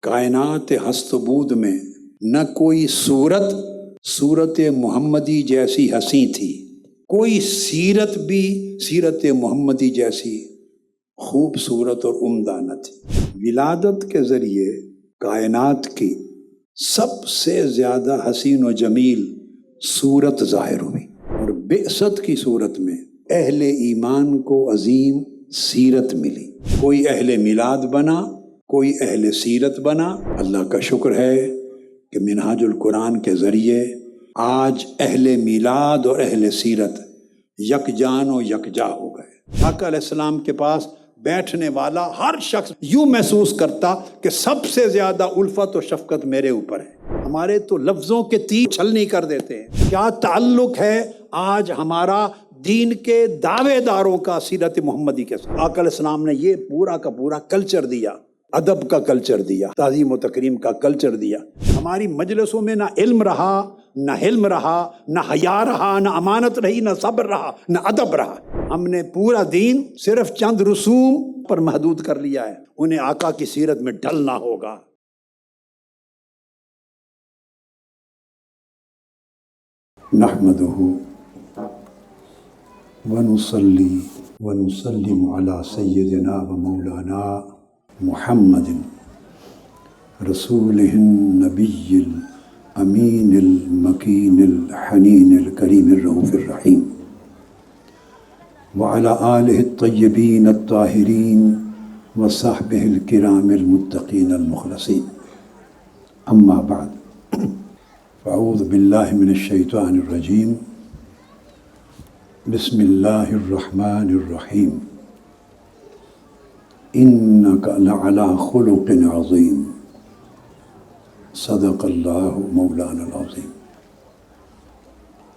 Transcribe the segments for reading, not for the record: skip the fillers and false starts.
کائنات ہست و بود میں نہ کوئی صورت محمدی جیسی ہنسی تھی، کوئی سیرت بھی سیرت محمدی جیسی خوبصورت اور عمدہ نہ تھی۔ ولادت کے ذریعے کائنات کی سب سے زیادہ حسین و جمیل صورت ظاہر ہوئی، اور بعثت کی صورت میں اہل ایمان کو عظیم سیرت ملی۔ کوئی اہل میلاد بنا، کوئی اہل سیرت بنا۔ اللہ کا شکر ہے کہ منہاج القرآن کے ذریعے آج اہل میلاد اور اہل سیرت یکجان و یکجا ہو گئے۔ آقا علیہ السلام کے پاس بیٹھنے والا ہر شخص یوں محسوس کرتا کہ سب سے زیادہ الفت و شفقت میرے اوپر ہے۔ ہمارے تو لفظوں کے تیر چھلنی کر دیتے ہیں۔ کیا تعلق ہے آج ہمارا دین کے دعوے داروں کا سیرت محمدی کے ساتھ؟ آقا علیہ السلام نے یہ پورا کا پورا کلچر دیا، ادب کا کلچر دیا، تعظیم و تکریم کا کلچر دیا۔ ہماری مجلسوں میں نہ علم رہا، نہ حلم رہا، نہ حیا رہا، نہ امانت رہی، نہ صبر رہا، نہ ادب رہا۔ ہم نے پورا دین صرف چند رسوم پر محدود کر لیا ہے۔ انہیں آقا کی سیرت میں ڈھلنا ہوگا۔ نحمدہ ونصلی ونسلم علی سیدنا و مولانا محمد رسولہ النبی الامین المکین الحنین الکریم الرؤوف الرحیم وعلی آلہ الطیبین الطاہرین وصحبہ الکرام المتقین المخلصین، اما بعد فاعوذ باللہ من الشیطان الرجیم، بسم اللہ الرحمن الرحیم، انک لعلی خلق عظیم، صدق اللہ مولانا العظیم۔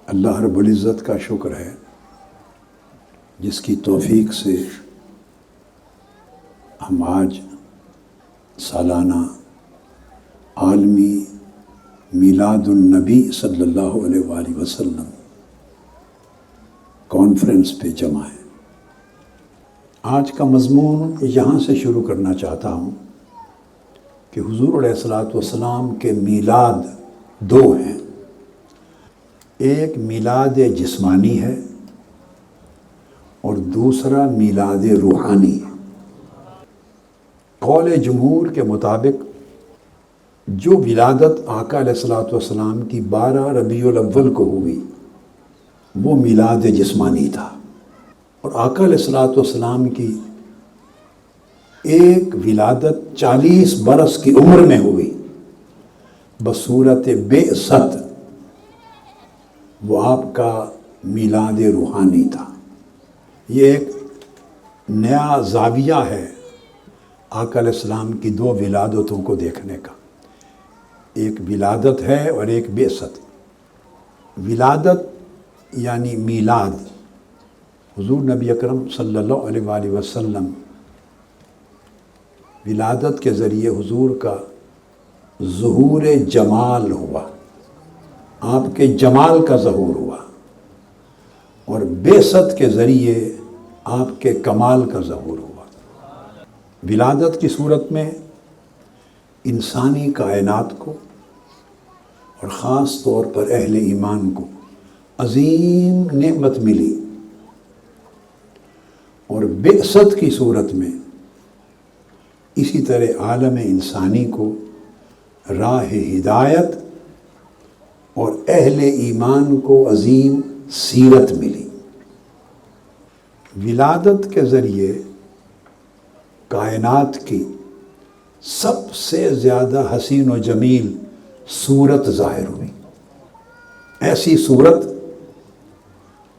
اللہ رب العزت کا شکر ہے جس کی توفیق سے ہم آج سالانہ عالمی میلاد النبی صلی اللہ علیہ وآلہ وسلم کانفرنس پہ جمع ہے۔ آج کا مضمون یہاں سے شروع کرنا چاہتا ہوں کہ حضور علیہ الصلوۃ والسلام کے میلاد دو ہیں۔ ایک میلاد جسمانی ہے اور دوسرا میلاد روحانی ہے۔ قول جمہور کے مطابق جو ولادت آقا علیہ الصلوۃ والسلام کی 12 ربیع الاول کو ہوئی وہ میلاد جسمانی تھا، اور آقا علیہ الصلوۃ والسلام کی ایک ولادت 40 برس کی عمر میں ہوئی بصورت بعثت، وہ آپ کا میلاد روحانی تھا۔ یہ ایک نیا زاویہ ہے آقا علیہ السلام کی دو ولادتوں کو دیکھنے کا۔ ایک ولادت ہے اور ایک بعثت۔ ولادت یعنی میلاد، حضور نبی اکرم صلی اللہ علیہ وآلہ وسلم ولادت کے ذریعے حضور کا ظہور جمال ہوا، آپ کے جمال کا ظہور ہوا، اور بعثت کے ذریعے آپ کے کمال کا ظہور ہوا۔ ولادت کی صورت میں انسانی کائنات کو اور خاص طور پر اہل ایمان کو عظیم نعمت ملی، اور بعثت کی صورت میں اسی طرح عالم انسانی کو راہ ہدایت اور اہل ایمان کو عظیم سیرت ملی۔ ولادت کے ذریعے کائنات کی سب سے زیادہ حسین و جمیل صورت ظاہر ہوئی۔ ایسی صورت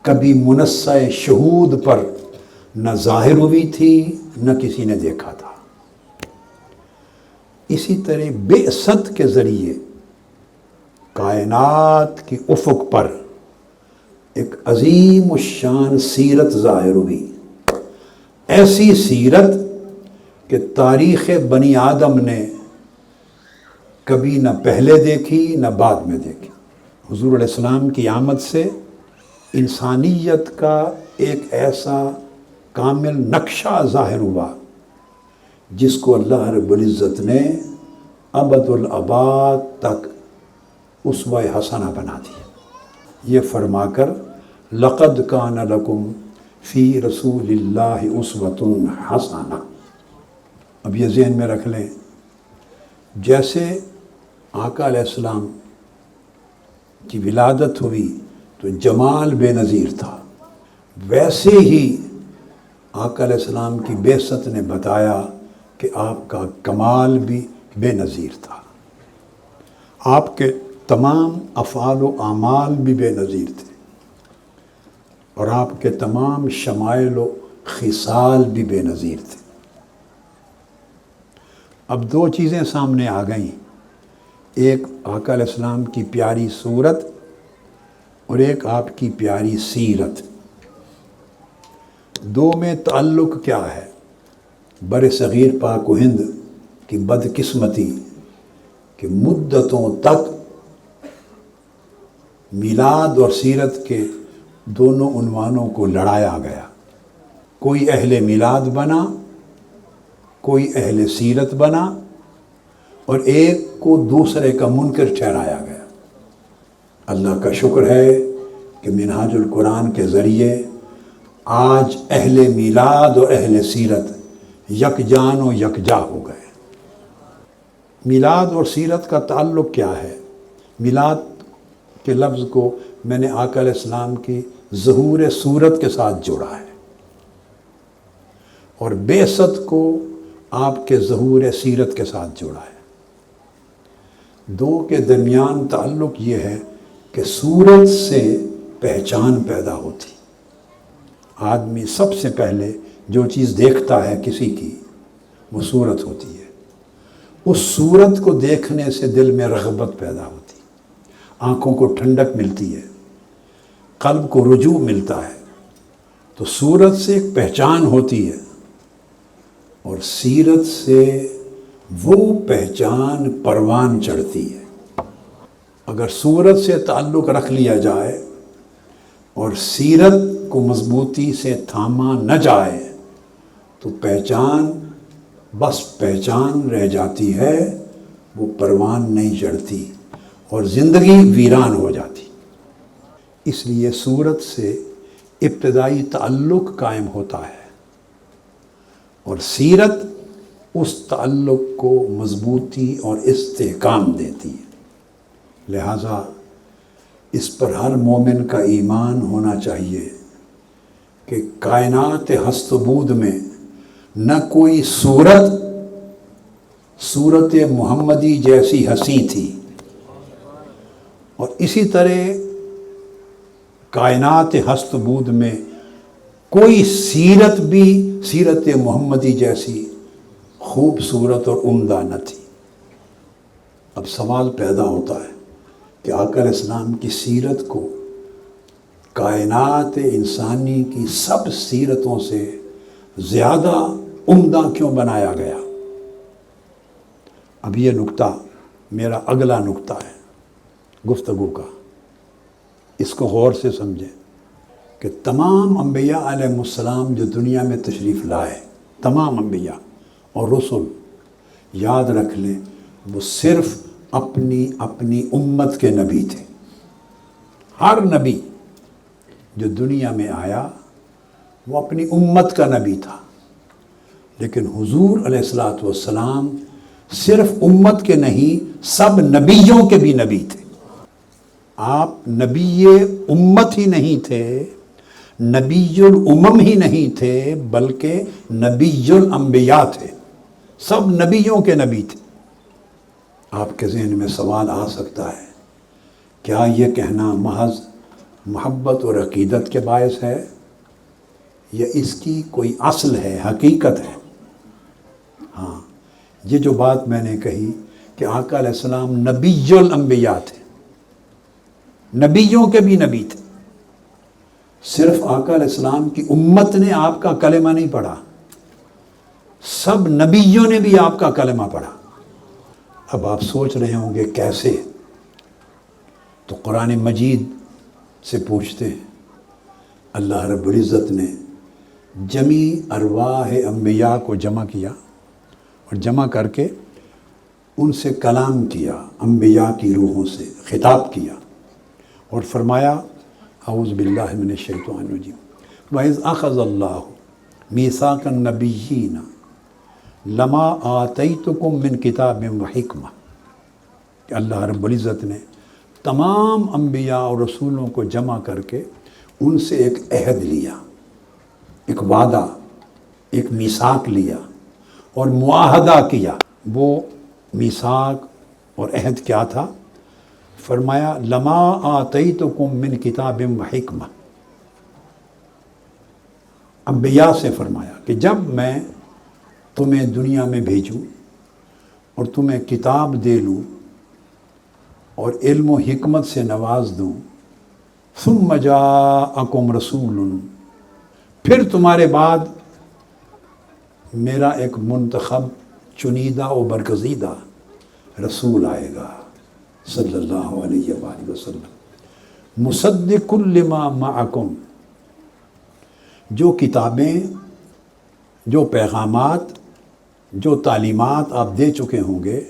کبھی منصہ شہود پر نہ ظاہر ہوئی تھی نہ کسی نے دیکھا تھا۔ اسی طرح بعثت کے ذریعے کائنات کی افق پر ایک عظیم الشان سیرت ظاہر ہوئی، ایسی سیرت کہ تاریخ بنی آدم نے کبھی نہ پہلے دیکھی نہ بعد میں دیکھی۔ حضور علیہ السلام کی آمد سے انسانیت کا ایک ایسا کامل نقشہ ظاہر ہوا جس کو اللہ رب العزت نے ابد الآباد تک اسوہ حسنہ بنا دیا۔ یہ فرما کر لقد کان لکم فی رسول اللہ اسوۃ حسنہ، اب یہ ذہن میں رکھ لیں، جیسے آقا علیہ السلام کی ولادت ہوئی تو جمال بے نظیر تھا، ویسے ہی آقا علیہ السلام کی بعثت نے بتایا کہ آپ کا کمال بھی بے نظیر تھا، آپ کے تمام افعال و اعمال بھی بے نظیر تھے، اور آپ کے تمام شمائل و خصال بھی بے نظیر تھے۔ اب دو چیزیں سامنے آ گئیں، ایک آقا علیہ السلام کی پیاری صورت اور ایک آپ کی پیاری سیرت، دو میں تعلق کیا ہے؟ بر صغیر پاک و ہند کی بدقسمتی کہ مدتوں تک میلاد اور سیرت کے دونوں عنوانوں کو لڑایا گیا، کوئی اہل میلاد بنا، کوئی اہل سیرت بنا، اور ایک کو دوسرے کا منکر ٹھہرایا گیا۔ اللہ کا شکر ہے کہ منہاج القرآن کے ذریعے آج اہل میلاد اور اہل سیرت یکجان و یکجا ہو گئے۔ میلاد اور سیرت کا تعلق کیا ہے؟ میلاد کے لفظ کو میں نے آقا علیہ السلام کی ظہور صورت کے ساتھ جوڑا ہے، اور بعثت کو آپ کے ظہور سیرت کے ساتھ جوڑا ہے۔ دو کے درمیان تعلق یہ ہے کہ صورت سے پہچان پیدا ہوتی۔ آدمی سب سے پہلے جو چیز دیکھتا ہے کسی کی، وہ صورت ہوتی ہے۔ اس صورت کو دیکھنے سے دل میں رغبت پیدا ہوتی، آنکھوں کو ٹھنڈک ملتی ہے، قلب کو رجوع ملتا ہے۔ تو صورت سے ایک پہچان ہوتی ہے، اور سیرت سے وہ پہچان پروان چڑھتی ہے۔ اگر صورت سے تعلق رکھ لیا جائے اور سیرت کو مضبوطی سے تھاما نہ جائے تو پہچان بس پہچان رہ جاتی ہے، وہ پروان نہیں چڑھتی اور زندگی ویران ہو جاتی۔ اس لیے صورت سے ابتدائی تعلق قائم ہوتا ہے، اور سیرت اس تعلق کو مضبوطی اور استحکام دیتی ہے۔ لہٰذا اس پر ہر مومن کا ایمان ہونا چاہیے کہ کائنات ہست و بود میں نہ کوئی صورت محمدی جیسی ہنسی تھی، اور اسی طرح کائنات ہست و بود میں کوئی سیرت بھی سیرت محمدی جیسی خوبصورت اور عمدہ نہ تھی۔ اب سوال پیدا ہوتا ہے کہ آقا علیہ السلام کی سیرت کو کائنات انسانی کی سب سیرتوں سے زیادہ عمدہ کیوں بنایا گیا؟ اب یہ نقطہ میرا اگلا نقطہ ہے گفتگو کا، اس کو غور سے سمجھیں کہ تمام انبیاء علیہ السلام جو دنیا میں تشریف لائے، تمام انبیاء اور رسل، یاد رکھ لیں وہ صرف اپنی اپنی امت کے نبی تھے۔ ہر نبی جو دنیا میں آیا وہ اپنی امت کا نبی تھا، لیکن حضور علیہ الصلوۃ والسلام صرف امت کے نہیں، سب نبیوں کے بھی نبی تھے۔ آپ نبی امت ہی نہیں تھے، نبی الامم ہی نہیں تھے، بلکہ نبی الانبیاء تھے، سب نبیوں کے نبی تھے۔ آپ کے ذہن میں سوال آ سکتا ہے، کیا یہ کہنا محض محبت اور عقیدت کے باعث ہے یا اس کی کوئی اصل ہے، حقیقت ہے؟ ہاں، یہ جو بات میں نے کہی کہ آقا علیہ السلام نبی الانبیاء تھے، نبیوں کے بھی نبی تھے، صرف آقا علیہ السلام کی امت نے آپ کا کلمہ نہیں پڑھا، سب نبیوں نے بھی آپ کا کلمہ پڑھا۔ اب آپ سوچ رہے ہوں گے کیسے؟ تو قرآن مجید سے پوچھتے ہیں۔ اللہ رب العزت نے جمیع ارواح انبیاء کو جمع کیا، اور جمع کر کے ان سے کلام کیا، انبیاء کی روحوں سے خطاب کیا اور فرمایا اعوذ باللہ من الشیطان الرجیم وَإِذْ أَخَذَ اللَّهُ مِيثَاقَ النَّبِيِّينَ لَمَا آتَيْتُكُم مِّن كِتَابٍ وَحِکْمَةٍ کہ اللہ رب العزت نے تمام انبیاء اور رسولوں کو جمع کر کے ان سے ایک عہد لیا، ایک وعدہ، ایک میثاق لیا اور معاہدہ کیا۔ وہ میثاق اور عہد کیا تھا؟ فرمایا لما آتیتکم من کتاب و حکمہ، انبیاء سے فرمایا کہ جب میں تمہیں دنیا میں بھیجوں اور تمہیں کتاب دے لوں اور علم و حکمت سے نواز دوں، ثم جاءکم رسول، پھر تمہارے بعد میرا ایک منتخب چنیدہ و برگزیدہ رسول آئے گا صلی اللہ علیہ وآلہ وسلم، مصدق لما معکم، جو کتابیں، جو پیغامات، جو تعلیمات آپ دے چکے ہوں گے،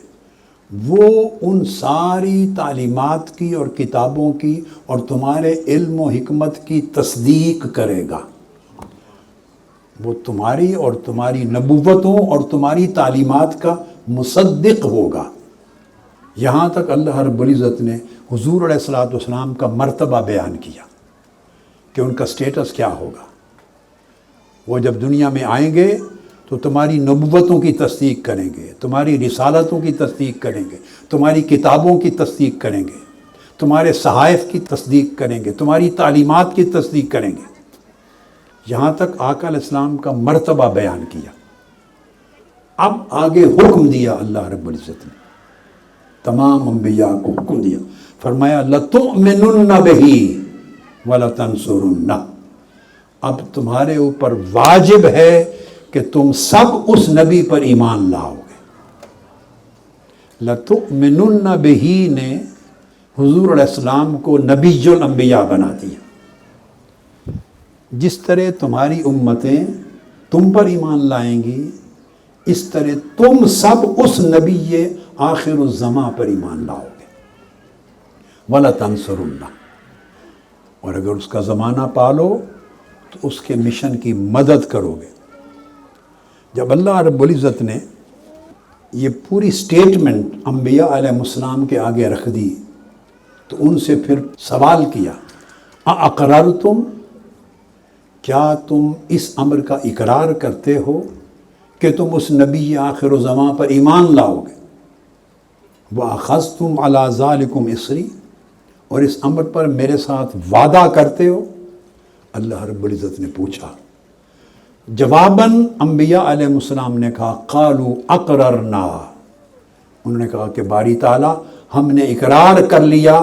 وہ ان ساری تعلیمات کی اور کتابوں کی اور تمہارے علم و حکمت کی تصدیق کرے گا۔ وہ تمہاری اور تمہاری نبوتوں اور تمہاری تعلیمات کا مصدق ہوگا۔ یہاں تک اللہ رب العزت نے حضور علیہ الصلوۃ والسلام کا مرتبہ بیان کیا کہ ان کا سٹیٹس کیا ہوگا۔ وہ جب دنیا میں آئیں گے تو تمہاری نبوتوں کی تصدیق کریں گے، تمہاری رسالتوں کی تصدیق کریں گے، تمہاری کتابوں کی تصدیق کریں گے، تمہارے صحائف کی تصدیق کریں گے، تمہاری تعلیمات کی تصدیق کریں گے۔ یہاں تک آقا علیہ السلام کا مرتبہ بیان کیا۔ اب آگے حکم دیا اللہ رب العزت نے، تمام انبیاء کو حکم دیا، فرمایا لَتُؤْمِنُنَّ بِهِ وَلَتَنْصُرُنَّهُ، اب تمہارے اوپر واجب ہے کہ تم سب اس نبی پر ایمان لاؤ گے۔ لَتُؤْمِنُنَّ بِهِ نے حضور علیہ السلام کو نبی الانبیاء بنا دیا۔ جس طرح تمہاری امتیں تم پر ایمان لائیں گی، اس طرح تم سب اس نبی آخر الزماں پر ایمان لاؤ گے۔ وَلَتَنْصُرُنَّهُ، اور اگر اس کا زمانہ پالو تو اس کے مشن کی مدد کرو گے۔ جب اللہ رب العزت نے یہ پوری سٹیٹمنٹ انبیاء علیہ السلام کے آگے رکھ دی تو ان سے پھر سوال کیا اَأَقْرَرْتُمْ، کیا تم اس امر کا اقرار کرتے ہو کہ تم اس نبی آخر الزماں پر ایمان لاؤ گے؟ وَأَخَذْتُمْ عَلَىٰ ذَلِكُمْ إِصْرِي، اور اس امر پر میرے ساتھ وعدہ کرتے ہو؟ اللہ رب العزت نے پوچھا۔ جواباً انبیاء علیہ السلام نے کہا قالوا اقررنا، انہوں نے کہا کہ باری تعالیٰ ہم نے اقرار کر لیا،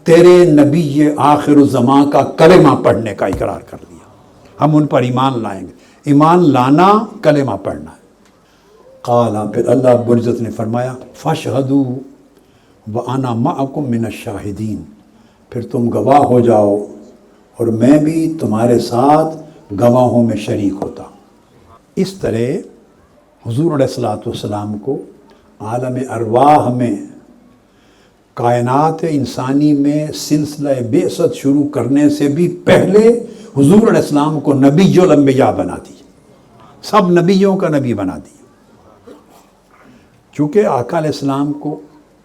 تیرے نبی آخر الزماں کا کلمہ پڑھنے کا اقرار کر لیا، ہم ان پر ایمان لائیں گے۔ ایمان لانا کلمہ پڑھنا ہے۔ قال، پھر اللہ رب العزت نے فرمایا فاشہدوا وَأَنَا مَعَكُم مِّنَ الشَّاہِدِينَ، پھر تم گواہ ہو جاؤ اور میں بھی تمہارے ساتھ گواہوں میں شریک ہوتا ہوں۔ اس طرح حضور علیہ الصلوۃ والسلام کو عالم ارواح میں، کائنات انسانی میں سلسلہ بعثت شروع کرنے سے بھی پہلے حضور علیہ السلام کو نبی الانبیاء بنا دی، سب نبیوں کا نبی بنا دی۔ چونکہ آقا علیہ السلام کو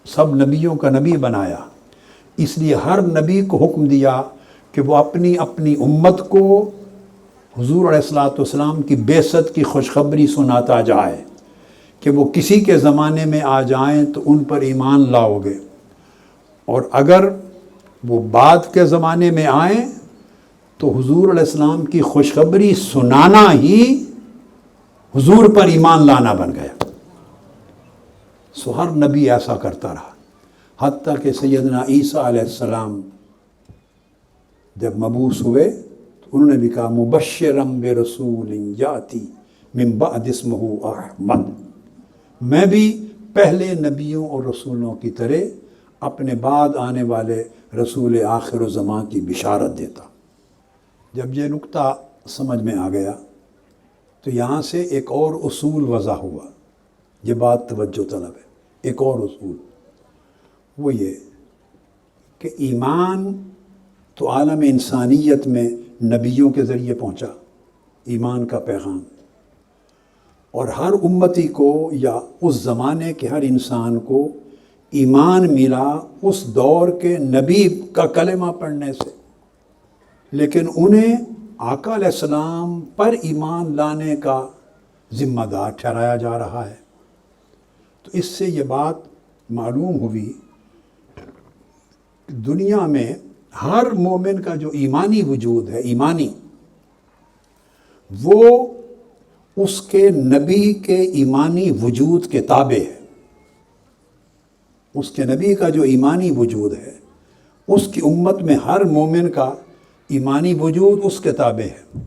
سب نبیوں کا نبی بنایا، اس لیے ہر نبی کو حکم دیا کہ وہ اپنی اپنی امت کو حضور علیہ الصلوۃ والسلام کی بعثت کی خوشخبری سناتا جائے کہ وہ کسی کے زمانے میں آ جائیں تو ان پر ایمان لاؤ گے، اور اگر وہ بعد کے زمانے میں آئیں تو حضور علیہ السلام کی خوشخبری سنانا ہی حضور پر ایمان لانا بن گیا۔ سو ہر نبی ایسا کرتا رہا، حتیٰ کہ سیدنا عیسیٰ علیہ السلام جب مبعوث ہوئے تو انہوں نے بھی کہا مبشرم برسول یاتی من بعد اسمہ احمد، میں بھی پہلے نبیوں اور رسولوں کی طرح اپنے بعد آنے والے رسول آخر الزماں کی بشارت دیتا۔ جب یہ نقطہ سمجھ میں آ گیا تو یہاں سے ایک اور اصول وضع ہوا، یہ بات توجہ طلب ہے۔ ایک اور اصول وہ یہ کہ ایمان تو عالم انسانیت میں نبیوں کے ذریعے پہنچا، ایمان کا پیغام، اور ہر امتی کو یا اس زمانے کے ہر انسان کو ایمان ملا اس دور کے نبی کا کلمہ پڑھنے سے، لیکن انہیں آقا علیہ السلام پر ایمان لانے کا ذمہ دار ٹھہرایا جا رہا ہے۔ تو اس سے یہ بات معلوم ہوئی کہ دنیا میں ہر مومن کا جو ایمانی وجود ہے، ایمانی، وہ اس کے نبی کے ایمانی وجود کے تابع ہے۔ اس کے نبی کا جو ایمانی وجود ہے، اس کی امت میں ہر مومن کا ایمانی وجود اس کے تابع ہے،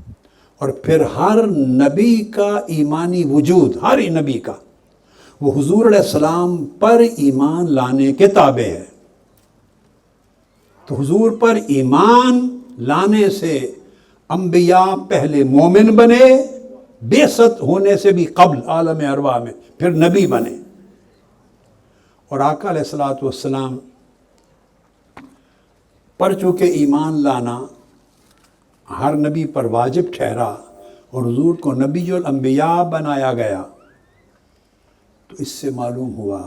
اور پھر ہر نبی کا ایمانی وجود، ہر نبی کا، وہ حضور علیہ السلام پر ایمان لانے کے تابع ہے۔ تو حضور پر ایمان لانے سے انبیاء پہلے مومن بنے، بعثت ہونے سے بھی قبل عالم ارواح میں، پھر نبی بنے، اور آقا علیہ السلام پر چونکہ ایمان لانا ہر نبی پر واجب ٹھہرا اور حضور کو نبی الانبیاء بنایا گیا، تو اس سے معلوم ہوا،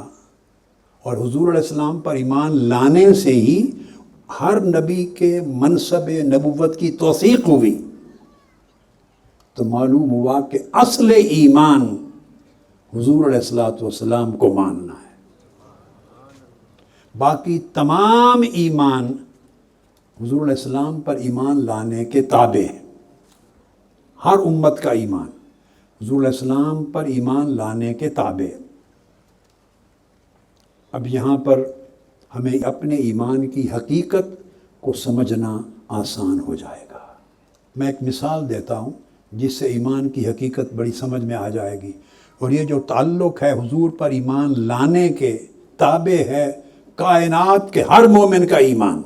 اور حضور علیہ السلام پر ایمان لانے سے ہی ہر نبی کے منصب نبوت کی توثیق ہوئی، تو معلوم ہوا کہ اصل ایمان حضور علیہ السلام کو ماننا ہے۔ باقی تمام ایمان حضور علیہ السلام پر ایمان لانے کے تابع ہیں۔ ہر امت کا ایمان حضور علیہ السلام پر ایمان لانے کے تابع ہے۔ اب یہاں پر ہمیں اپنے ایمان کی حقیقت کو سمجھنا آسان ہو جائے گا۔ میں ایک مثال دیتا ہوں جس سے ایمان کی حقیقت بڑی سمجھ میں آ جائے گی، اور یہ جو تعلق ہے حضور پر ایمان لانے کے تابع ہے کائنات کے ہر مومن کا ایمان،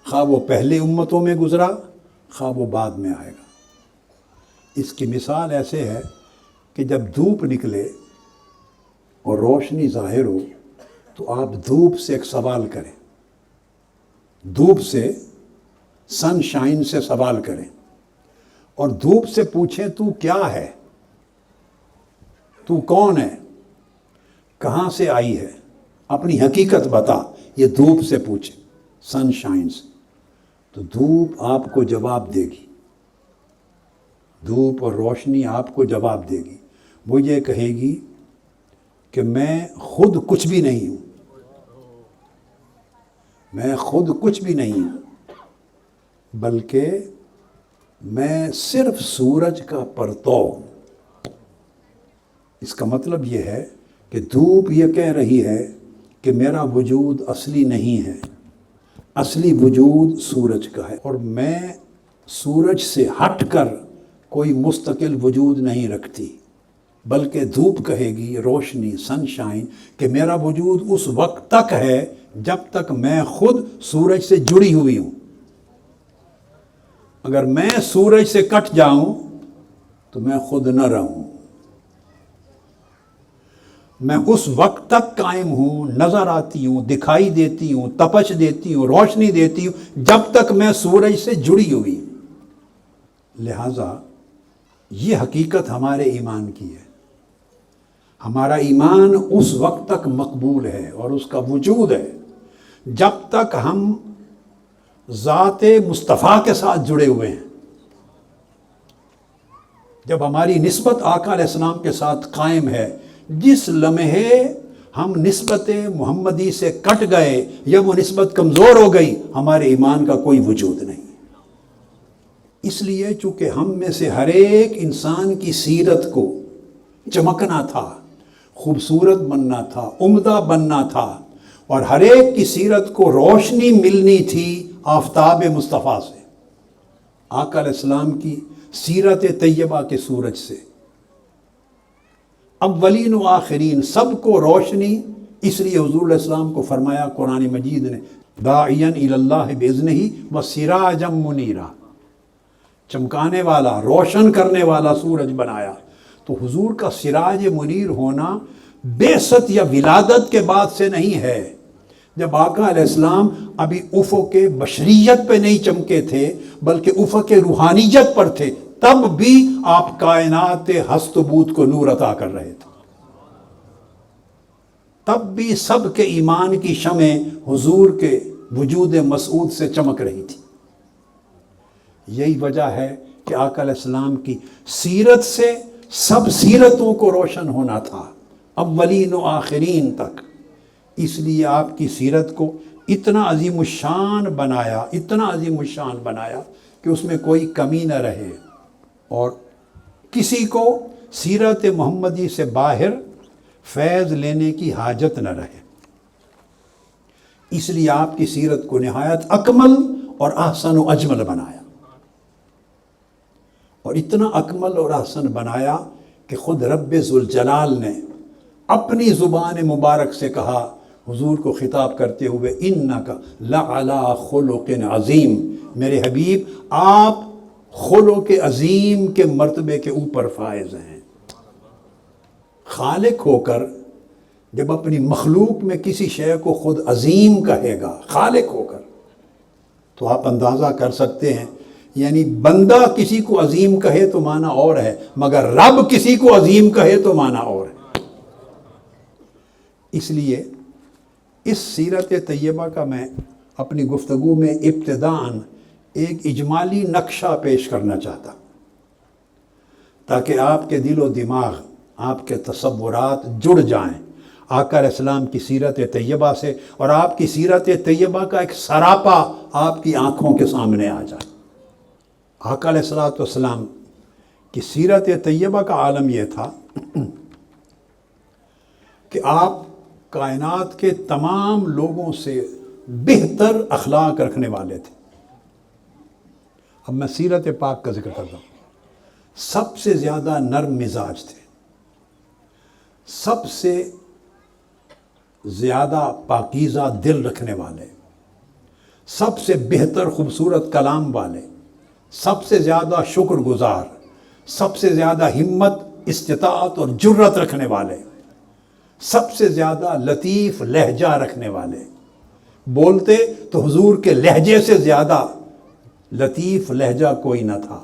خواہ وہ پہلے امتوں میں گزرا، خواہ وہ بعد میں آئے گا۔ اس کی مثال ایسے ہے کہ جب دھوپ نکلے اور روشنی ظاہر ہو تو آپ دھوپ سے ایک سوال کریں، دھوپ سے، سن شائن سے سوال کریں، اور دھوپ سے پوچھیں تو کیا ہے، تو کون ہے، کہاں سے آئی ہے، اپنی حقیقت بتا، یہ دھوپ سے پوچھیں، سن شائن سے، تو دھوپ آپ کو جواب دے گی، دھوپ اور روشنی آپ کو جواب دے گی۔ وہ یہ کہے گی کہ میں خود کچھ بھی نہیں ہوں، میں خود کچھ بھی نہیں ہوں، بلکہ میں صرف سورج کا پرتو ہوں۔ اس کا مطلب یہ ہے کہ دھوپ یہ کہہ رہی ہے کہ میرا وجود اصلی نہیں ہے، اصلی وجود سورج کا ہے، اور میں سورج سے ہٹ کر کوئی مستقل وجود نہیں رکھتی، بلکہ دھوپ کہے گی، روشنی، سن شائن، کہ میرا وجود اس وقت تک ہے جب تک میں خود سورج سے جڑی ہوئی ہوں۔ اگر میں سورج سے کٹ جاؤں تو میں خود نہ رہوں۔ میں اس وقت تک قائم ہوں، نظر آتی ہوں، دکھائی دیتی ہوں، تپش دیتی ہوں، روشنی دیتی ہوں، جب تک میں سورج سے جڑی ہوئی۔ لہٰذا یہ حقیقت ہمارے ایمان کی ہے۔ ہمارا ایمان اس وقت تک مقبول ہے اور اس کا وجود ہے جب تک ہم ذات مصطفیٰ کے ساتھ جڑے ہوئے ہیں۔ جب ہماری نسبت آقا علیہ السلام کے ساتھ قائم ہے، جس لمحے ہم نسبت محمدی سے کٹ گئے یا وہ نسبت کمزور ہو گئی، ہمارے ایمان کا کوئی وجود نہیں۔ اس لیے چونکہ ہم میں سے ہر ایک انسان کی سیرت کو چمکنا تھا، خوبصورت بننا تھا، عمدہ بننا تھا، اور ہر ایک کی سیرت کو روشنی ملنی تھی آفتاب مصطفیٰ سے، آقا علیہ السلام کی سیرت طیبہ کے سورج سے۔ اولین و آخرین سب کو روشنی، اس لیے حضور علیہ السلام کو فرمایا قرآن مجید نے، داعیا الی اللہ باذنہ وسراجا منیرا، چمکانے والا، روشن کرنے والا سورج بنایا۔ تو حضور کا سراج منیر ہونا بعثت یا ولادت کے بعد سے نہیں ہے، جب آقا علیہ السلام ابھی افق بشریت پہ نہیں چمکے تھے بلکہ افق روحانیت پر تھے، تب بھی آپ کائنات ہست و بود کو نور عطا کر رہے تھے، تب بھی سب کے ایمان کی شمع حضور کے وجود مسعود سے چمک رہی تھی۔ یہی وجہ ہے کہ آقا علیہ السلام کی سیرت سے سب سیرتوں کو روشن ہونا تھا، اولین و آخرین تک۔ اس لیے آپ کی سیرت کو اتنا عظیم الشان بنایا، اتنا عظیم الشان بنایا کہ اس میں کوئی کمی نہ رہے، اور کسی کو سیرت محمدی سے باہر فیض لینے کی حاجت نہ رہے۔ اس لیے آپ کی سیرت کو نہایت اکمل اور احسن و اجمل بنایا، اور اتنا اکمل اور احسن بنایا کہ خود رب ذوالجلال نے اپنی زبان مبارک سے کہا، حضور کو خطاب کرتے ہوئے، اِنَّكَ لَعَلَىٰ خُلُقٍ عظیم، میرے حبیب آپ خلق عظیم کے مرتبے کے اوپر فائز ہیں۔ خالق ہو کر جب اپنی مخلوق میں کسی شے کو خود عظیم کہے گا، خالق ہو کر، تو آپ اندازہ کر سکتے ہیں، یعنی بندہ کسی کو عظیم کہے تو معنی اور ہے، مگر رب کسی کو عظیم کہے تو معنی اور ہے۔ اس لیے اس سیرت طیبہ کا میں اپنی گفتگو میں ابتداً ایک اجمالی نقشہ پیش کرنا چاہتا، تاکہ آپ کے دل و دماغ، آپ کے تصورات جڑ جائیں آقا علیہ السلام کی سیرت طیبہ سے، اور آپ کی سیرت طیبہ کا ایک سراپا آپ کی آنکھوں کے سامنے آ جائے۔ آقا علیہ السلام کی سیرت طیبہ کا عالم یہ تھا کہ آپ کائنات کے تمام لوگوں سے بہتر اخلاق رکھنے والے تھے۔ اب میں سیرت پاک کا ذکر کرتا ہوں۔ سب سے زیادہ نرم مزاج تھے، سب سے زیادہ پاکیزہ دل رکھنے والے، سب سے بہتر خوبصورت کلام والے، سب سے زیادہ شکر گزار، سب سے زیادہ ہمت، استطاعت اور جرت رکھنے والے، سب سے زیادہ لطیف لہجہ رکھنے والے۔ بولتے تو حضور کے لہجے سے زیادہ لطیف لہجہ کوئی نہ تھا۔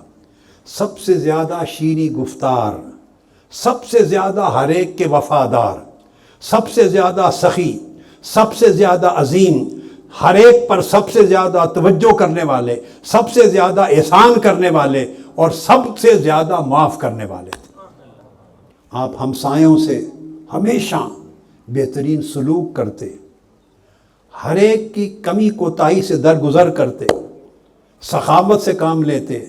سب سے زیادہ شیریں گفتار، سب سے زیادہ ہر ایک کے وفادار، سب سے زیادہ سخی، سب سے زیادہ عظیم، ہر ایک پر سب سے زیادہ توجہ کرنے والے، سب سے زیادہ احسان کرنے والے، اور سب سے زیادہ معاف کرنے والے تھے۔ آپ ہمسایوں سے ہمیشہ بہترین سلوک کرتے، ہر ایک کی کمی کوتاہی سے درگزر کرتے، سخاوت سے کام لیتے،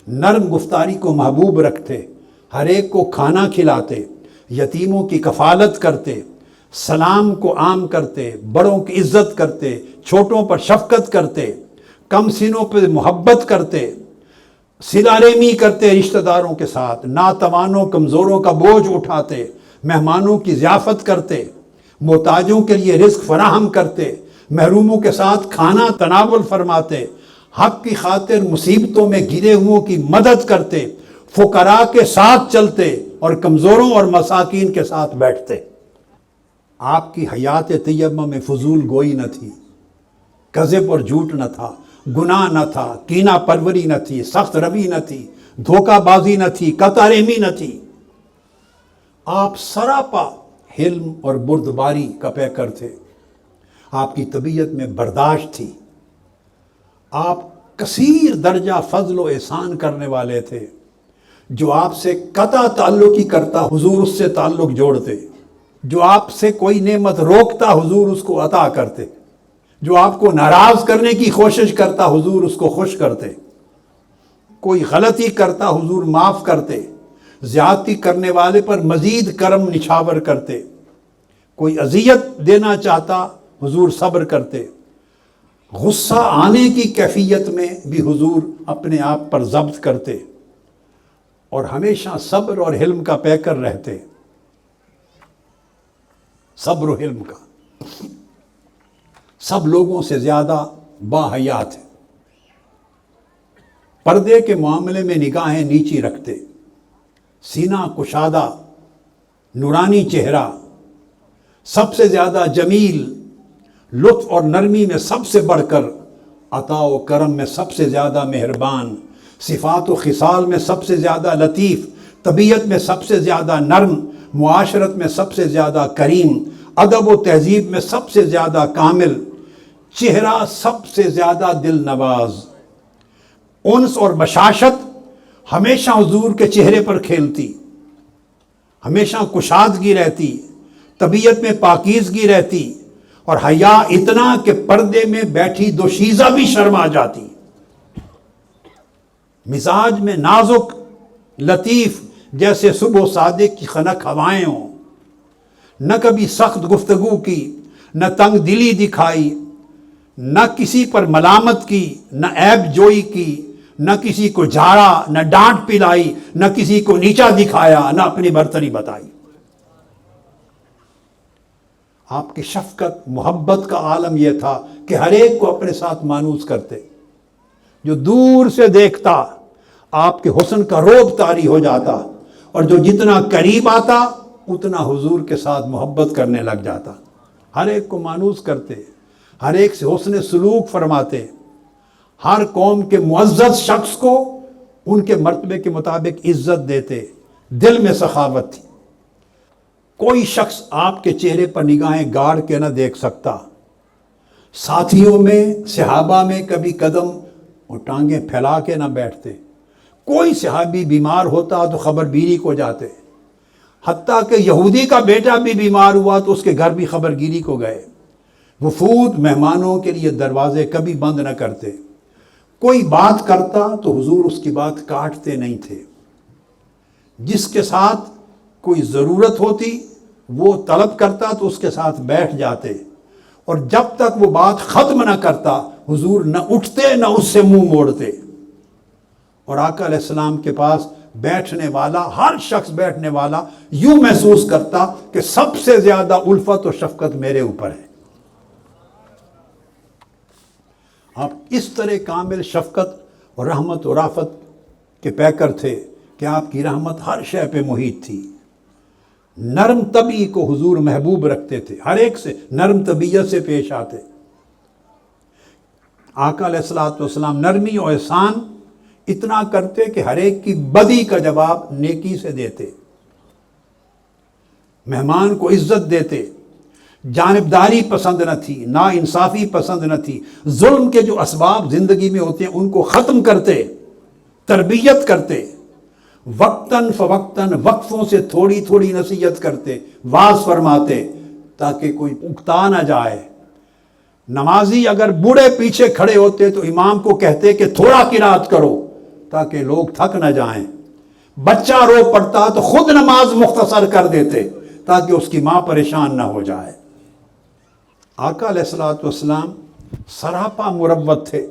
نرم گفتاری کو محبوب رکھتے، ہر ایک کو کھانا کھلاتے، یتیموں کی کفالت کرتے، سلام کو عام کرتے، بڑوں کی عزت کرتے، چھوٹوں پر شفقت کرتے، کم سنوں پر محبت کرتے، صلہ رحمی کرتے رشتہ داروں کے ساتھ، ناتوانوں کمزوروں کا بوجھ اٹھاتے، مہمانوں کی ضیافت کرتے، محتاجوں کے لیے رزق فراہم کرتے، محروموں کے ساتھ کھانا تناول فرماتے، حق کی خاطر مصیبتوں میں گرے ہوئوں کی مدد کرتے، فقراء کے ساتھ چلتے اور کمزوروں اور مساکین کے ساتھ بیٹھتے۔ آپ کی حیات طیبہ میں فضول گوئی نہ تھی، کذب اور جھوٹ نہ تھا، گناہ نہ تھا، کینہ پروری نہ تھی، سخت روی نہ تھی، دھوکہ بازی نہ تھی، قطع رحمی نہ تھی۔ آپ سراپا حلم اور بردباری کا پیکر تھے۔ آپ کی طبیعت میں برداشت تھی۔ آپ کثیر درجہ فضل و احسان کرنے والے تھے۔ جو آپ سے قطع تعلق ہی کرتا، حضور اس سے تعلق جوڑتے۔ جو آپ سے کوئی نعمت روکتا، حضور اس کو عطا کرتے۔ جو آپ کو ناراض کرنے کی کوشش کرتا، حضور اس کو خوش کرتے۔ کوئی غلطی کرتا، حضور معاف کرتے۔ زیادتی کرنے والے پر مزید کرم نچھاور کرتے۔ کوئی اذیت دینا چاہتا، حضور صبر کرتے۔ غصہ آنے کی کیفیت میں بھی حضور اپنے آپ پر ضبط کرتے، اور ہمیشہ صبر اور حلم کا پیکر رہتے۔ صبر و حلم کا، سب لوگوں سے زیادہ باحیا تھے۔ پردے کے معاملے میں نگاہیں نیچی رکھتے، سینہ کشادہ، نورانی چہرہ، سب سے زیادہ جمیل، لطف اور نرمی میں سب سے بڑھ کر، عطا و کرم میں سب سے زیادہ مہربان، صفات و خصال میں سب سے زیادہ لطیف، طبیعت میں سب سے زیادہ نرم، معاشرت میں سب سے زیادہ کریم، ادب و تہذیب میں سب سے زیادہ کامل، چہرہ سب سے زیادہ دل نواز، انس اور بشاشت ہمیشہ حضور کے چہرے پر کھیلتی، ہمیشہ کشادگی رہتی، طبیعت میں پاکیزگی رہتی، اور حیا اتنا کہ پردے میں بیٹھی دوشیزہ بھی شرما جاتی، مزاج میں نازک لطیف جیسے صبح و صادق کی خنک ہوائیں ہوں، نہ کبھی سخت گفتگو کی، نہ تنگ دلی دکھائی، نہ کسی پر ملامت کی، نہ عیب جوئی کی، نہ کسی کو جھاڑا، نہ ڈانٹ پلائی، نہ کسی کو نیچا دکھایا، نہ اپنی برتری بتائی۔ آپ کی شفقت محبت کا عالم یہ تھا کہ ہر ایک کو اپنے ساتھ مانوس کرتے، جو دور سے دیکھتا آپ کے حسن کا رعب طاری ہو جاتا، اور جو جتنا قریب آتا اتنا حضور کے ساتھ محبت کرنے لگ جاتا۔ ہر ایک کو مانوس کرتے، ہر ایک سے حسن سلوک فرماتے، ہر قوم کے معزز شخص کو ان کے مرتبے کے مطابق عزت دیتے، دل میں سخاوت تھی۔ کوئی شخص آپ کے چہرے پر نگاہیں گاڑ کے نہ دیکھ سکتا، ساتھیوں میں صحابہ میں کبھی قدم اور ٹانگیں پھیلا کے نہ بیٹھتے، کوئی صحابی بیمار ہوتا تو خبر گیری کو جاتے، حتیٰ کہ یہودی کا بیٹا بھی بیمار ہوا تو اس کے گھر بھی خبر گیری کو گئے۔ وفود مہمانوں کے لیے دروازے کبھی بند نہ کرتے، کوئی بات کرتا تو حضور اس کی بات کاٹتے نہیں تھے، جس کے ساتھ کوئی ضرورت ہوتی وہ طلب کرتا تو اس کے ساتھ بیٹھ جاتے، اور جب تک وہ بات ختم نہ کرتا حضور نہ اٹھتے نہ اس سے منہ موڑتے۔ اور آقا علیہ السلام کے پاس بیٹھنے والا، ہر شخص بیٹھنے والا یوں محسوس کرتا کہ سب سے زیادہ الفت و شفقت میرے اوپر ہے۔ آپ اس طرح کامل شفقت اور رحمت و رافت کے پیکر تھے کہ آپ کی رحمت ہر شے پہ محیط تھی۔ نرم طبی کو حضور محبوب رکھتے تھے، ہر ایک سے نرم طبیعت سے پیش آتے۔ آقا علیہ السلام نرمی و احسان اتنا کرتے کہ ہر ایک کی بدی کا جواب نیکی سے دیتے، مہمان کو عزت دیتے، جانبداری پسند نہ تھی، نا انصافی پسند نہ تھی، ظلم کے جو اسباب زندگی میں ہوتے ہیں ان کو ختم کرتے، تربیت کرتے، وقتاً فوقتاً وقفوں سے تھوڑی تھوڑی نصیحت کرتے، واعظ فرماتے تاکہ کوئی اکتا نہ جائے۔ نمازی اگر بوڑھے پیچھے کھڑے ہوتے تو امام کو کہتے کہ تھوڑا قرات کرو تاکہ لوگ تھک نہ جائیں۔ بچہ رو پڑتا تو خود نماز مختصر کر دیتے تاکہ اس کی ماں پریشان نہ ہو جائے۔ آقا علیہ السلام سراپا مروت تھے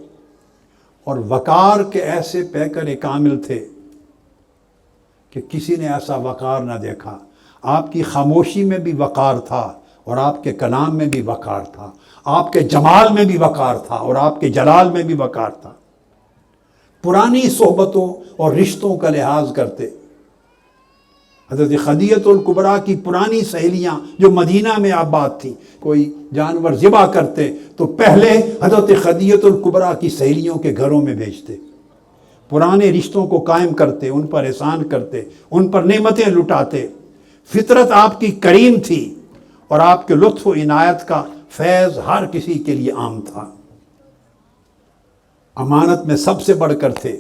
اور وقار کے ایسے پیکر کامل تھے کہ کسی نے ایسا وقار نہ دیکھا۔ آپ کی خاموشی میں بھی وقار تھا اور آپ کے کلام میں بھی وقار تھا، آپ کے جمال میں بھی وقار تھا اور آپ کے جلال میں بھی وقار تھا۔ پرانی صحبتوں اور رشتوں کا لحاظ کرتے۔ حضرت خدیجہ الکبریٰ کی پرانی سہیلیاں جو مدینہ میں آباد تھیں، کوئی جانور ذبح کرتے تو پہلے حضرت خدیجہ الکبریٰ کی سہیلیوں کے گھروں میں بھیجتے، پرانے رشتوں کو قائم کرتے، ان پر احسان کرتے، ان پر نعمتیں لٹاتے۔ فطرت آپ کی کریم تھی اور آپ کے لطف و عنایت کا فیض ہر کسی کے لیے عام تھا۔ امانت میں سب سے بڑھ کر تھے،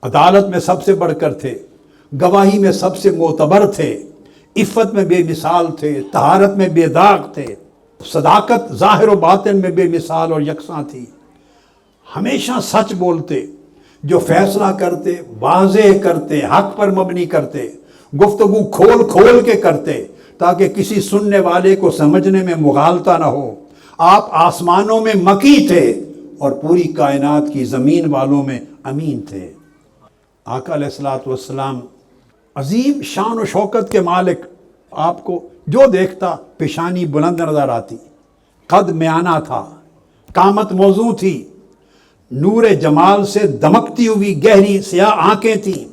عدالت میں سب سے بڑھ کر تھے، گواہی میں سب سے معتبر تھے، عفت میں بے مثال تھے، طہارت میں بے داغ تھے، صداقت ظاہر و باطن میں بے مثال اور یکساں تھی۔ ہمیشہ سچ بولتے، جو فیصلہ کرتے واضح کرتے، حق پر مبنی کرتے، گفتگو کھول کھول کے کرتے تاکہ کسی سننے والے کو سمجھنے میں مغالطہ نہ ہو۔ آپ آسمانوں میں مکی تھے اور پوری کائنات کی زمین والوں میں امین تھے۔ آقا علیہ السلام عظیم شان و شوکت کے مالک، آپ کو جو دیکھتا پیشانی بلند نظر آتی، قد میانہ تھا، قامت موزوں تھی، نور جمال سے دمکتی ہوئی گہری سیاہ آنکھیں تھیں،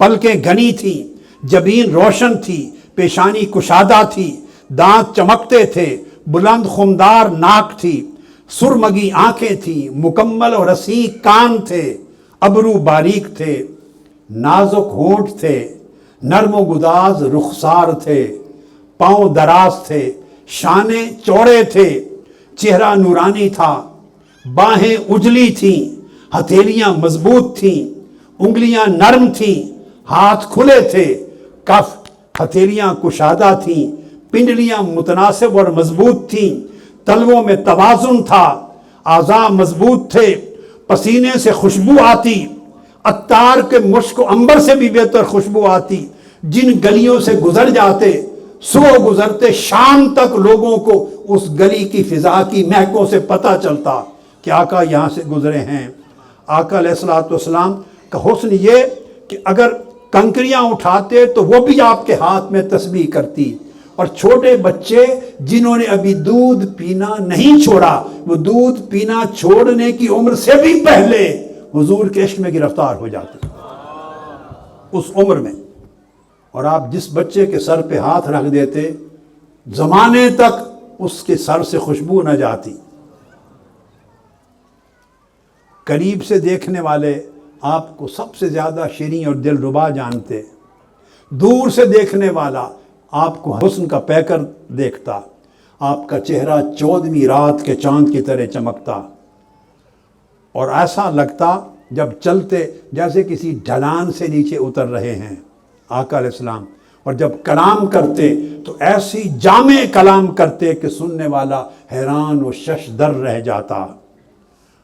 پلکیں گھنی تھیں، جبین روشن تھی، پیشانی کشادہ تھی، دانت چمکتے تھے، بلند خمدار ناک تھی، سرمگی آنکھیں تھیں، مکمل اور رسیق کان تھے، ابرو باریک تھے، نازک ہونٹ تھے، نرم و گداز رخسار تھے، پاؤں دراز تھے، شانے چوڑے تھے، چہرہ نورانی تھا، باہیں اجلی تھیں، ہتھیلیاں مضبوط تھیں، انگلیاں نرم تھیں، ہاتھ کھلے تھے، کف ہتھیلیاں کشادہ تھیں، پنڈلیاں متناسب اور مضبوط تھیں، تلووں میں توازن تھا، اعضاء مضبوط تھے، پسینے سے خوشبو آتی، عطار کے مشک و عنبر سے بھی بہتر خوشبو آتی، جن گلیوں سے گزر جاتے صبح گزرتے شام تک لوگوں کو اس گلی کی فضا کی مہکوں سے پتہ چلتا کہ آقا یہاں سے گزرے ہیں۔ آقا علیہ الصلوۃ والسلام کا حسن یہ کہ اگر کنکریاں اٹھاتے تو وہ بھی آپ کے ہاتھ میں تسبیح کرتی، اور چھوٹے بچے جنہوں نے ابھی دودھ پینا نہیں چھوڑا وہ دودھ پینا چھوڑنے کی عمر سے بھی پہلے حضور کے عشق میں گرفتار ہو جاتے اس عمر میں۔ اور آپ جس بچے کے سر پہ ہاتھ رکھ دیتے زمانے تک اس کے سر سے خوشبو نہ جاتی۔ قریب سے دیکھنے والے آپ کو سب سے زیادہ شیریں اور دل ربا جانتے، دور سے دیکھنے والا آپ کو حسن کا پیکر دیکھتا، آپ کا چہرہ 14ویں رات کے چاند کی طرح چمکتا، اور ایسا لگتا جب چلتے جیسے کسی ڈھلان سے نیچے اتر رہے ہیں آقا علیہ السلام، اور جب کلام کرتے تو ایسی جامع کلام کرتے کہ سننے والا حیران و شش در رہ جاتا۔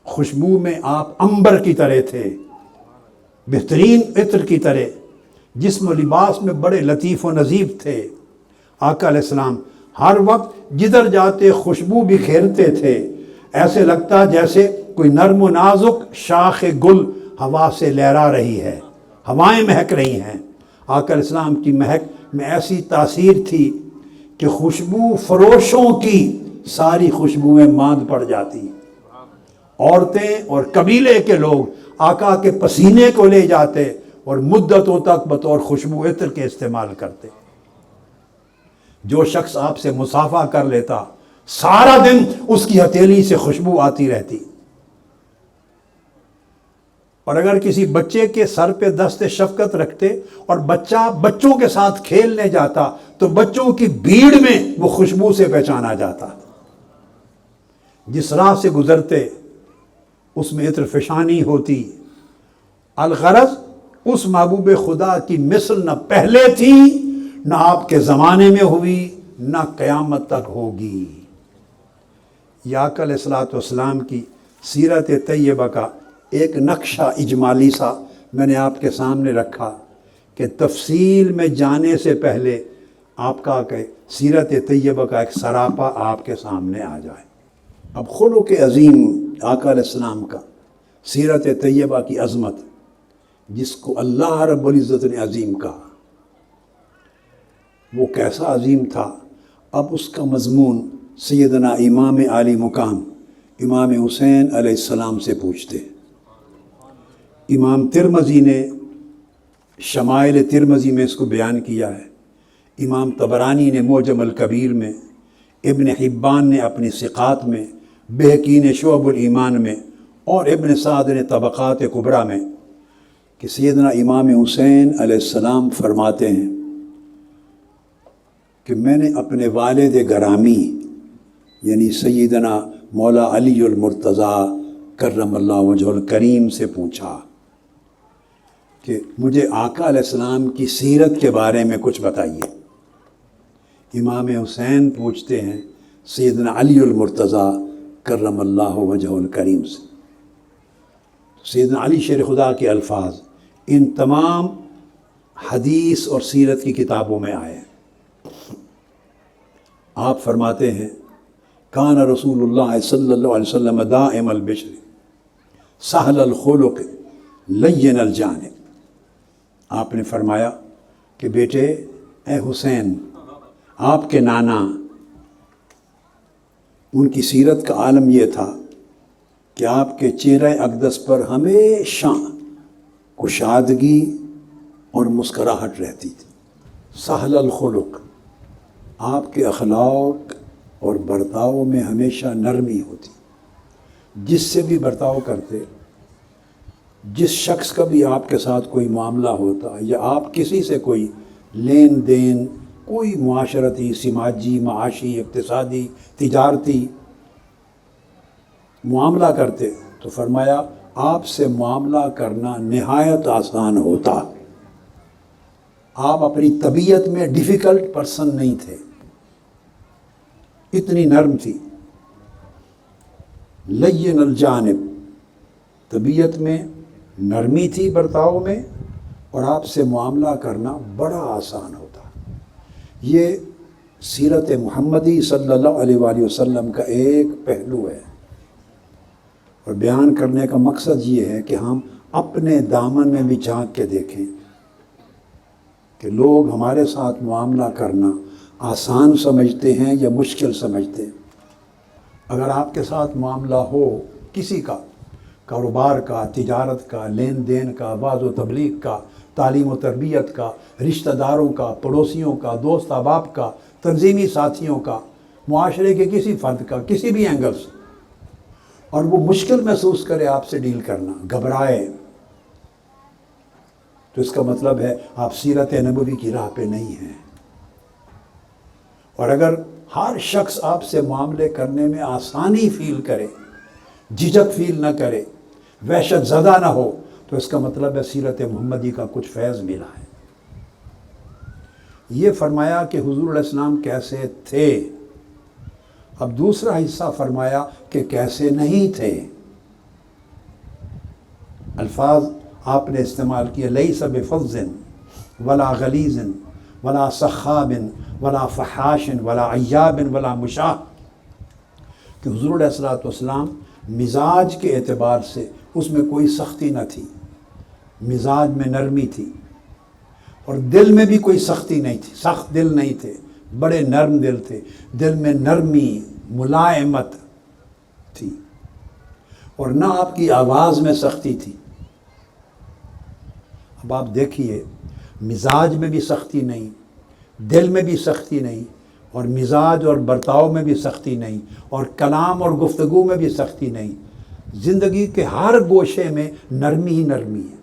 خوشبو میں آپ عنبر کی طرح تھے، بہترین عطر کی طرح، جسم و لباس میں بڑے لطیف و نظیف تھے۔ آقا علیہ السلام ہر وقت جدھر جاتے خوشبو بکھیرتے تھے، ایسے لگتا جیسے کوئی نرم و نازک شاخ گل ہوا سے لہرا رہی ہے، ہوائیں مہک رہی ہیں۔ آقا علیہ السلام کی مہک میں ایسی تاثیر تھی کہ خوشبو فروشوں کی ساری خوشبوئیں ماند پڑ جاتی۔ عورتیں اور قبیلے کے لوگ آقا کے پسینے کو لے جاتے اور مدتوں تک بطور خوشبو عطر کے استعمال کرتے۔ جو شخص آپ سے مصافحہ کر لیتا سارا دن اس کی ہتھیلی سے خوشبو آتی رہتی، اور اگر کسی بچے کے سر پہ دست شفقت رکھتے اور بچہ بچوں کے ساتھ کھیلنے جاتا تو بچوں کی بھیڑ میں وہ خوشبو سے پہچانا جاتا۔ جس راہ سے گزرتے اس میں عطر فشانی ہوتی۔ الغرض اس محبوب خدا کی مثل نہ پہلے تھی، نہ آپ کے زمانے میں ہوئی، نہ قیامت تک ہوگی۔ یہ آقا علیہ الصلوۃ والسلام کی سیرت طیبہ کا ایک نقشہ اجمالی سا میں نے آپ کے سامنے رکھا کہ تفصیل میں جانے سے پہلے آپ کا کہ سیرت طیبہ کا ایک سراپا آپ کے سامنے آ جائے۔ اب خلق عظیم آقا علیہ السلام کا، سیرت طیبہ کی عظمت جس کو اللہ رب العزت نے عظیم کہا، وہ کیسا عظیم تھا۔ اب اس کا مضمون سیدنا امام عالی مقام امام حسین علیہ السلام سے پوچھتے ہیں۔ امام ترمذی نے شمائل ترمذی میں اس کو بیان کیا ہے، امام طبرانی نے معجم الکبیر میں، ابن حبان نے اپنی ثقات میں، بہقی نے شعب الایمان میں، اور ابن سعد نے طبقات کبریٰ میں، کہ سیدنا امام حسین علیہ السلام فرماتے ہیں کہ میں نے اپنے والد گرامی یعنی سیدنا مولا علی المرتضیٰ کرم اللہ وجہ الکریم سے پوچھا کہ مجھے آقا علیہ السلام کی سیرت کے بارے میں کچھ بتائیے۔ امام حسین پوچھتے ہیں سیدنا علی المرتضیٰ کرم اللہ وجہ الکریم سے۔ سیدنا علی شیر خدا کے الفاظ ان تمام حدیث اور سیرت کی کتابوں میں آئے ہیں۔ آپ فرماتے ہیں کان رسول اللہ صلی اللہ علیہ وسلم دائم البشر سہل الخلق لین الجانب۔ آپ نے فرمایا کہ بیٹے اے حسین، آپ کے نانا، ان کی سیرت کا عالم یہ تھا کہ آپ کے چہرہ اقدس پر ہمیشہ کشادگی اور مسکراہٹ رہتی تھی۔ سہل الخلق، آپ کے اخلاق اور برتاؤ میں ہمیشہ نرمی ہوتی. جس سے بھی برتاؤ کرتے، جس شخص کا بھی آپ کے ساتھ کوئی معاملہ ہوتا یا آپ کسی سے کوئی لین دین، کوئی معاشرتی، سماجی، معاشی، اقتصادی، تجارتی معاملہ کرتے تو فرمایا آپ سے معاملہ کرنا نہایت آسان ہوتا. آپ اپنی طبیعت میں ڈیفیکلٹ پرسن نہیں تھے، اتنی نرم تھی. لین الجانب، طبیعت میں نرمی تھی برتاؤ میں، اور آپ سے معاملہ کرنا بڑا آسان ہوتا. یہ سیرت محمدی صلی اللہ علیہ وآلہ وسلم کا ایک پہلو ہے، اور بیان کرنے کا مقصد یہ ہے کہ ہم اپنے دامن میں بھی جھانک کے دیکھیں کہ لوگ ہمارے ساتھ معاملہ کرنا آسان سمجھتے ہیں یا مشکل سمجھتے ہیں. اگر آپ کے ساتھ معاملہ ہو کسی کا، کاروبار کا، تجارت کا، لین دین کا، وعظ و تبلیغ کا، تعلیم و تربیت کا، رشتہ داروں کا، پڑوسیوں کا، دوست احباب کا، تنظیمی ساتھیوں کا، معاشرے کے کسی فرد کا، کسی بھی اینگل سے، اور وہ مشکل محسوس کرے آپ سے ڈیل کرنا، گھبرائے، تو اس کا مطلب ہے آپ سیرت نبوی کی راہ پہ نہیں ہیں. اور اگر ہر شخص آپ سے معاملے کرنے میں آسانی فیل کرے، جھجک فیل نہ کرے، وحشت زدہ نہ ہو، تو اس کا مطلب ہے سیرت محمدی کا کچھ فیض ملا ہے. یہ فرمایا کہ حضور علیہ السلام کیسے تھے. اب دوسرا حصہ فرمایا کہ کیسے نہیں تھے. الفاظ آپ نے استعمال کیے، لیس بفظ ولا غلیظ ولا سخاب ولا فحاش ولا عیاب ولا مشاح، کہ حضور علیہ السلام مزاج کے اعتبار سے اس میں کوئی سختی نہ تھی، مزاج میں نرمی تھی، اور دل میں بھی کوئی سختی نہیں تھی، سخت دل نہیں تھے، بڑے نرم دل تھے. دل میں نرمی، ملائمت تھی، اور نہ آپ کی آواز میں سختی تھی. اب آپ دیکھیے، مزاج میں بھی سختی نہیں، دل میں بھی سختی نہیں، اور مزاج اور برتاؤ میں بھی سختی نہیں، اور کلام اور گفتگو میں بھی سختی نہیں. زندگی کے ہر گوشے میں نرمی ہی نرمی ہے،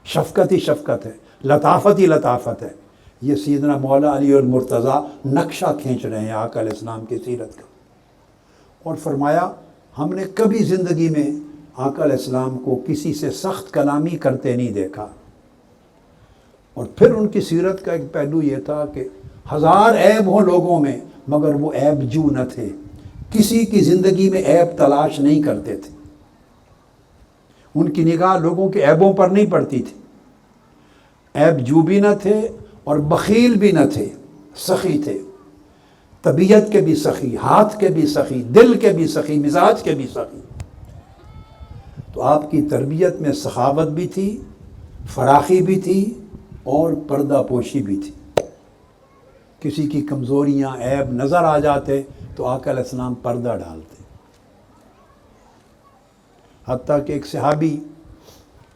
شفقت ہی شفقت ہے، لطافت ہی لطافت ہے. یہ سیدنا مولا علی المرتضیٰ نقشہ کھینچ رہے ہیں آقا علیہ السلام کی سیرت کا. اور فرمایا ہم نے کبھی زندگی میں آقا علیہ السلام کو کسی سے سخت کلامی کرتے نہیں دیکھا. اور پھر ان کی سیرت کا ایک پہلو یہ تھا کہ ہزار عیب ہوں لوگوں میں، مگر وہ عیب جو نہ تھے، کسی کی زندگی میں عیب تلاش نہیں کرتے تھے. ان کی نگاہ لوگوں کے عیبوں پر نہیں پڑتی تھی. عیب جو بھی نہ تھے اور بخیل بھی نہ تھے، سخی تھے، طبیعت کے بھی سخی، ہاتھ کے بھی سخی، دل کے بھی سخی، مزاج کے بھی سخی. تو آپ کی تربیت میں سخاوت بھی تھی، فراخی بھی تھی، اور پردہ پوشی بھی تھی. کسی کی کمزوریاں، عیب نظر آ جاتے تو آقا علیہ السلام پردہ ڈالتے. حتیٰ کہ ایک صحابی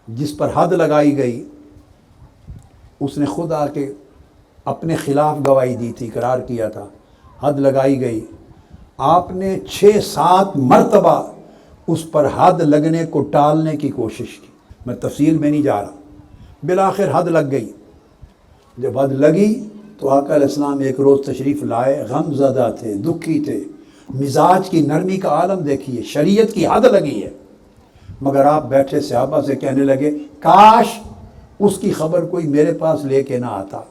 جس پر حد لگائی گئی، اس نے خود آ کے اپنے خلاف گواہی دی تھی، اقرار کیا تھا، حد لگائی گئی. آپ نے 6-7 مرتبہ اس پر حد لگنے کو ٹالنے کی کوشش کی. میں تفصیل میں نہیں جا رہا. بالآخر حد لگ گئی. جب حد لگی تو آقا علیہ السلام ایک روز تشریف لائے، غم زدہ تھے، دکھی تھے. مزاج کی نرمی کا عالم دیکھیے، شریعت کی حد لگی ہے، مگر آپ بیٹھے صحابہ سے کہنے لگے کاش اس کی خبر کوئی میرے پاس لے کے نہ آتا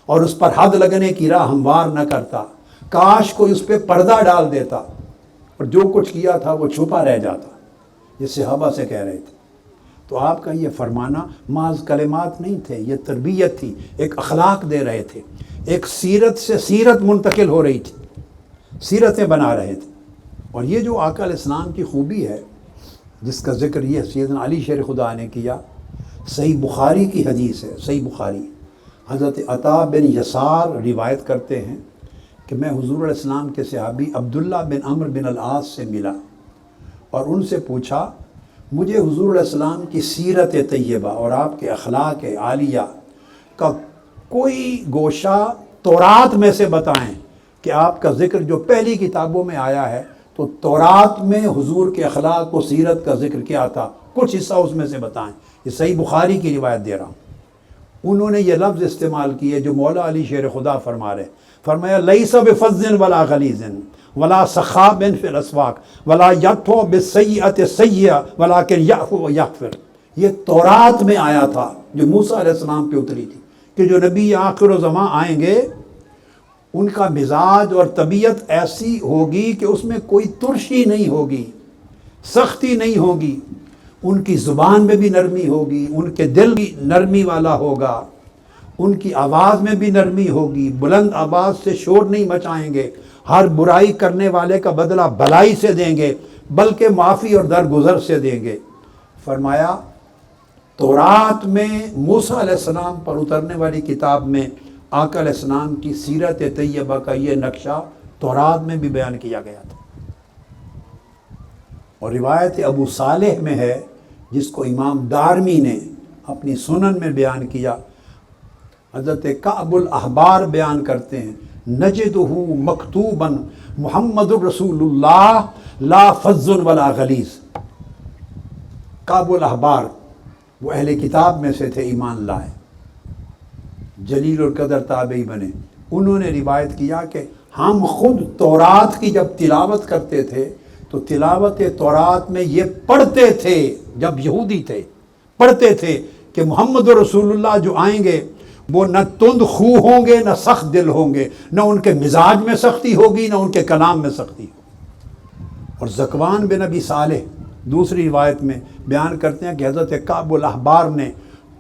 اور اس پر حد لگنے کی راہ ہموار نہ کرتا. کاش کوئی اس پہ پردہ ڈال دیتا اور جو کچھ کیا تھا وہ چھپا رہ جاتا. یہ صحابہ سے کہہ رہے تھے. تو آپ کا یہ فرمانا محض کلمات نہیں تھے، یہ تربیت تھی، ایک اخلاق دے رہے تھے، ایک سیرت سے سیرت منتقل ہو رہی تھی، سیرتیں بنا رہے تھے. اور یہ جو آقا علیہ السلام کی خوبی ہے، جس کا ذکر یہ سیدنا علی شیر خدا نے کیا، صحیح بخاری کی حدیث ہے. صحیح بخاری، حضرت عطا بن یسار روایت کرتے ہیں کہ میں حضور علیہ السلام کے صحابی عبداللہ بن عمرو بن العاص سے ملا اور ان سے پوچھا مجھے حضور علیہ السلام کی سیرت طیبہ اور آپ کے اخلاق عالیہ کا کوئی گوشہ تورات میں سے بتائیں کہ آپ کا ذکر جو پہلی کتابوں میں آیا ہے تو تورات میں حضور کے اخلاق و سیرت کا ذکر کیا تھا، کچھ حصہ اس میں سے بتائیں۔ یہ صحیح بخاری کی روایت دے رہا ہوں۔ انہوں نے یہ لفظ استعمال کیے جو مولا علی شیر خدا فرما رہے، فرمایا لیس بفظ ولا غلیظ ولا سخاب فی الاسواق ولا یدفع بالسیئۃ السیئۃ ولکن یعفو ویغفر۔ یہ تورات میں آیا تھا جو موسیٰ علیہ السلام پہ اتری تھی کہ جو نبی آخر الزمان آئیں گے ان کا مزاج اور طبیعت ایسی ہوگی کہ اس میں کوئی ترشی نہیں ہوگی، سختی نہیں ہوگی، ان کی زبان میں بھی نرمی ہوگی، ان کے دل بھی نرمی والا ہوگا، ان کی آواز میں بھی نرمی ہوگی، بلند آواز سے شور نہیں مچائیں گے، ہر برائی کرنے والے کا بدلہ بھلائی سے دیں گے بلکہ معافی اور درگزر سے دیں گے۔ فرمایا تورات میں موسیٰ علیہ السلام پر اترنے والی کتاب میں آقا علیہ السلام کی سیرت طیبہ کا یہ نقشہ تورات میں بھی بیان کیا گیا تھا۔ اور روایت ابو صالح میں ہے جس کو امام دارمی نے اپنی سنن میں بیان کیا، حضرت کعب الاحبار بیان کرتے ہیں نجدہ مکتوبا محمد الرسول اللہ لا فظ ولا غلیظ۔ کعب الاحبار وہ اہل کتاب میں سے تھے، ایمان لائے، جلیل القدر تابعی بنے۔ انہوں نے روایت کیا کہ ہم خود تورات کی جب تلاوت کرتے تھے تو تلاوت تورات میں یہ پڑھتے تھے، جب یہودی تھے پڑھتے تھے کہ محمد رسول اللہ جو آئیں گے وہ نہ تند خو ہوں گے نہ سخت دل ہوں گے، نہ ان کے مزاج میں سختی ہوگی نہ ان کے کلام میں سختی ہوگی۔ اور زکوان بن ابی صالح دوسری روایت میں بیان کرتے ہیں کہ حضرت کعب الاحبار نے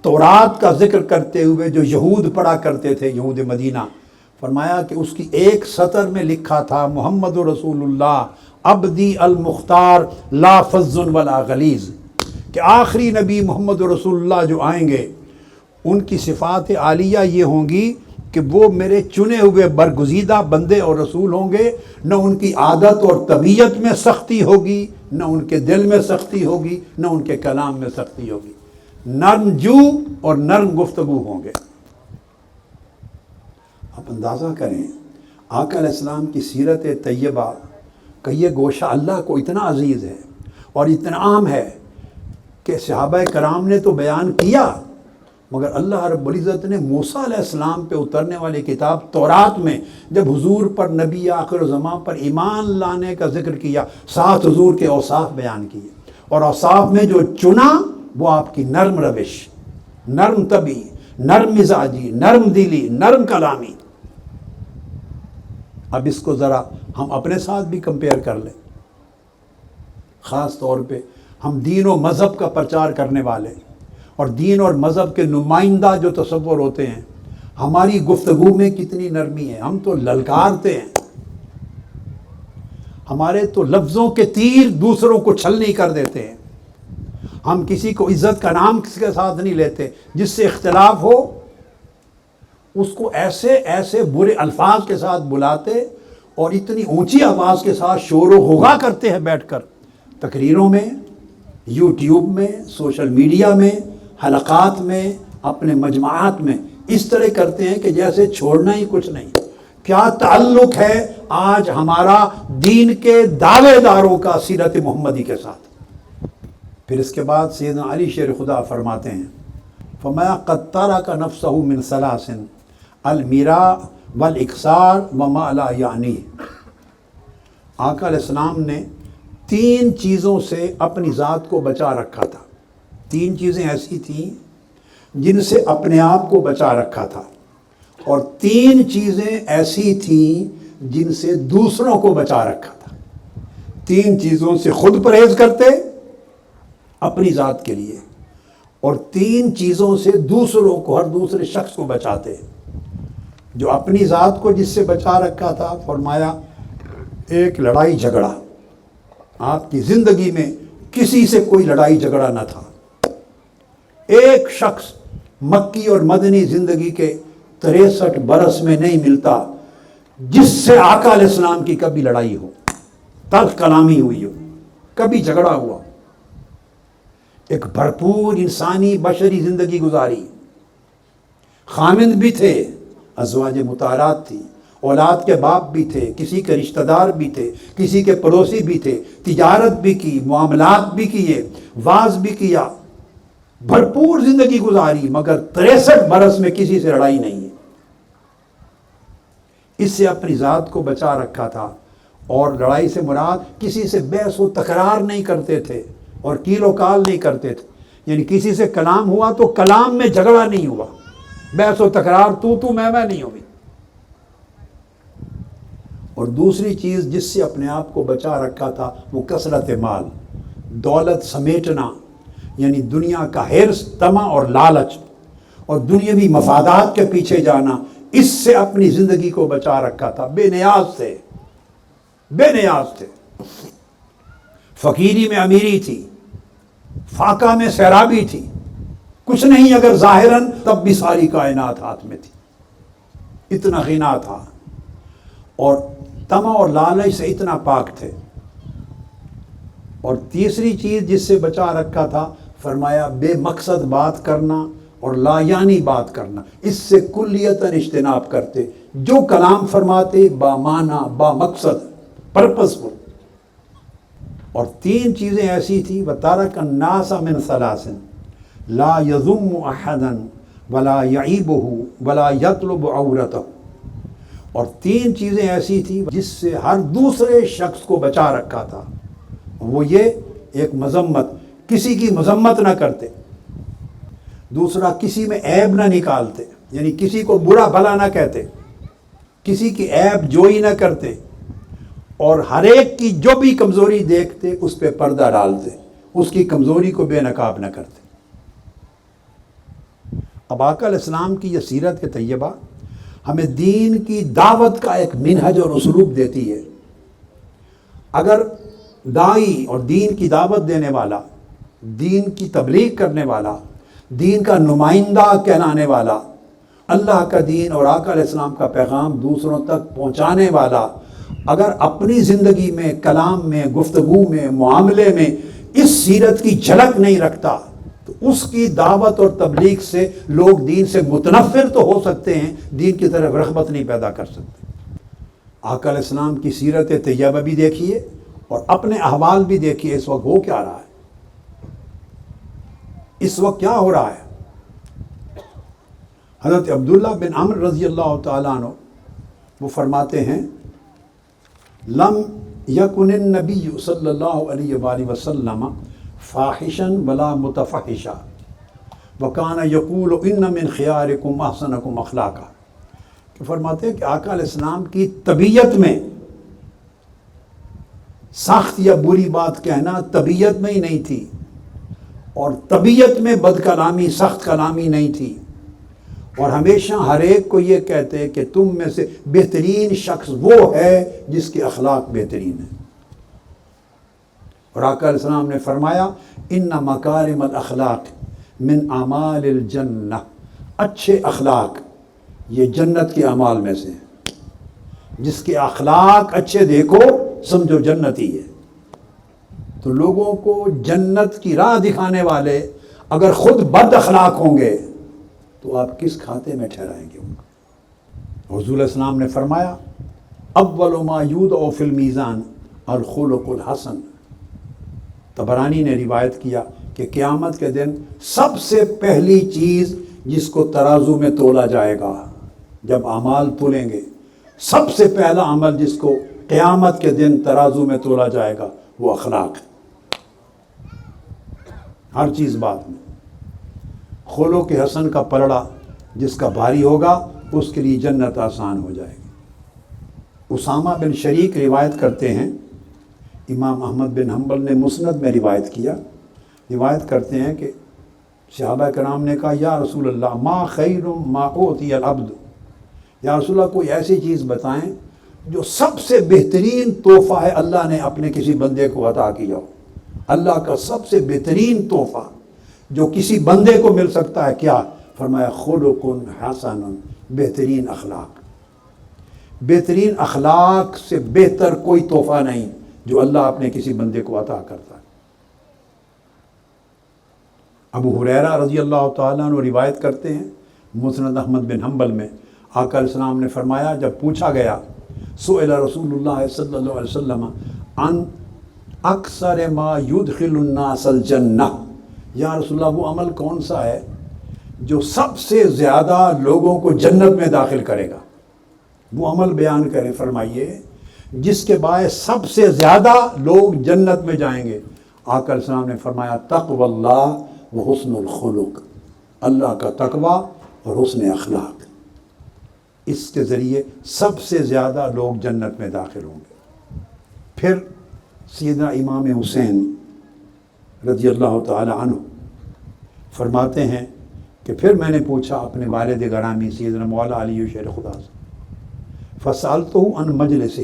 تورات کا ذکر کرتے ہوئے جو یہود پڑھا کرتے تھے، یہود مدینہ، فرمایا کہ اس کی ایک سطر میں لکھا تھا محمد رسول اللہ عبدی المختار لا فظ ولا غلیظ، کہ آخری نبی محمد رسول اللہ جو آئیں گے ان کی صفات عالیہ یہ ہوں گی کہ وہ میرے چنے ہوئے برگزیدہ بندے اور رسول ہوں گے، نہ ان کی عادت اور طبیعت میں سختی ہوگی، نہ ان کے دل میں سختی ہوگی، نہ ان کے کلام میں سختی ہوگی، نرم جو اور نرم گفتگو ہوں گے۔ آپ اندازہ کریں آقا علیہ السلام کی سیرت طیبہ کا یہ گوشہ اللہ کو اتنا عزیز ہے اور اتنا عام ہے کہ صحابہ کرام نے تو بیان کیا، مگر اللہ رب العزت نے موسیٰ علیہ السلام پہ اترنے والی کتاب تورات میں جب حضور پر نبی آخر زمان پر ایمان لانے کا ذکر کیا، 7 حضور کے اوصاف بیان کیے، اور اوصاف میں جو چنا وہ آپ کی نرم روش، نرم طبی، نرم مزاجی، نرم دلی، نرم کلامی۔ اب اس کو ذرا ہم اپنے ساتھ بھی کمپیئر کر لیں، خاص طور پہ ہم دین و مذہب کا پرچار کرنے والے اور دین اور مذہب کے نمائندہ جو تصور ہوتے ہیں، ہماری گفتگو میں کتنی نرمی ہے، ہم تو للکارتے ہیں، ہمارے تو لفظوں کے تیر دوسروں کو چھلنی کر دیتے ہیں، ہم کسی کو عزت کا نام کسی کے ساتھ نہیں لیتے، جس سے اختلاف ہو اس کو ایسے ایسے برے الفاظ کے ساتھ بلاتے اور اتنی اونچی آواز کے ساتھ شور و غوغا کرتے ہیں بیٹھ کر تقریروں میں، یوٹیوب میں، سوشل میڈیا میں، حلقات میں، اپنے مجمعات میں، اس طرح کرتے ہیں کہ جیسے چھوڑنا ہی کچھ نہیں۔ کیا تعلق ہے آج ہمارا دین کے دعوے داروں کا سیرت محمدی کے ساتھ؟ پھر اس کے بعد سیدنا علی شیر خدا فرماتے ہیں فَمَا قَدْ تَرَكَ نَفْسَهُ مِنْ سَلَاسٍ الْمِرَاء وَالْإِقْصَارِ وَمَا لَا يَعْنِيهِ۔ آقا علیہ السلام نے 3 چیزوں سے اپنی ذات کو بچا رکھا تھا، 3 چیزیں ایسی تھیں جن سے اپنے آپ کو بچا رکھا تھا، اور 3 چیزیں ایسی تھیں جن سے دوسروں کو بچا رکھا تھا۔ 3 چیزوں سے خود پرہیز کرتے اپنی ذات کے لیے، اور 3 چیزوں سے دوسروں کو، ہر دوسرے شخص کو بچاتے۔ جو اپنی ذات کو جس سے بچا رکھا تھا، فرمایا ایک لڑائی جھگڑا، آپ کی زندگی میں کسی سے کوئی لڑائی جھگڑا نہ تھا۔ ایک شخص مکی اور مدنی زندگی کے 63 برس میں نہیں ملتا جس سے آقا علیہ السلام کی کبھی لڑائی ہو، تلخ کلامی ہوئی ہو، کبھی جھگڑا ہوا۔ ایک بھرپور انسانی بشری زندگی گزاری، خامند بھی تھے، ازواج مطہرات تھی، اولاد کے باپ بھی تھے، کسی کے رشتہ دار بھی تھے، کسی کے پڑوسی بھی تھے، تجارت بھی کی، معاملات بھی کیے، واز بھی کیا، بھرپور زندگی گزاری، مگر 63 برس میں کسی سے لڑائی نہیں ہے۔ اس سے اپنی ذات کو بچا رکھا تھا، اور لڑائی سے مراد کسی سے بحث و تکرار نہیں کرتے تھے اور کیل و کال نہیں کرتے تھے، یعنی کسی سے کلام ہوا تو کلام میں جھگڑا نہیں ہوا، بحث و تکرار تو میں نہیں ہوئی۔ اور دوسری چیز جس سے اپنے آپ کو بچا رکھا تھا وہ کثرت مال، دولت سمیٹنا، یعنی دنیا کا حرص، طمع اور لالچ اور دنیاوی مفادات کے پیچھے جانا، اس سے اپنی زندگی کو بچا رکھا تھا۔ بے نیاز تھے، بے نیاز تھے، فقیری میں امیری تھی، فاقہ میں سیرابی تھی، کچھ نہیں اگر ظاہراً تب بھی ساری کائنات ہاتھ میں تھی، اتنا غنا تھا، اور طمع اور لالچ سے اتنا پاک تھے۔ اور تیسری چیز جس سے بچا رکھا تھا، فرمایا بے مقصد بات کرنا اور لا یعنی بات کرنا، اس سے کلیتاً اجتناب کرتے، جو کلام فرماتے با معنی با مقصد، پرپسفل۔ اور 3 چیزیں ایسی تھیں، وَتَرَكَ النَّاسَ مِنْ ثَلَاثٍ لَا يَذُمُّ أَحَدًا وَلَا يَعِيبُهُ وَلَا يَطْلُبُ عَوْرَتَهُ۔ اور 3 چیزیں ایسی تھیں جس سے ہر دوسرے شخص کو بچا رکھا تھا، وہ یہ: ایک مذمت، کسی کی مذمت نہ کرتے، دوسرا کسی میں عیب نہ نکالتے، یعنی کسی کو برا بھلا نہ کہتے، کسی کی عیب جوئی نہ کرتے، اور ہر ایک کی جو بھی کمزوری دیکھتے اس پہ پردہ ڈالتے، اس کی کمزوری کو بے نقاب نہ کرتے۔ اب آقا علیہ السلام کی یہ سیرت طیبہ ہمیں دین کی دعوت کا ایک منہج اور اسلوب دیتی ہے۔ اگر داعی اور دین کی دعوت دینے والا، دین کی تبلیغ کرنے والا، دین کا نمائندہ کہلانے والا، اللہ کا دین اور آقا علیہ السلام کا پیغام دوسروں تک پہنچانے والا، اگر اپنی زندگی میں، کلام میں، گفتگو میں، معاملے میں اس سیرت کی جھلک نہیں رکھتا، تو اس کی دعوت اور تبلیغ سے لوگ دین سے متنفر تو ہو سکتے ہیں، دین کی طرف رغبت نہیں پیدا کر سکتے۔ آقا علیہ السلام کی سیرت طیبہ بھی دیکھیے اور اپنے احوال بھی دیکھیے، اس وقت ہو کیا رہا ہے، اس وقت کیا ہو رہا ہے۔ حضرت عبداللہ بن عمرو رضی اللہ تعالیٰ عنہ وہ فرماتے ہیں: لم یکن النبی صلی اللہ علیہ وآلہ وسلم فاحشا ولا متفحشا وکان یقول ان من خیارکم احسنکم اخلاقا۔ کہ فرماتے ہیں کہ آقا علیہ السلام کی طبیعت میں سخت یا بری بات کہنا طبیعت میں ہی نہیں تھی، اور طبیعت میں بد کلامی، سخت کلامی نہیں تھی، اور ہمیشہ ہر ایک کو یہ کہتے کہ تم میں سے بہترین شخص وہ ہے جس کے اخلاق بہترین ہیں۔ اور آقا علیہ السلام نے فرمایا: ان مکارم الاخلاق من اعمال الجنہ، اچھے اخلاق یہ جنت کے اعمال میں سے ہیں، جس کے اخلاق اچھے دیکھو سمجھو جنت ہی ہے۔ تو لوگوں کو جنت کی راہ دکھانے والے اگر خود بد اخلاق ہوں گے تو آپ کس کھاتے میں ٹھہرائیں گے ان کو؟ حضور علیہ السلام نے فرمایا: اول ما یوضع فی المیزان الخلق الحسن۔ طبرانی نے روایت کیا کہ قیامت کے دن سب سے پہلی چیز جس کو ترازو میں تولا جائے گا، جب اعمال تولیں گے، سب سے پہلا عمل جس کو قیامت کے دن ترازو میں تولا جائے گا وہ اخلاق ہے۔ ہر چیز بات میں خلق حسن کا پلڑا جس کا بھاری ہوگا اس کے لیے جنت آسان ہو جائے گی۔ اسامہ بن شریک روایت کرتے ہیں، امام احمد بن حنبل نے مسند میں روایت کیا، روایت کرتے ہیں کہ صحابہ کرام نے کہا: یا رسول اللہ، ما خیر ما اوتی العبد، یا رسول اللہ کوئی ایسی چیز بتائیں جو سب سے بہترین تحفہ ہے اللہ نے اپنے کسی بندے کو عطا کیا ہو۔ اللہ کا سب سے بہترین تحفہ جو کسی بندے کو مل سکتا ہے کیا؟ فرمایا: خلق حسن، بہترین اخلاق۔ بہترین اخلاق سے بہتر کوئی تحفہ نہیں جو اللہ اپنے کسی بندے کو عطا کرتا ہے۔ ابو ہریرہ رضی اللہ تعالیٰ عنہ روایت کرتے ہیں مسند احمد بن حنبل میں، آقا علیہ السلام نے فرمایا، جب پوچھا گیا سئل رسول اللہ صلی اللہ علیہ وسلم عن اکثر ما یدخل الناس الجنہ، یا رسول اللہ وہ عمل کون سا ہے جو سب سے زیادہ لوگوں کو جنت میں داخل کرے گا؟ وہ عمل بیان کریں، فرمائیے جس کے باعث سب سے زیادہ لوگ جنت میں جائیں گے۔ آقا علیہ السلام نے فرمایا تقوی اللہ و حسن الخلق، اللہ کا تقوی اور حسن اخلاق، اس کے ذریعے سب سے زیادہ لوگ جنت میں داخل ہوں گے۔ پھر سیدنا امام حسین رضی اللہ تعالی عنہ فرماتے ہیں کہ پھر میں نے پوچھا اپنے والد گرامی سیدنا مولا علی شیر خدا سے، فسألتہ عن مجلسہ،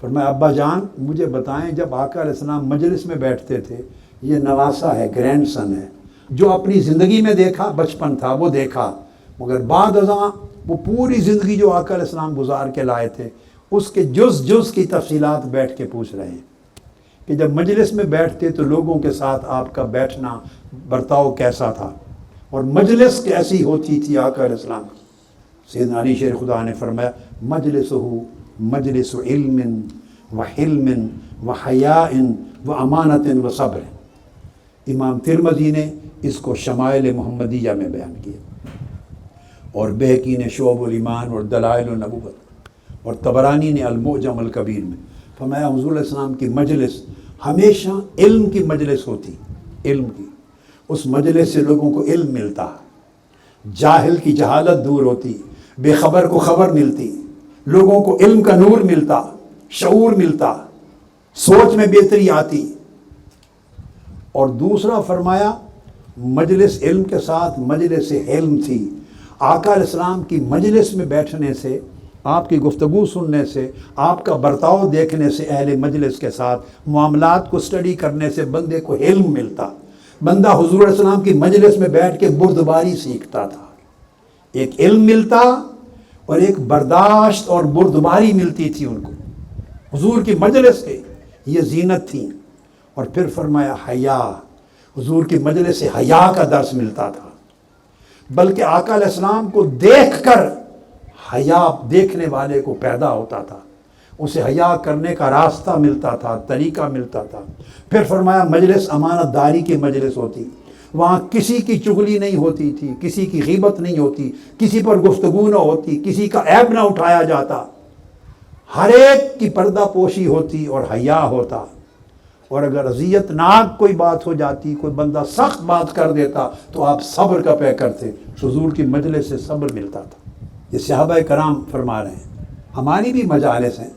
فرمایا ابا جان مجھے بتائیں جب آقا علیہ السلام مجلس میں بیٹھتے تھے، یہ نواسا ہے، گرینڈ سن ہے، جو اپنی زندگی میں دیکھا بچپن تھا وہ دیکھا، مگر بعد ازاں وہ پوری زندگی جو آقا علیہ السلام گزار کے لائے تھے اس کے جز کی تفصیلات بیٹھ کے پوچھ رہے ہیں کہ جب مجلس میں بیٹھتے تو لوگوں کے ساتھ آپ کا بیٹھنا برتاؤ کیسا تھا، اور مجلس کیسی ہوتی تھی آقا علیہ السلام کی۔ سیدنا علی شیر خدا نے فرمایا مجلسہ مجلس علم و حلم و حیاء و امانت و صبر۔ امام ترمذی نے اس کو شمائل محمدیہ میں بیان کیا، اور بہقی نے شعب الایمان اور دلائل النبوت، اور طبرانی نے المعجم الکبیر میں فرمایا حضور علیہ السلام کی مجلس ہمیشہ علم کی مجلس ہوتی، علم کی، اس مجلس سے لوگوں کو علم ملتا، جاہل کی جہالت دور ہوتی، بے خبر کو خبر ملتی، لوگوں کو علم کا نور ملتا، شعور ملتا، سوچ میں بہتری آتی۔ اور دوسرا فرمایا مجلس علم کے ساتھ مجلس علم تھی۔ آقا علیہ السلام کی مجلس میں بیٹھنے سے، آپ کی گفتگو سننے سے، آپ کا برتاؤ دیکھنے سے، اہل مجلس کے ساتھ معاملات کو اسٹڈی کرنے سے بندے کو علم ملتا۔ بندہ حضور علیہ السلام کی مجلس میں بیٹھ کے بردباری سیکھتا تھا، ایک علم ملتا اور ایک برداشت اور بردباری ملتی تھی ان کو، حضور کی مجلس کے یہ زینت تھی۔ اور پھر فرمایا حیا، حضور کی مجلس سے حیا کا درس ملتا تھا، بلکہ آقا علیہ السلام کو دیکھ کر حیا دیکھنے والے کو پیدا ہوتا تھا، اسے حیا کرنے کا راستہ ملتا تھا، طریقہ ملتا تھا۔ پھر فرمایا مجلس امانت داری کی مجلس ہوتی، وہاں کسی کی چغلی نہیں ہوتی تھی، کسی کی غیبت نہیں ہوتی، کسی پر گفتگو نہ ہوتی، کسی کا عیب نہ اٹھایا جاتا، ہر ایک کی پردہ پوشی ہوتی اور حیا ہوتا۔ اور اگر اذیت ناک کوئی بات ہو جاتی، کوئی بندہ سخت بات کر دیتا تو آپ صبر کا پے کرتے، حضور کی مجلس سے صبر ملتا تھا۔ یہ صحابہ کرام فرما رہے ہیں، ہماری بھی مجالس ہیں،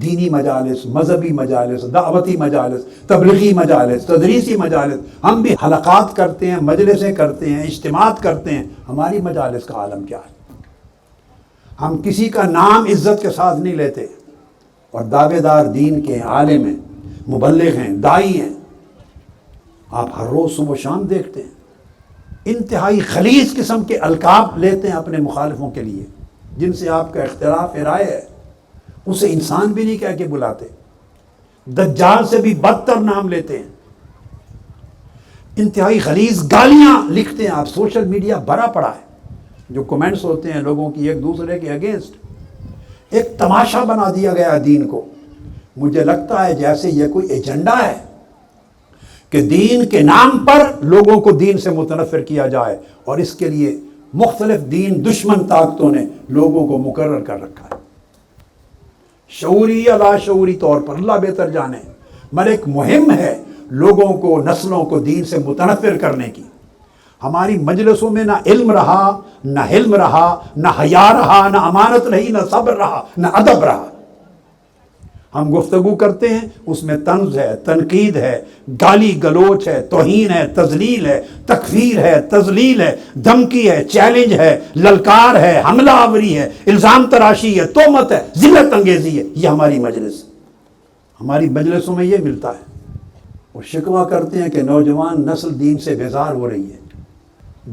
دینی مجالس، مذہبی مجالس، دعوتی مجالس، تبلیغی مجالس، تدریسی مجالس، ہم بھی حلقات کرتے ہیں، مجلسیں کرتے ہیں، اجتماعات کرتے ہیں۔ ہماری مجالس کا عالم کیا ہے؟ ہم کسی کا نام عزت کے ساتھ نہیں لیتے، اور دعوے دار دین کے عالم ہیں، مبلغ ہیں، دائی ہیں، آپ ہر روز صبح و شام دیکھتے ہیں انتہائی خلیص قسم کے القاب لیتے ہیں اپنے مخالفوں کے لیے، جن سے آپ کا اختلاف رائے ہے، اسے انسان بھی نہیں کہہ کے بلاتے، دجال سے بھی بدتر نام لیتے ہیں، انتہائی خلیص گالیاں لکھتے ہیں۔ آپ سوشل میڈیا بھرا پڑا ہے، جو کمنٹس ہوتے ہیں لوگوں کی ایک دوسرے کے اگینسٹ، ایک تماشا بنا دیا گیا دین کو۔ مجھے لگتا ہے جیسے یہ کوئی ایجنڈا ہے کہ دین کے نام پر لوگوں کو دین سے متنفر کیا جائے، اور اس کے لیے مختلف دین دشمن طاقتوں نے لوگوں کو مقرر کر رکھا ہے، شعوری یا لاشعوری طور پر، اللہ بہتر جانے، مگر ایک مہم ہے لوگوں کو، نسلوں کو دین سے متنفر کرنے کی۔ ہماری مجلسوں میں نہ علم رہا، نہ حلم رہا، نہ حیا رہا، نہ امانت رہی، نہ صبر رہا، نہ ادب رہا۔ ہم گفتگو کرتے ہیں، اس میں طنز ہے، تنقید ہے، گالی گلوچ ہے، توہین ہے، تذلیل ہے، تکفیر ہے، تذلیل ہے، دھمکی ہے، چیلنج ہے، للکار ہے، حملہ آوری ہے، الزام تراشی ہے، تہمت ہے، ذلت انگیزی ہے۔ یہ ہماری مجلس، ہماری مجلسوں میں یہ ملتا ہے۔ اور شکوہ کرتے ہیں کہ نوجوان نسل دین سے بیزار ہو رہی ہے،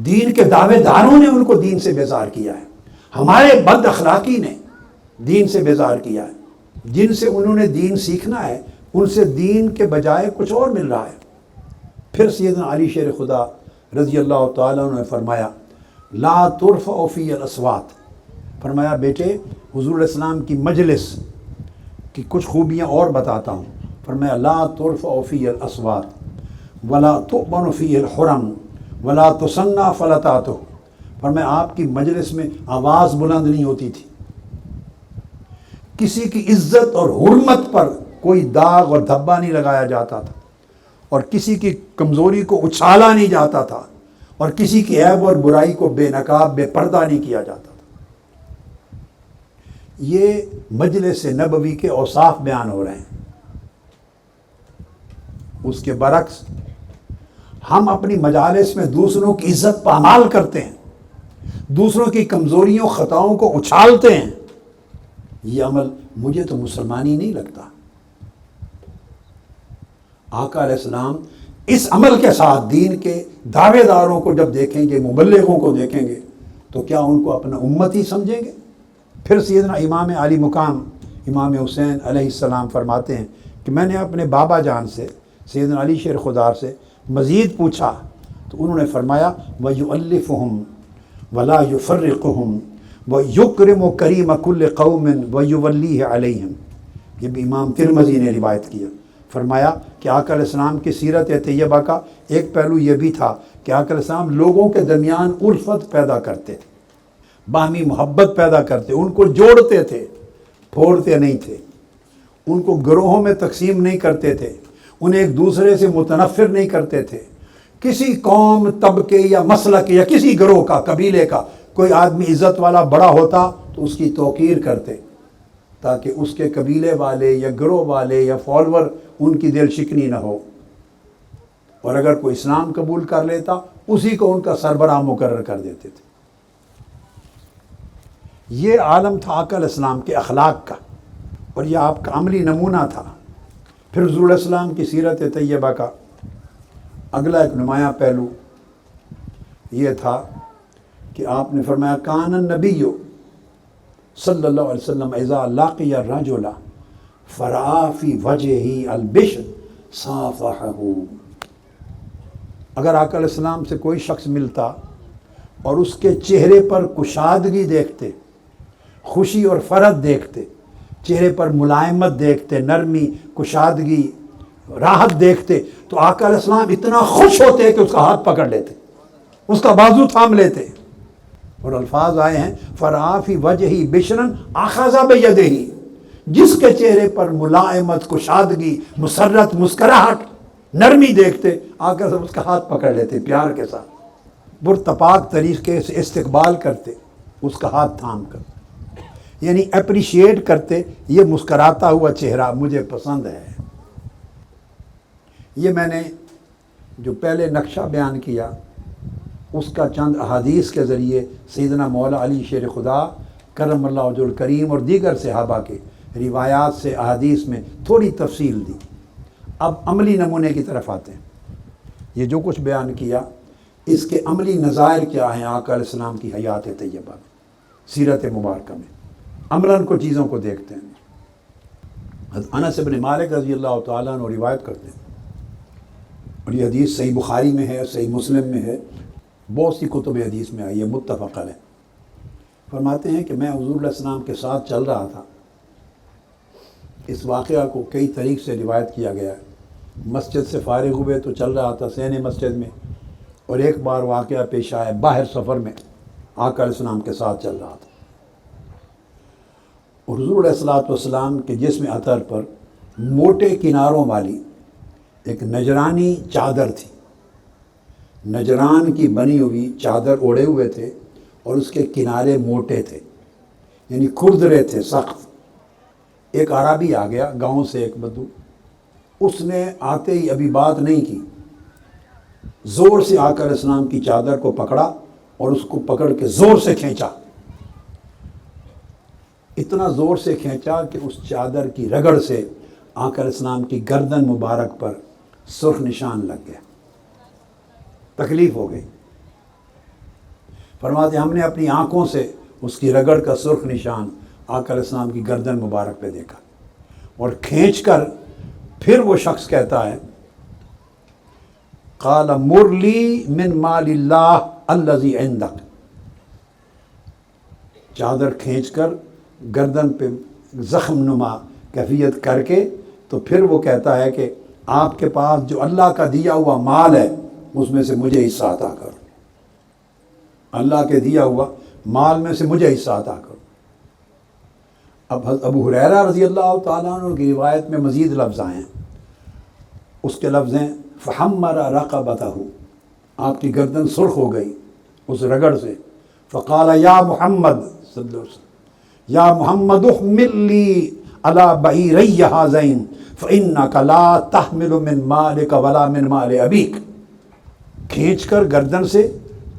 دین کے دعوے داروں نے ان کو دین سے بیزار کیا ہے، ہمارے بد اخلاقی نے دین سے بیزار کیا ہے۔ جن سے انہوں نے دین سیکھنا ہے ان سے دین کے بجائے کچھ اور مل رہا ہے۔ پھر سیدنا علی شیر خدا رضی اللہ تعالیٰ عنہ نے فرمایا لا ترفع فی الاصوات، فرمایا بیٹے حضور علیہ السلام کی مجلس کی کچھ خوبیاں اور بتاتا ہوں. فرمایا لا ترفع فی الاصوات ولا تؤمن فی الحرم ولا تسنى فلتاتہ. فرمایا آپ کی مجلس میں آواز بلند نہیں ہوتی تھی، کسی کی عزت اور حرمت پر کوئی داغ اور دھبا نہیں لگایا جاتا تھا، اور کسی کی کمزوری کو اچھالا نہیں جاتا تھا، اور کسی کی عیب اور برائی کو بے نقاب بے پردہ نہیں کیا جاتا تھا. یہ مجلس نبوی کے اوصاف بیان ہو رہے ہیں. اس کے برعکس ہم اپنی مجالس میں دوسروں کی عزت پامال کرتے ہیں، دوسروں کی کمزوریوں خطاؤں کو اچھالتے ہیں. یہ عمل مجھے تو مسلمانی نہیں لگتا. آقا علیہ السلام اس عمل کے ساتھ دین کے دعوے داروں کو جب دیکھیں گے، مبلغوں کو دیکھیں گے، تو کیا ان کو اپنا امتی سمجھیں گے؟ پھر سیدنا امام علی مقام امام حسین علیہ السلام فرماتے ہیں کہ میں نے اپنے بابا جان سے سیدنا علی شیر خدار سے مزید پوچھا تو انہوں نے فرمایا وَيُؤَلِّفُهُمْ وَلَا يُفَرِّقُهُمْ وَيُكْرِمُ كَرِيمَ كُلِّ قَوْمٍ وَيُوَلِّيهِ عَلَيْهِمْ. یہ بھی امام ترمذی نے روایت کیا. فرمایا کہ آقا علیہ السلام کی سیرت طیبہ کا ایک پہلو یہ بھی تھا کہ آقا علیہ السلام لوگوں کے درمیان الفت پیدا کرتے تھے، باہمی محبت پیدا کرتے، ان کو جوڑتے تھے، پھوڑتے نہیں تھے، ان کو گروہوں میں تقسیم نہیں کرتے تھے، انہیں ایک دوسرے سے متنفر نہیں کرتے تھے. کسی قوم، طبقے یا مسلک یا کسی گروہ کا، قبیلے کا کوئی آدمی عزت والا بڑا ہوتا تو اس کی توقیر کرتے، تاکہ اس کے قبیلے والے یا گروہ والے یا فالور ان کی دل شکنی نہ ہو. اور اگر کوئی اسلام قبول کر لیتا اسی کو ان کا سربراہ مقرر کر دیتے تھے. یہ عالم تھا آقا علیہ السلام کے اخلاق کا، اور یہ آپ کا عملی نمونہ تھا. پھر حضور علیہ السلام کی سیرت طیبہ کا اگلا ایک نمایاں پہلو یہ تھا کہ آپ نے فرمایا کان النبی صلی اللہ علیہ وسلم اذا لاقی الرجل فرآ فی وجہہ البشر صافحہ. اگر آقا علیہ السلام سے کوئی شخص ملتا اور اس کے چہرے پر کشادگی دیکھتے، خوشی اور فرحت دیکھتے، چہرے پر ملائمت دیکھتے، نرمی، کشادگی، راحت دیکھتے، تو آقا علیہ السلام اتنا خوش ہوتے کہ اس کا ہاتھ پکڑ لیتے، اس کا بازو تھام لیتے. اور الفاظ آئے ہیں فرآ فی وجہہ بشرا اخذ بیدہ. جس کے چہرے پر ملائمت، کشادگی، مسرت، مسکراہٹ، نرمی دیکھتے، آقا صاحب اس کا ہاتھ پکڑ لیتے، پیار کے ساتھ پرتپاک طریقے سے استقبال کرتے، اس کا ہاتھ تھام کر، یعنی اپریشیٹ کرتے، یہ مسکراتا ہوا چہرہ مجھے پسند ہے. یہ میں نے جو پہلے نقشہ بیان کیا اس کا چند احادیث کے ذریعے سیدنا مولا علی شیر خدا کرم اللہ وجہ الکریم اور دیگر صحابہ کے روایات سے احادیث میں تھوڑی تفصیل دی. اب عملی نمونے کی طرف آتے ہیں. یہ جو کچھ بیان کیا اس کے عملی نظائر کیا ہیں آقا علیہ السلام کی حیات طیبہ میں، سیرت مبارکہ میں. عملاً کو چیزوں کو دیکھتے ہیں. حضرت انس بن مالک رضی اللہ تعالیٰ عنہ روایت کرتے ہیں، اور یہ حدیث صحیح بخاری میں ہے، صحیح مسلم میں ہے، بہت سی کتب حدیث میں آئی ہے، متفق علیہ. فرماتے ہیں کہ میں حضور علیہ السلام کے ساتھ چل رہا تھا. اس واقعہ کو کئی طریق سے روایت کیا گیا ہے. مسجد سے فارغ ہوئے تو چل رہا تھا سین مسجد میں، اور ایک بار واقعہ پیش آیا باہر سفر میں آقا علیہ السلام کے ساتھ چل رہا تھا، اور حضور علیہ السلام کے جسم اطہر پر موٹے کناروں والی ایک نجرانی چادر تھی. نجران کی بنی ہوئی چادر اوڑھے ہوئے تھے، اور اس کے کنارے موٹے تھے، یعنی کھردرے تھے، سخت. ایک عربی آ گیا گاؤں سے، ایک بدو، اس نے آتے ہی ابھی بات نہیں کی، زور سے آقا علیہ السلام کی چادر کو پکڑا اور اس کو پکڑ کے زور سے کھینچا. اتنا زور سے کھینچا کہ اس چادر کی رگڑ سے آقا علیہ السلام کی گردن مبارک پر سرخ نشان لگ گیا. تکلیف ہو گئی. فرماتے ہم نے اپنی آنکھوں سے اس کی رگڑ کا سرخ نشان آقا علیہ السلام کی گردن مبارک پہ دیکھا، اور کھینچ کر پھر وہ شخص کہتا ہے قال مر لی من مال اللہ الذی عندک. چادر کھینچ کر گردن پہ زخم نما کیفیت کر کے تو پھر وہ کہتا ہے کہ آپ کے پاس جو اللہ کا دیا ہوا مال ہے اس میں سے مجھے حصہ عطا کرو، اللہ کے دیا ہوا مال میں سے مجھے حصہ عطا کرو۔ اب ابو ہریرہ رضی اللہ تعالیٰ عنہ کی روایت میں مزید لفظ آئے ہیں، اس کے لفظ ہیں فحمر رقبتہ، آپ کی گردن سرخ ہو گئی اس رگڑ سے، فقال یا محمد صلی اللہ علیہ وسلم یا محمد احمل لی علی بعیری ہذین فإنک لا تحمل من مالک ولا من مال ابیک، کھینچ کر گردن سے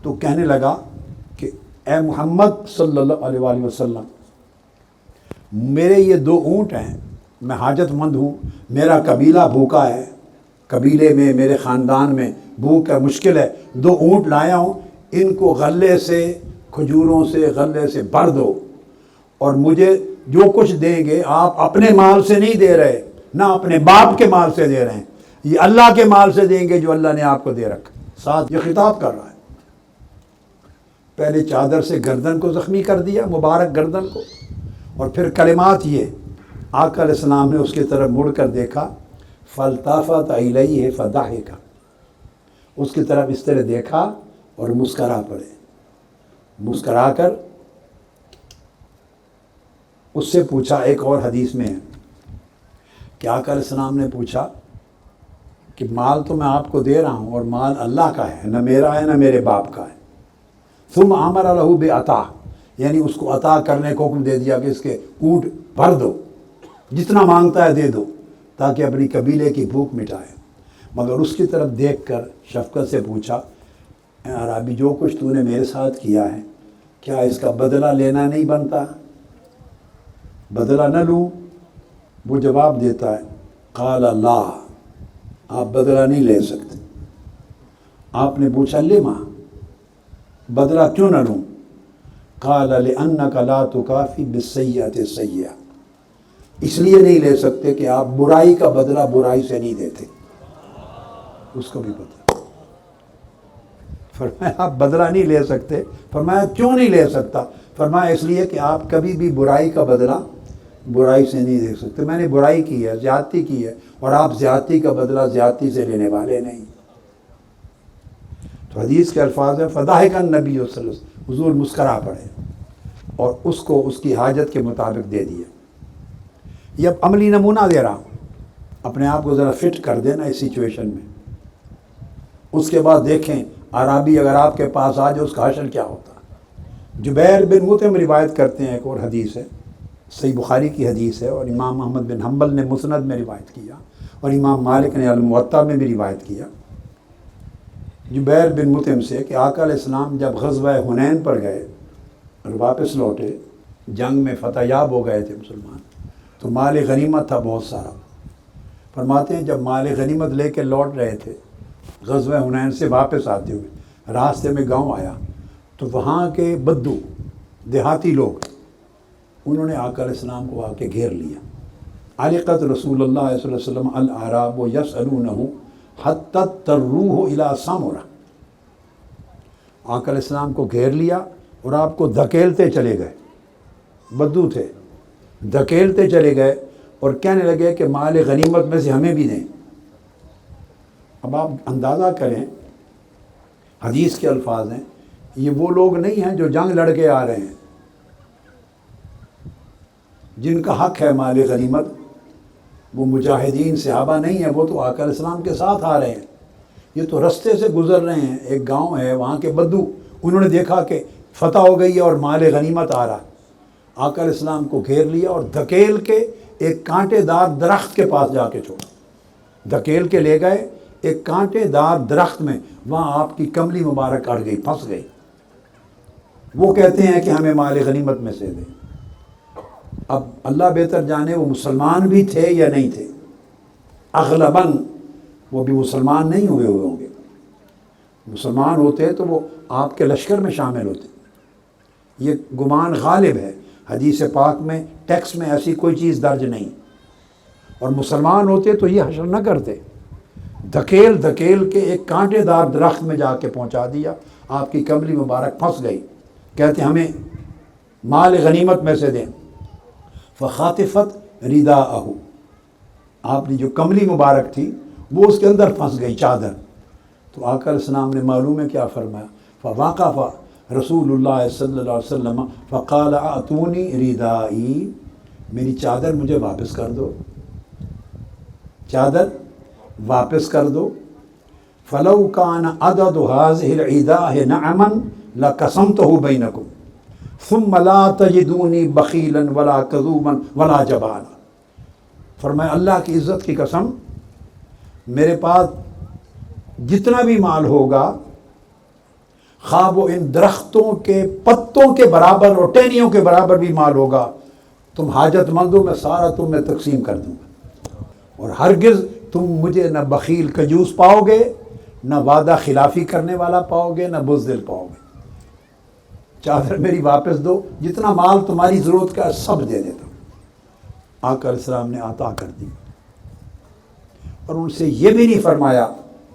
تو کہنے لگا کہ اے محمد صلی اللہ علیہ وآلہ وسلم، میرے یہ 2 اونٹ ہیں، میں حاجت مند ہوں، میرا قبیلہ بھوکا ہے، قبیلے میں میرے خاندان میں بھوک ہے، مشکل ہے، 2 اونٹ لایا ہوں، ان کو غلے سے کھجوروں سے غلے سے بھر دو، اور مجھے جو کچھ دیں گے آپ اپنے مال سے نہیں دے رہے، نہ اپنے باپ کے مال سے دے رہے ہیں، یہ اللہ کے مال سے دیں گے جو اللہ نے آپ کو دے رکھا۔ ساتھ یہ خطاب کر رہا ہے، پہلے چادر سے گردن کو زخمی کر دیا، مبارک گردن کو، اور پھر کلمات یہ، آقا علیہ السلام نے اس کی طرف مڑ کر دیکھا، فالتفت الیہ فضحک، اس کی طرف اس طرح دیکھا اور مسکرا پڑے، مسکرا کر اس سے پوچھا، ایک اور حدیث میں ہے کہ آقا علیہ السلام نے پوچھا کہ مال تو میں آپ کو دے رہا ہوں اور مال اللہ کا ہے، نہ میرا ہے نہ میرے باپ کا ہے، ثم امر لہ بعطا، یعنی اس کو عطا کرنے کو حکم دے دیا کہ اس کے اونٹ بھر دو، جتنا مانگتا ہے دے دو تاکہ اپنی قبیلے کی بھوک مٹائے۔ مگر اس کی طرف دیکھ کر شفقت سے پوچھا، اے عرابی جو کچھ تو نے میرے ساتھ کیا ہے کیا اس کا بدلہ لینا نہیں بنتا؟ بدلہ نہ لوں؟ وہ جواب دیتا ہے، قال لا، آپ بدلہ نہیں لے سکتے۔ آپ نے پوچھا لما، بدلہ کیوں نہ لوں؟ قال لأنک لا تکافی بالسیئۃ السیئہ، اس لیے نہیں لے سکتے کہ آپ برائی کا بدلہ برائی سے نہیں دیتے، اس کو بھی پتہ۔ فرمایا آپ بدلہ نہیں لے سکتے، فرمایا کیوں نہیں لے سکتا؟ فرمایا اس لیے کہ آپ کبھی بھی برائی کا بدلہ برائی سے نہیں دے سکتے، میں نے برائی کی ہے، زیادتی کی ہے، اور آپ زیادتی کا بدلہ زیادتی سے لینے والے نہیں۔ تو حدیث کے الفاظ ہیں فضحک النبی صلی اللہ علیہ وسلم، حضور مسکرا پڑے اور اس کو اس کی حاجت کے مطابق دے دیا۔ یہ اب عملی نمونہ دے رہا ہوں، اپنے آپ کو ذرا فٹ کر دینا اس سچویشن میں۔ اس کے بعد دیکھیں عرابی اگر آپ کے پاس آ جائے اس کا حشر کیا ہوتا۔ جبیر بن مطعم روایت کرتے ہیں، ایک اور حدیث ہے، صحیح بخاری کی حدیث ہے، اور امام احمد بن حنبل نے مسند میں روایت کیا، اور امام مالک نے الموطا میں بھی روایت کیا، جبیر بن مطعم سے کہ آقا علیہ السلام جب غزوہ حنین پر گئے اور واپس لوٹے، جنگ میں فتح یاب ہو گئے تھے مسلمان، تو مال غنیمت تھا بہت سارا۔ فرماتے ہیں جب مال غنیمت لے کے لوٹ رہے تھے غزوہ حنین سے واپس آتے ہوئے، راستے میں گاؤں آیا تو وہاں کے بدو دیہاتی لوگ انہوں نے آقا علیہ السلام کو آ کے گھیر لیا۔ علقت رسول اللہ صلی اللہ علیہ وسلم الاعراب یسألونہ حتی تروہ الی سامرہ، آقا علیہ السلام کو گھیر لیا اور آپ کو دھکیلتے چلے گئے، بدو تھے، دھکیلتے چلے گئے اور کہنے لگے کہ مال غنیمت میں سے ہمیں بھی دیں۔ اب آپ اندازہ کریں، حدیث کے الفاظ ہیں، یہ وہ لوگ نہیں ہیں جو جنگ لڑ کے آ رہے ہیں، جن کا حق ہے مال غنیمت، وہ مجاہدین صحابہ نہیں ہیں، وہ تو آقا علیہ السلام کے ساتھ آ رہے ہیں، یہ تو رستے سے گزر رہے ہیں، ایک گاؤں ہے وہاں کے بدو، انہوں نے دیکھا کہ فتح ہو گئی ہے اور مال غنیمت آ رہا، آقا علیہ السلام کو گھیر لیا اور دھکیل کے ایک کانٹے دار درخت کے پاس جا کے چھوڑا، دھکیل کے لے گئے ایک کانٹے دار درخت میں، وہاں آپ کی کملی مبارک اڑ گئی، پھنس گئی۔ وہ کہتے ہیں کہ ہمیں مال غنیمت میں سے دیں۔ اب اللہ بہتر جانے وہ مسلمان بھی تھے یا نہیں تھے، اغلباً وہ بھی مسلمان نہیں ہوئے ہوں گے، مسلمان ہوتے تو وہ آپ کے لشکر میں شامل ہوتے، یہ گمان غالب ہے، حدیث پاک میں ٹیکسٹ میں ایسی کوئی چیز درج نہیں، اور مسلمان ہوتے تو یہ حشر نہ کرتے، دھکیل دھکیل کے ایک کانٹے دار درخت میں جا کے پہنچا دیا، آپ کی کملی مبارک پھنس گئی، کہتے ہمیں مال غنیمت میں سے دیں۔ فخاطفت رداءہ، آپ نے جو کملی مبارک تھی وہ اس کے اندر پھنس گئی چادر۔ تو آقا علیہ السلام نے معلوم ہے کیا فرمایا، فواقف رسول اللہ صلی اللہ علیہ وسلم فقال اعطونی ردائی، میری چادر مجھے واپس کر دو، چادر واپس کر دو۔ فلو کان عدد هذه العداء نعما لقسمته بینکم ثم لا تجدونی بخیلا ولا کذوبا ولا جبانا۔ فرمایا اللہ کی عزت کی قسم، میرے پاس جتنا بھی مال ہوگا، خواہ وہ ان درختوں کے پتوں کے برابر اور ٹہنیوں کے برابر بھی مال ہوگا، تم حاجت مندوں میں سارا تم میں تقسیم کر دوں گا، اور ہرگز تم مجھے نہ بخیل کنجوس پاؤ گے، نہ وعدہ خلافی کرنے والا پاؤ گے، نہ بزدل پاؤ گے۔ چادر میری واپس دو، جتنا مال تمہاری ضرورت کا سب دے دیتا ہوں۔ آقا علیہ السلام نے عطا کر دی، اور ان سے یہ بھی نہیں فرمایا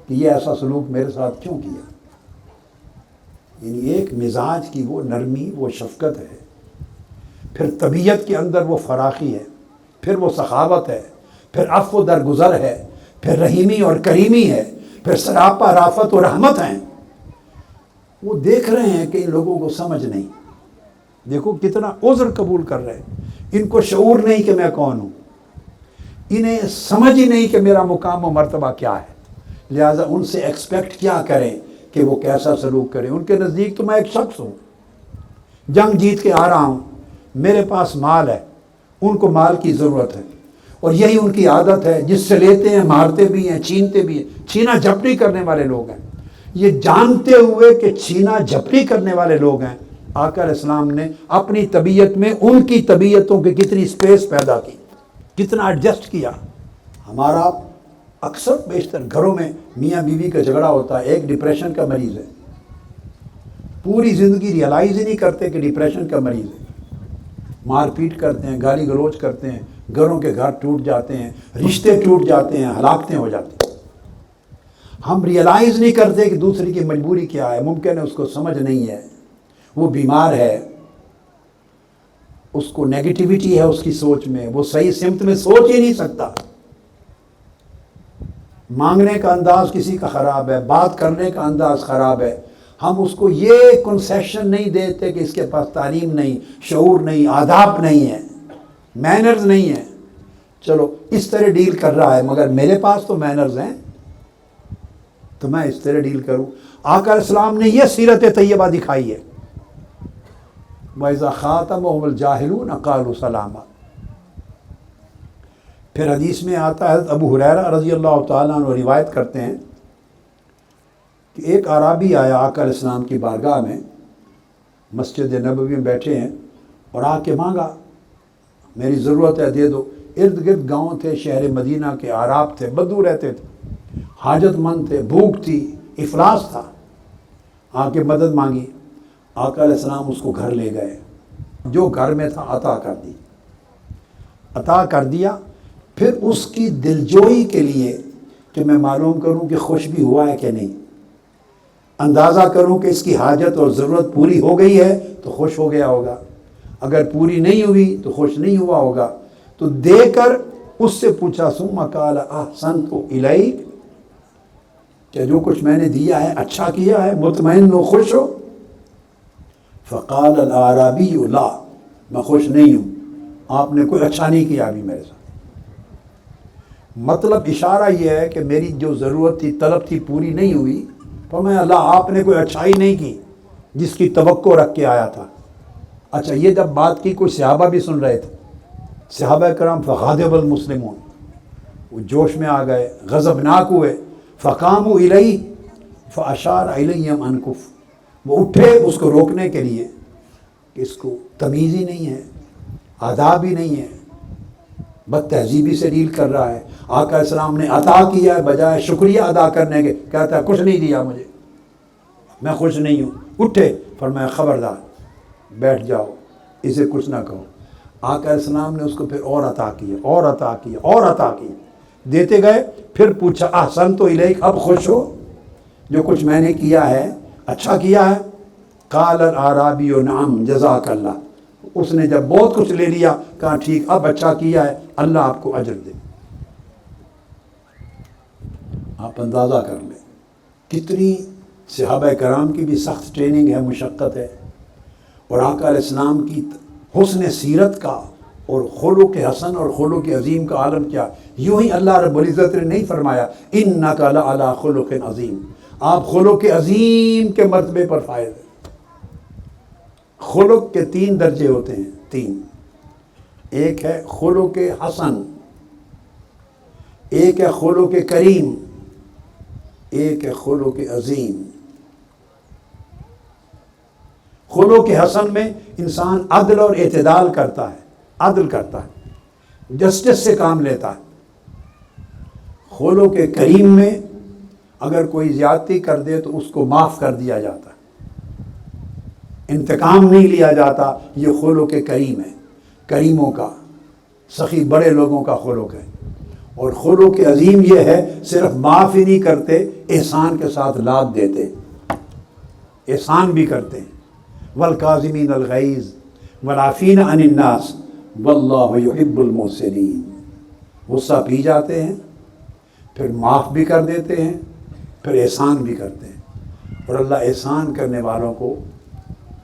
کہ یہ ایسا سلوک میرے ساتھ کیوں کیا۔ یعنی ایک مزاج کی وہ نرمی، وہ شفقت ہے، پھر طبیعت کے اندر وہ فراخی ہے، پھر وہ سخاوت ہے، پھر عفو درگزر ہے، پھر رحیمی اور کریمی ہے، پھر سراپا رافت اور رحمت ہیں۔ وہ دیکھ رہے ہیں کہ ان لوگوں کو سمجھ نہیں، دیکھو کتنا عذر قبول کر رہے ہیں، ان کو شعور نہیں کہ میں کون ہوں، انہیں سمجھ ہی نہیں کہ میرا مقام و مرتبہ کیا ہے، لہٰذا ان سے ایکسپیکٹ کیا کریں کہ وہ کیسا سلوک کریں۔ ان کے نزدیک تو میں ایک شخص ہوں، جنگ جیت کے آ رہا ہوں، میرے پاس مال ہے، ان کو مال کی ضرورت ہے، اور یہی ان کی عادت ہے، جس سے لیتے ہیں مارتے بھی ہیں، چھینتے بھی ہیں، چھینا جھپٹی کرنے والے لوگ ہیں۔ یہ جانتے ہوئے کہ چھینا جھپٹی کرنے والے لوگ ہیں، آقا علیہ السلام نے اپنی طبیعت میں ان کی طبیعتوں کی کتنی سپیس پیدا کی، کتنا ایڈجسٹ کیا۔ ہمارا اکثر بیشتر گھروں میں میاں بیوی کا جھگڑا ہوتا ہے، ایک ڈپریشن کا مریض ہے، پوری زندگی ریئلائز ہی نہیں کرتے کہ ڈپریشن کا مریض ہے، مار پیٹ کرتے ہیں، گالی گلوچ کرتے ہیں، گھروں کے گھر ٹوٹ جاتے ہیں، رشتے ٹوٹ جاتے ہیں، ہلاکتیں ہو جاتی ہیں۔ ہم ریئلائز نہیں کرتے کہ دوسری کی مجبوری کیا ہے، ممکن ہے اس کو سمجھ نہیں ہے، وہ بیمار ہے، اس کو نیگیٹیوٹی ہے اس کی سوچ میں، وہ صحیح سمت میں سوچ ہی نہیں سکتا، مانگنے کا انداز کسی کا خراب ہے، بات کرنے کا انداز خراب ہے، ہم اس کو یہ کنسیشن نہیں دیتے کہ اس کے پاس تعلیم نہیں، شعور نہیں، آداب نہیں ہے، مینرز نہیں ہیں، چلو اس طرح ڈیل کر رہا ہے، مگر میرے پاس تو مینرز ہیں تو میں اس طرح ڈیل کروں۔ آقا علیہ السلام نے یہ سیرت طیبہ دکھائی ہے۔ وَإِذَا خَاطَبَهُمُ الْجَاهِلُونَ قَالُوا سَلَامًا۔ پھر حدیث میں آتا ہے، حضرت ابو ہریرہ رضی اللہ تعالیٰ عنہ روایت کرتے ہیں کہ ایک اعرابی آیا آقا علیہ السلام کی بارگاہ میں، مسجد نبوی میں بیٹھے ہیں، اور آ کے مانگا، میری ضرورت ہے دے دو۔ ارد گرد گاؤں تھے، شہر مدینہ کے اعراب تھے، بدو رہتے تھے، حاجت مند تھے، بھوک تھی، افلاس تھا، آ کے مدد مانگی۔ آقا علیہ السلام اس کو گھر لے گئے، جو گھر میں تھا عطا کر دی، عطا کر دیا۔ پھر اس کی دلجوئی کے لیے کہ میں معلوم کروں کہ خوش بھی ہوا ہے کہ نہیں، اندازہ کروں کہ اس کی حاجت اور ضرورت پوری ہو گئی ہے تو خوش ہو گیا ہوگا، اگر پوری نہیں ہوئی تو خوش نہیں ہوا ہوگا، تو دے کر اس سے پوچھا، ثم قال احسنت الیک، کہ جو کچھ میں نے دیا ہے اچھا کیا ہے، مطمئن ہو، خوش ہو؟ فقال الاعرابی لا، میں خوش نہیں ہوں، آپ نے کوئی اچھا نہیں کیا ابھی میرے ساتھ۔ مطلب اشارہ یہ ہے کہ میری جو ضرورت تھی، طلب تھی، پوری نہیں ہوئی، تو میں اللہ آپ نے کوئی اچھائی نہیں کی جس کی توقع رکھ کے آیا تھا۔ اچھا، یہ جب بات کی کوئی صحابہ بھی سن رہے تھے، صحابہ کرام فغاضب المسلمون، وہ جوش میں آ گئے، غضبناک ہوئے، فقاموا الیہ فاشار الیہم ان کف، وہ اٹھے اس کو روکنے کے لیے کہ اس کو تمیز ہی نہیں ہے، آداب ہی نہیں ہے، بد تہذیبی سے ڈیل کر رہا ہے۔ آقا علیہ السلام نے عطا کیا ہے، بجائے شکریہ ادا کرنے کے کہتا ہے کچھ نہیں دیا مجھے، میں خوش نہیں ہوں۔ اٹھے، فرمایا خبردار بیٹھ جاؤ، اسے کچھ نہ کہو۔ آقا علیہ السلام نے اس کو پھر اور عطا کیا، اور عطا کیا، اور عطا کیا، دیتے گئے۔ پھر پوچھا احسنت الیک، اب خوش ہو جو کچھ میں نے کیا ہے، اچھا کیا ہے؟ قال الاعرابی نعم جزاک اللہ، اس نے جب بہت کچھ لے لیا کہا ٹھیک اب اچھا کیا ہے، اللہ آپ کو اجر دے۔ آپ اندازہ کر لیں کتنی صحابہ کرام کی بھی سخت ٹریننگ ہے، مشقت ہے، اور آقا علیہ السلام کی حسن سیرت کا اور خلق حسن اور خلق عظیم کا عالم کیا۔ یوں ہی اللہ رب العزت نے نہیں فرمایا انک لعلی خلق عظیم، آپ خلق عظیم کے مرتبے پر فائز ہیں۔ خلق کے 3 درجے ہوتے ہیں، 3، ایک ہے خلق حسن، ایک ہے خلق کریم، ایک ہے خلق عظیم۔ خلق حسن میں انسان عدل اور اعتدال کرتا ہے، عدل کرتا ہے، جسٹس سے کام لیتا ہے۔ خلق کریم میں اگر کوئی زیادتی کر دے تو اس کو معاف کر دیا جاتا ہے، انتقام نہیں لیا جاتا۔ یہ خلق کریم ہے، کریموں کا، سخی بڑے لوگوں کا خلق ہے۔ اور خلق عظیم یہ ہے صرف معاف ہی نہیں کرتے، احسان کے ساتھ لاد دیتے، احسان بھی کرتے ہیں۔ والکاظمین الغیظ والعافین عن الناس واللہ یحب المحسنین۔ غصہ پی جاتے ہیں، پھر معاف بھی کر دیتے ہیں، پھر احسان بھی کرتے ہیں، اور اللہ احسان کرنے والوں کو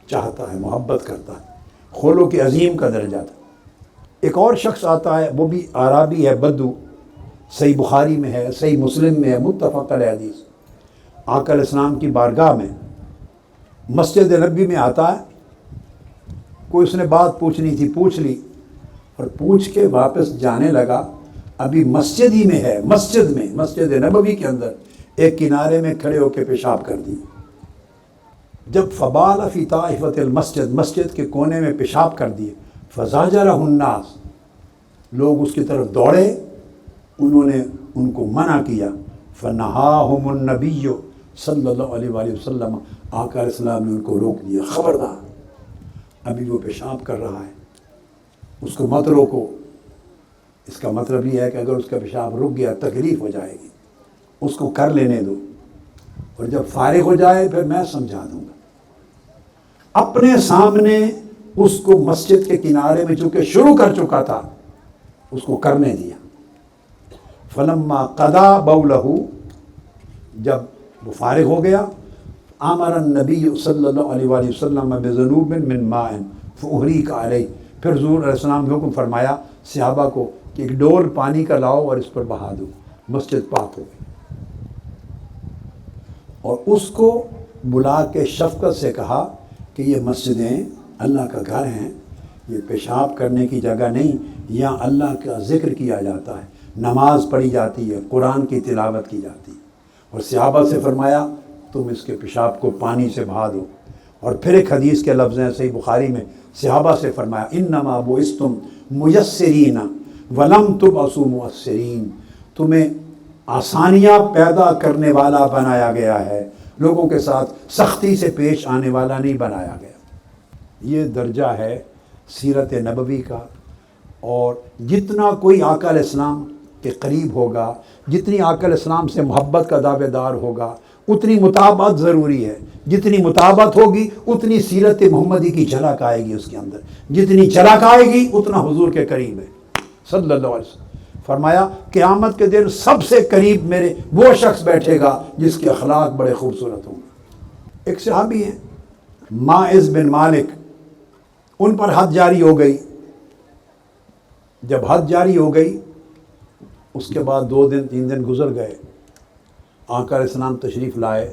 چاہتا ہے، محبت کرتا ہے۔ خلق عظیم کا درجہ تھا۔ ایک اور شخص آتا ہے، وہ بھی اعرابی ہے، بدو، صحیح بخاری میں ہے، صحیح مسلم میں ہے، متفق علیہ حدیث۔ آقا علیہ السلام کی بارگاہ میں مسجد نبی میں آتا ہے، کوئی اس نے بات پوچھنی تھی، پوچھ لی، اور پوچھ کے واپس جانے لگا۔ ابھی مسجد ہی میں ہے، مسجد میں، مسجد نبوی کے اندر ایک کنارے میں کھڑے ہو کے پیشاب کر دی۔ جب فبال فی طائفۃ المسجد، مسجد کے کونے میں پیشاب کر دیے، فزاجرہ الناس، لوگ اس کی طرف دوڑے، انہوں نے ان کو منع کیا۔ فنہاہم النبی صلی اللہ علیہ وآلہ وسلم، آقا علیہ السلام نے ان کو روک دیا، خبردار، ابھی وہ پیشاب کر رہا ہے، اس کو مت روکو۔ اس کا مطلب یہ ہے کہ اگر اس کا پیشاب رک گیا تکلیف ہو جائے گی، اس کو کر لینے دو، اور جب فارغ ہو جائے پھر میں سمجھا دوں گا۔ اپنے سامنے اس کو مسجد کے کنارے میں چونکہ شروع کر چکا تھا، اس کو کرنے دیا۔ فلما قضا بولہ، جب وہ فارغ ہو گیا، امر النبی صلی اللہ علیہ وآلہ وسلم بذنوب من ماء فاحریق علیہ، پھر حضور علیہ السلام نے حکم فرمایا صحابہ کو کہ ایک ڈول پانی کا لاؤ اور اس پر بہا دو، مسجد پاک ہو گئی۔ اور اس کو بلا کے شفقت سے کہا کہ یہ مسجدیں اللہ کا گھر ہیں، یہ پیشاب کرنے کی جگہ نہیں، یہاں اللہ کا ذکر کیا جاتا ہے، نماز پڑھی جاتی ہے، قرآن کی تلاوت کی جاتی ہے۔ اور صحابہ سے فرمایا تم اس کے پیشاب کو پانی سے بہا دو۔ اور پھر ایک حدیث کے لفظ ہیں صحیح بخاری میں، صحابہ سے فرمایا انما بعثتم میسرین ولم تبعثوا معسرین، تمہیں آسانیاں پیدا کرنے والا بنایا گیا ہے، لوگوں کے ساتھ سختی سے پیش آنے والا نہیں بنایا گیا۔ یہ درجہ ہے سیرت نبوی کا۔ اور جتنا کوئی آقا علیہ السلام کے قریب ہوگا، جتنی آقا علیہ السلام سے محبت کا دعوے دار ہوگا، اتنی مطابقت ضروری ہے۔ جتنی مطابقت ہوگی اتنی سیرت محمدی کی جھلک آئے گی اس کے اندر، جتنی جھلک آئے گی اتنا حضور کے قریب ہے صلی اللہ علیہ وسلم۔ فرمایا قیامت کے دن سب سے قریب میرے وہ شخص بیٹھے گا جس کے اخلاق بڑے خوبصورت ہوں گے۔ ایک صحابی ہیں ماعز بن مالک، ان پر حد جاری ہو گئی۔ جب حد جاری ہو گئی اس کے بعد 2 دن 3 دن گزر گئے، آقا علیہ السلام تشریف لائے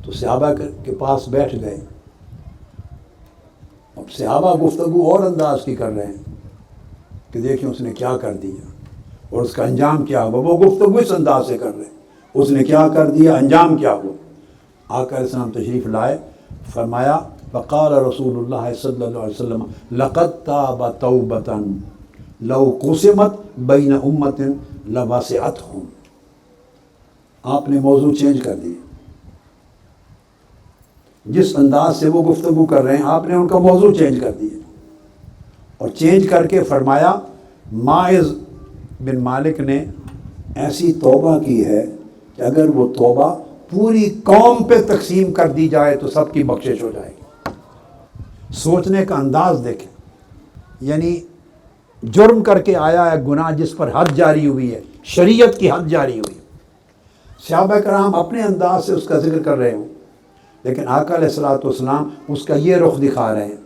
تو صحابہ کے پاس بیٹھ گئے۔ اب صحابہ گفتگو اور انداز کی کر رہے ہیں کہ دیکھیں اس نے کیا کر دیا اور اس کا انجام کیا ہوا۔ وہ گفتگو اس انداز سے کر رہے ہیں، اس نے کیا کر دیا، انجام کیا ہوا۔ آقا علیہ السلام تشریف لائے، فرمایا فقال رسول اللہ صلی اللہ علیہ وسلم لقد تاب توبۃ لو قسمت بین امت لوسعتہم۔ آپ نے موضوع چینج کر دیا، جس انداز سے وہ گفتگو کر رہے ہیں آپ نے ان کا موضوع چینج کر دیا، اور چینج کر کے فرمایا ماعز بن مالک نے ایسی توبہ کی ہے کہ اگر وہ توبہ پوری قوم پہ تقسیم کر دی جائے تو سب کی بخشش ہو جائے گی۔ سوچنے کا انداز دیکھیں، یعنی جرم کر کے آیا ہے، گناہ جس پر حد جاری ہوئی ہے، شریعت کی حد جاری ہوئی ہے۔ صحابہ کرام اپنے انداز سے اس کا ذکر کر رہے ہوں، لیکن آقا علیہ الصلوۃ والسلام اس کا یہ رخ دکھا رہے ہیں،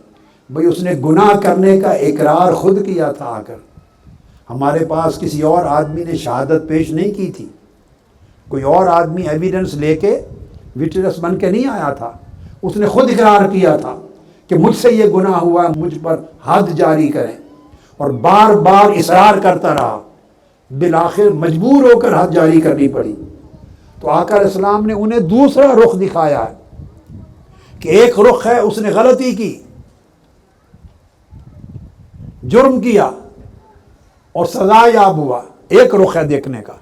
بھئی اس نے گناہ کرنے کا اقرار خود کیا تھا آ کر۔ ہمارے پاس کسی اور آدمی نے شہادت پیش نہیں کی تھی، کوئی اور آدمی ایویڈنس لے کے وٹنس بن کے نہیں آیا تھا، اس نے خود اقرار کیا تھا کہ مجھ سے یہ گناہ ہوا ہے، مجھ پر حد جاری کریں، اور بار بار اصرار کرتا رہا، بالآخر مجبور ہو کر حد جاری کرنی پڑی۔ تو آقا علیہ السلام نے انہیں دوسرا رخ دکھایا ہے کہ ایک رخ ہے اس نے غلطی کی، جرم کیا اور سزا یاب ہوا، ایک رخ ہے دیکھنے کا۔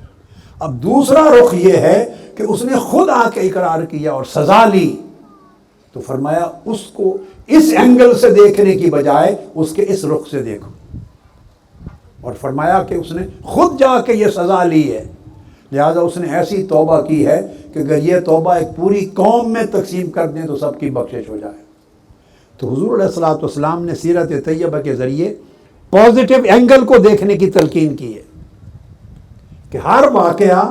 اب دوسرا رخ یہ ہے کہ اس نے خود آ کے اقرار کیا اور سزا لی، تو فرمایا اس کو اس اینگل سے دیکھنے کی بجائے اس کے اس رخ سے دیکھو، اور فرمایا کہ اس نے خود جا کے یہ سزا لی ہے، لہذا اس نے ایسی توبہ کی ہے کہ اگر یہ توبہ ایک پوری قوم میں تقسیم کر دیں تو سب کی بخشش ہو جائے۔ تو حضور علیہ الصلوۃ والسلام نے سیرت طیبہ کے ذریعے پازیٹیو اینگل کو دیکھنے کی تلقین کی ہے کہ ہر واقعہ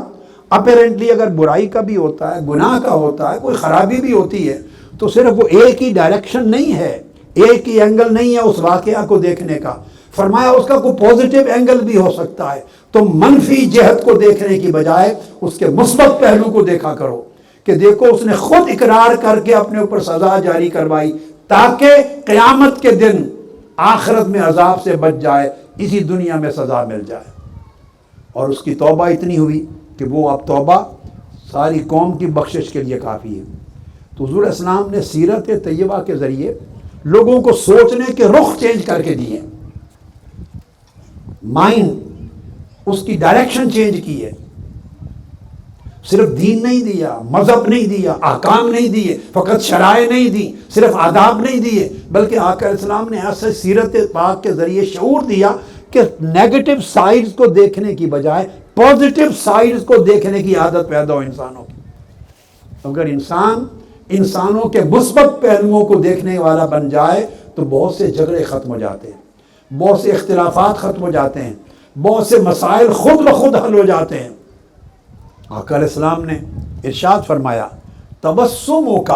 اپیرنٹلی اگر برائی کا بھی ہوتا ہے، گناہ کا ہوتا ہے، کوئی خرابی بھی ہوتی ہے، تو صرف وہ ایک ہی ڈائریکشن نہیں ہے، ایک ہی اینگل نہیں ہے اس واقعہ کو دیکھنے کا۔ فرمایا اس کا کوئی پازیٹیو اینگل بھی ہو سکتا ہے، تو منفی جہت کو دیکھنے کی بجائے اس کے مثبت پہلو کو دیکھا کرو کہ دیکھو اس نے خود اقرار کر کے اپنے اوپر سزا جاری کروائی تاکہ قیامت کے دن آخرت میں عذاب سے بچ جائے، اسی دنیا میں سزا مل جائے۔ اور اس کی توبہ اتنی ہوئی کہ وہ اب توبہ ساری قوم کی بخشش کے لیے کافی ہے۔ تو حضور اسلام نے سیرت طیبہ کے ذریعے لوگوں کو سوچنے کے رخ چینج کر کے دیے، مائنڈ اس کی ڈائریکشن چینج کی ہے۔ صرف دین نہیں دیا، مذہب نہیں دیا، احکام نہیں دیے، فقط شرائع نہیں دی، صرف آداب نہیں دیے، بلکہ آقا علیہ السلام نے ایسے سیرت پاک کے ذریعے شعور دیا کہ نیگیٹو سائڈز کو دیکھنے کی بجائے پازیٹیو سائڈز کو دیکھنے کی عادت پیدا ہو انسانوں کی۔ اگر انسانوں کے مثبت پہلوؤں کو دیکھنے والا بن جائے تو بہت سے جھگڑے ختم ہو جاتے ہیں، بہت سے اختلافات ختم ہو جاتے ہیں، بہت سے مسائل خود بخود حل ہو جاتے ہیں۔ آقا علیہ السلام نے ارشاد فرمایا، تبسمک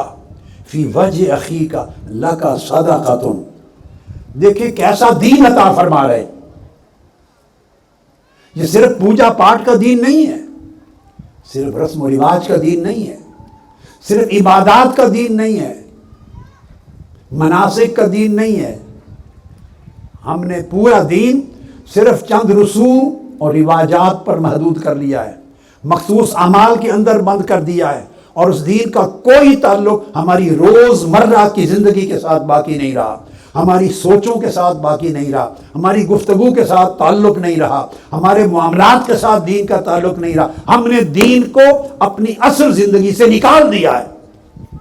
فی وجہ اخیک لک صدقۃ۔ دیکھیں کیسا دین عطا فرما رہے، یہ صرف پوجا پاٹ کا دین نہیں ہے، صرف رسم و رواج کا دین نہیں ہے، صرف عبادات کا دین نہیں ہے، مناسک کا دین نہیں ہے۔ ہم نے پورا دین صرف چند رسوم اور رواجات پر محدود کر لیا ہے، مخصوص اعمال کے اندر بند کر دیا ہے، اور اس دین کا کوئی تعلق ہماری روزمرہ کی زندگی کے ساتھ باقی نہیں رہا، ہماری سوچوں کے ساتھ باقی نہیں رہا، ہماری گفتگو کے ساتھ تعلق نہیں رہا، ہمارے معاملات کے ساتھ دین کا تعلق نہیں رہا۔ ہم نے دین کو اپنی اصل زندگی سے نکال دیا ہے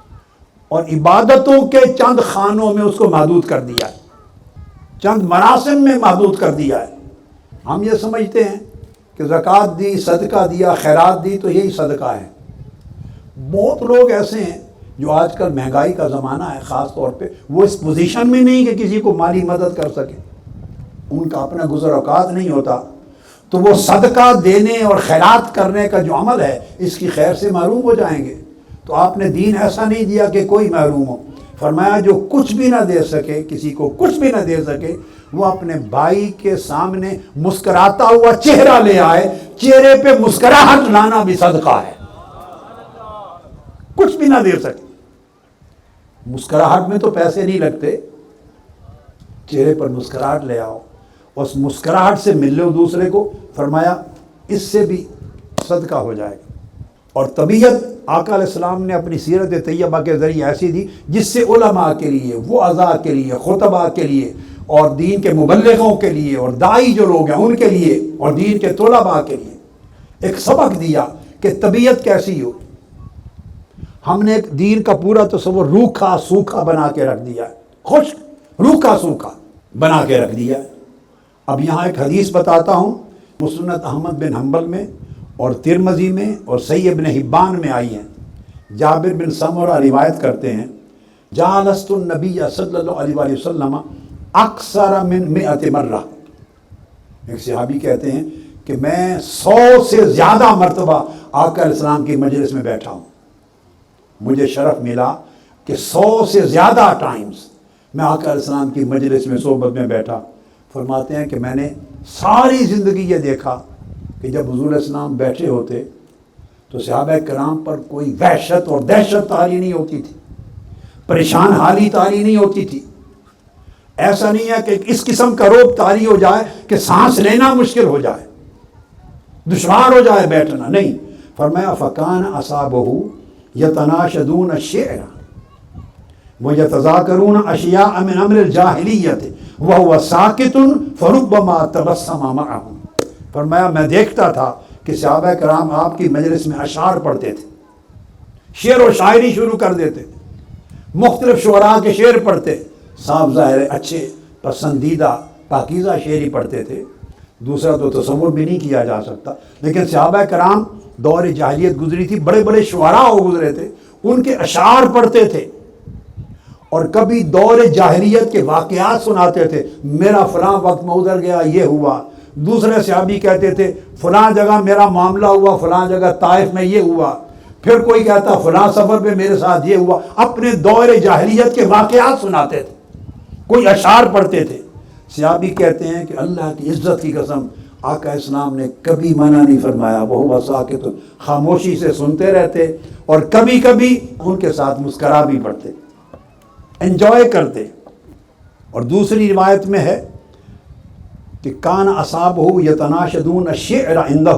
اور عبادتوں کے چند خانوں میں اس کو محدود کر دیا ہے، چند مراسم میں محدود کر دیا ہے۔ ہم یہ سمجھتے ہیں کہ زکوٰۃ دی، صدقہ دیا، خیرات دی تو یہی صدقہ ہے۔ بہت لوگ ایسے ہیں جو آج کل مہنگائی کا زمانہ ہے، خاص طور پہ وہ اس پوزیشن میں نہیں کہ کسی کو مالی مدد کر سکے، ان کا اپنا گزر اوقات نہیں ہوتا، تو وہ صدقہ دینے اور خیرات کرنے کا جو عمل ہے اس کی خیر سے محروم ہو جائیں گے۔ تو آپ نے دین ایسا نہیں دیا کہ کوئی محروم ہو۔ فرمایا جو کچھ بھی نہ دے سکے، کسی کو کچھ بھی نہ دے سکے، وہ اپنے بھائی کے سامنے مسکراتا ہوا چہرہ لے آئے، چہرے پہ مسکراہٹ لانا بھی صدقہ ہے۔ کچھ بھی نہ دے سکے، مسکراہٹ میں تو پیسے نہیں لگتے، چہرے پر مسکراہٹ لے آؤ، اس مسکراہٹ سے مل لو دوسرے کو، فرمایا اس سے بھی صدقہ ہو جائے گا۔ اور طبیعت آقا علیہ السلام نے اپنی سیرت طیبہ کے ذریعے ایسی دی جس سے علماء کے لیے، وعظاء کے لیے، خطباء کے لیے، اور دین کے مبلغوں کے لیے، اور داعی جو لوگ ہیں ان کے لیے، اور دین کے طلباء کے لیے ایک سبق دیا کہ طبیعت کیسی ہو۔ ہم نے ایک دین کا پورا تصور روکھا سوکھا بنا کے رکھ دیا ہے، خشک روکھا سوکھا بنا کے رکھ دیا ہے۔ اب یہاں ایک حدیث بتاتا ہوں، مسند احمد بن حنبل میں اور ترمذی میں اور صحیح ابن حبان میں آئی ہیں۔ جابر بن سمرہ روایت کرتے ہیں جالست النبی صلی اللہ علیہ وآلہ وسلم اکثر من 100 مرہ، ایک صحابی کہتے ہیں کہ میں 100 سے زیادہ مرتبہ آقا علیہ السلام کی مجلس میں بیٹھا ہوں، مجھے شرف ملا کہ 100 سے زیادہ ٹائمز میں آقا علیہ السلام کی مجلس میں صحبت میں بیٹھا۔ فرماتے ہیں کہ میں نے ساری زندگی یہ دیکھا کہ جب حضور علیہ السلام بیٹھے ہوتے تو صحابہ کرام پر کوئی وحشت اور دہشت طاری نہیں ہوتی تھی، پریشان حالی طاری نہیں ہوتی تھی۔ ایسا نہیں ہے کہ اس قسم کا رعب طاری ہو جائے کہ سانس لینا مشکل ہو جائے، دشوار ہو جائے بیٹھنا، نہیں۔ فرمایا فَكَانَ أَصْحَابُهُ يَتَنَاشَدُونَ الشِّعْرَ وَيَتَذَاكَرُونَ أَشْيَاءَ مِنْ أَمْرِ الْجَاهِلِيَّةِ وَهُوَ سَاكِتٌ فَرُبَّمَا تَبَسَّمَ مَعَهُمْ۔ فرمایا میں دیکھتا تھا کہ صحابہ کرام آپ کی مجلس میں اشعار پڑھتے تھے، شعر و شاعری شروع کر دیتے، مختلف شعراء کے شعر پڑھتے، صاف ظاہر اچھے پسندیدہ پاکیزہ شعری پڑھتے تھے، دوسرا تو تصور بھی نہیں کیا جا سکتا۔ لیکن صحابہ کرام دور جاہلیت گزری تھی، بڑے بڑے شعراء ہو گزرے تھے، ان کے اشعار پڑھتے تھے، اور کبھی دور جاہلیت کے واقعات سناتے تھے، میرا فلاں وقت میں ادھر گیا یہ ہوا، دوسرے صحابی کہتے تھے فلاں جگہ میرا معاملہ ہوا، فلاں جگہ طائف میں یہ ہوا، پھر کوئی کہتا فلاں سفر پہ میرے ساتھ یہ ہوا، اپنے دور جاہلیت کے واقعات سناتے تھے، کوئی اشعار پڑھتے تھے۔ صحابی کہتے ہیں کہ اللہ کی عزت کی قسم آقا اسلام نے کبھی منع نہیں فرمایا، وہ ساکت، خاموشی سے سنتے رہتے، اور کبھی کبھی ان کے ساتھ مسکرا بھی پڑتے، انجوائے کرتے۔ اور دوسری روایت میں ہے کہ کان اصحابہ یتناشدون الشعر عندہ